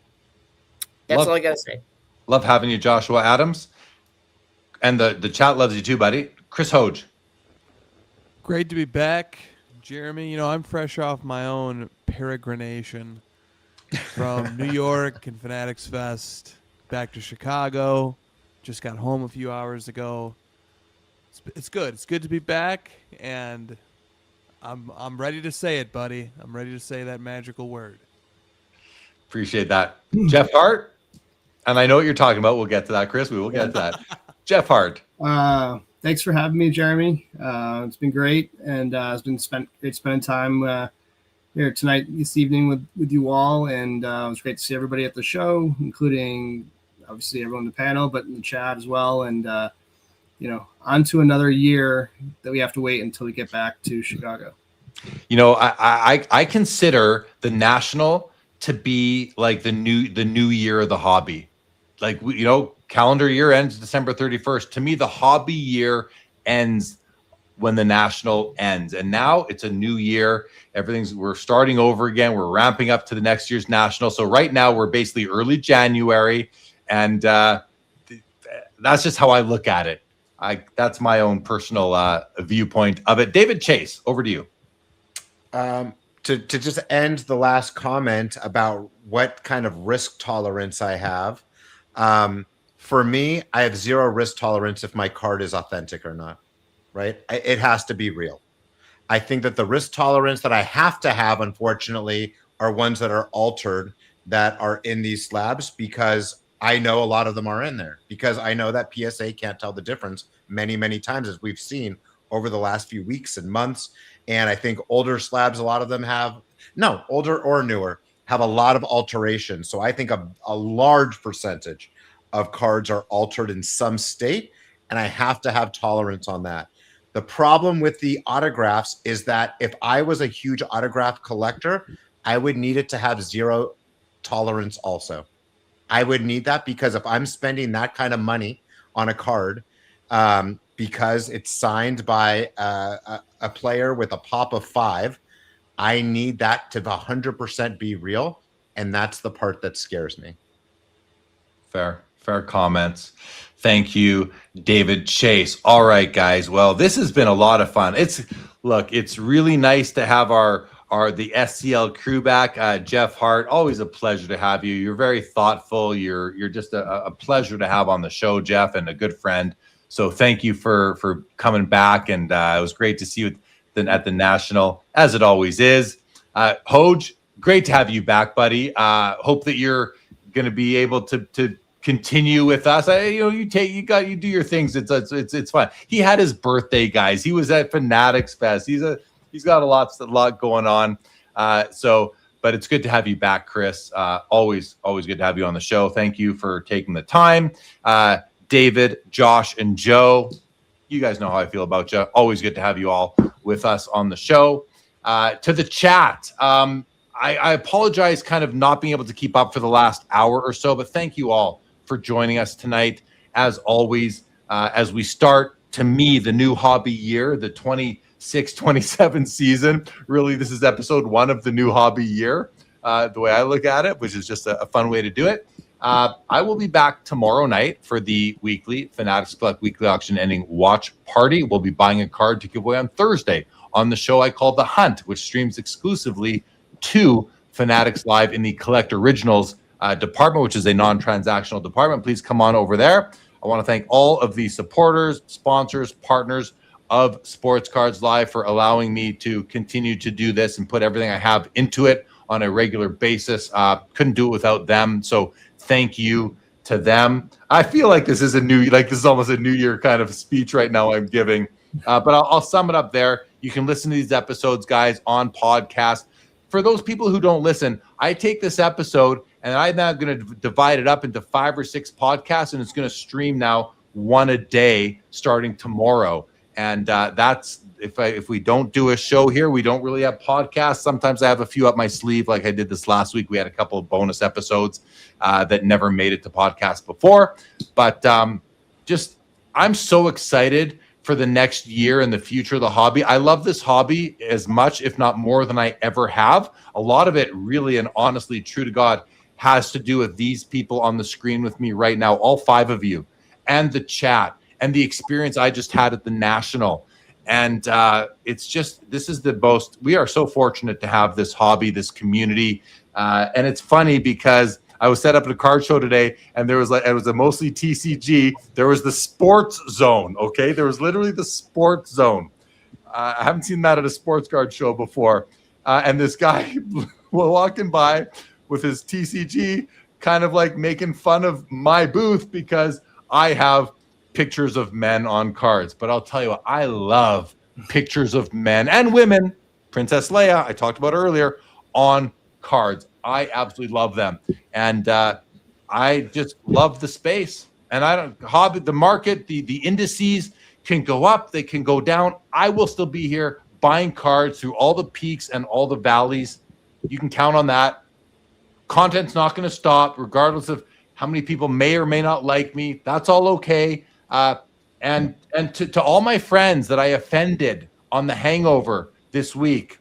that's all I got to say. Love having you, Joshua Adams. And the chat loves you too, buddy. Chris Hoge. Great to be back, Jeremy. I'm fresh off my own peregrination from New York and Fanatics Fest back to Chicago. Just got home a few hours ago. It's good. It's good to be back, and I'm ready to say it, buddy. I'm ready to say that magical word. Appreciate that. Jeff Hart. And I know what you're talking about. We'll get to that, Chris. We will get to that. Jeff Hart. Thanks for having me, Jeremy. It's been great, and it's been great spending time here tonight, this evening with you all, and it was great to see everybody at the show, including obviously everyone in the panel, but in the chat as well. And on to another year that we have to wait until we get back to Chicago. I consider the National to be like the new year of the hobby. Like, calendar year ends December 31st. To me, the hobby year ends when the National ends. And now it's a new year. We're starting over again. We're ramping up to the next year's National. So right now we're basically early January. And that's just how I look at it. That's my own personal viewpoint of it. David Chase, over to you. To just end the last comment about what kind of risk tolerance I have. For me, I have zero risk tolerance if my card is authentic or not, right? It has to be real. I think that the risk tolerance that I have to have, unfortunately, are ones that are altered, that are in these slabs, because I know a lot of them are in there, because I know that PSA can't tell the difference many, many times, as we've seen over the last few weeks and months. And I think older slabs, a lot of them older or newer, have a lot of alteration. So I think a large percentage of cards are altered in some state, and I have to have tolerance on that. The problem with the autographs is that if I was a huge autograph collector, I would need it to have zero tolerance also. I would need that, because if I'm spending that kind of money on a card, because it's signed by a player with a pop of 5, I need that to 100% be real. And that's the part that scares me. Fair comments. Thank you, David Chase. All right, guys. Well, this has been a lot of fun. It's really nice to have the SCL crew back. Jeff Hart, always a pleasure to have you. You're very thoughtful. You're just a pleasure to have on the show, Jeff, and a good friend. So thank you for coming back, and it was great to see you at the National, as it always is. Hoge, great to have you back, buddy. Hope that you're going to be able to continue with us. You do your things. It's fun. He had his birthday, guys. He was at Fanatics Fest. He's got a lot going on. But it's good to have you back, Chris. Always good to have you on the show. Thank you for taking the time. David, Josh, and Joe, you guys know how I feel about you. Always good to have you all with us on the show. To the chat, I apologize kind of not being able to keep up for the last hour or so, but thank you all for joining us tonight. As always, as we start, to me, the new hobby year, the 26-27 season. Really, this is episode 1 of the new hobby year, the way I look at it, which is just a fun way to do it. I will be back tomorrow night for the weekly Fanatics Collect Weekly Auction Ending Watch Party. We'll be buying a card to give away on Thursday on the show I call The Hunt, which streams exclusively to Fanatics Live in the Collect Originals department, which is a non-transactional department. Please come on over there. I want to thank all of the supporters, sponsors, partners of Sports Cards Live for allowing me to continue to do this and put everything I have into it on a regular basis. Couldn't do it without them. So thank you to them. I feel like this is this is almost a New Year kind of speech right now I'm giving, but I'll sum it up there. You can listen to these episodes, guys, on podcast. For those people who don't listen, I take this episode and I'm now going to divide it up into 5 or 6 podcasts, and it's going to stream now one a day starting tomorrow. And that's if we don't do a show here, we don't really have podcasts. Sometimes I have a few up my sleeve, like I did this last week. We had a couple of bonus episodes that never made it to podcast before. But I'm so excited for the next year and the future of the hobby. I love this hobby as much, if not more, than I ever have. A lot of it really and honestly, true to God, has to do with these people on the screen with me right now, all 5 of you, and the chat, and the experience I just had at the National. And we are so fortunate to have this hobby, this community. And it's funny because I was set up at a card show today, and it was a mostly TCG. There was the sports zone. Okay. There was literally the sports zone. I haven't seen that at a sports card show before. And this guy walking by with his TCG, kind of like making fun of my booth because I have pictures of men on cards. But I'll tell you what, I love pictures of men and women, Princess Leia, I talked about earlier, on cards. I absolutely love them. And I just love the space. And the market, the indices can go up, they can go down. I will still be here buying cards through all the peaks and all the valleys. You can count on that. Content's not going to stop, regardless of how many people may or may not like me. That's all okay. And to all my friends that I offended on the Hangover this week,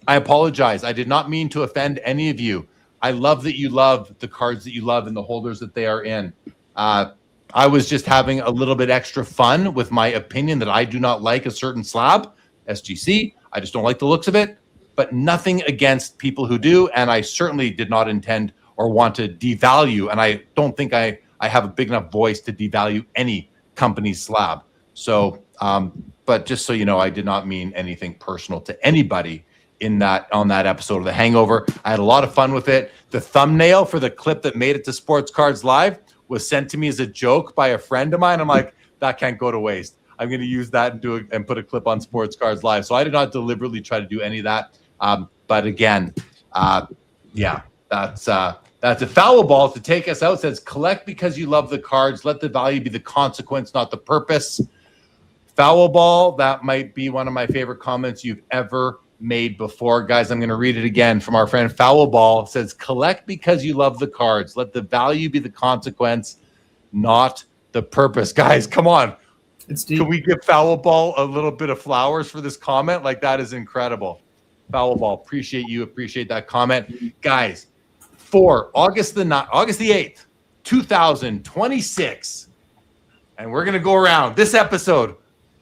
I apologize. I did not mean to offend any of you. I love that you love the cards that you love and the holders that they are in. I was just having a little bit extra fun with my opinion that I do not like a certain slab, SGC. I just don't like the looks of it, but nothing against people who do. And I certainly did not intend or want to devalue. And I don't think I have a big enough voice to devalue any company's slab. So, but just so you know, I did not mean anything personal to anybody on that episode of The Hangover. I had a lot of fun with it. The thumbnail for the clip that made it to Sports Cards Live was sent to me as a joke by a friend of mine. I'm like, that can't go to waste. I'm going to use that and put a clip on Sports Cards Live. So I did not deliberately try to do any of that. But again, that's a foul ball to take us out. It says, collect because you love the cards. Let the value be the consequence, not the purpose. Foul ball, that might be one of my favorite comments you've ever made before. Guys, I'm going to read it again from our friend Foul Ball. It says, collect because you love the cards. Let the value be the consequence, not the purpose. Guys, come on. It's deep. Can we give Foul Ball a little bit of flowers for this comment? Like, that is incredible. Foul Ball, appreciate you. Appreciate that comment. Guys, for August the 8th, 2026, and we're going to go around. This episode,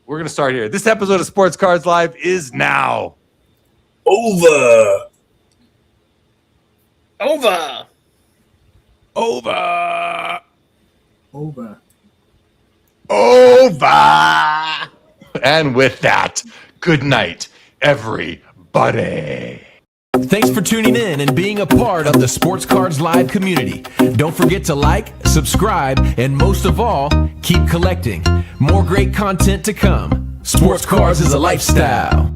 we're going to start here. This episode of Sports Cards Live is now over. And with that, good night, everybody. Thanks for tuning in and being a part of the Sports Cards Live community. Don't forget to like, subscribe, and most of all, keep collecting. More great content to come. Sports Cards is a lifestyle.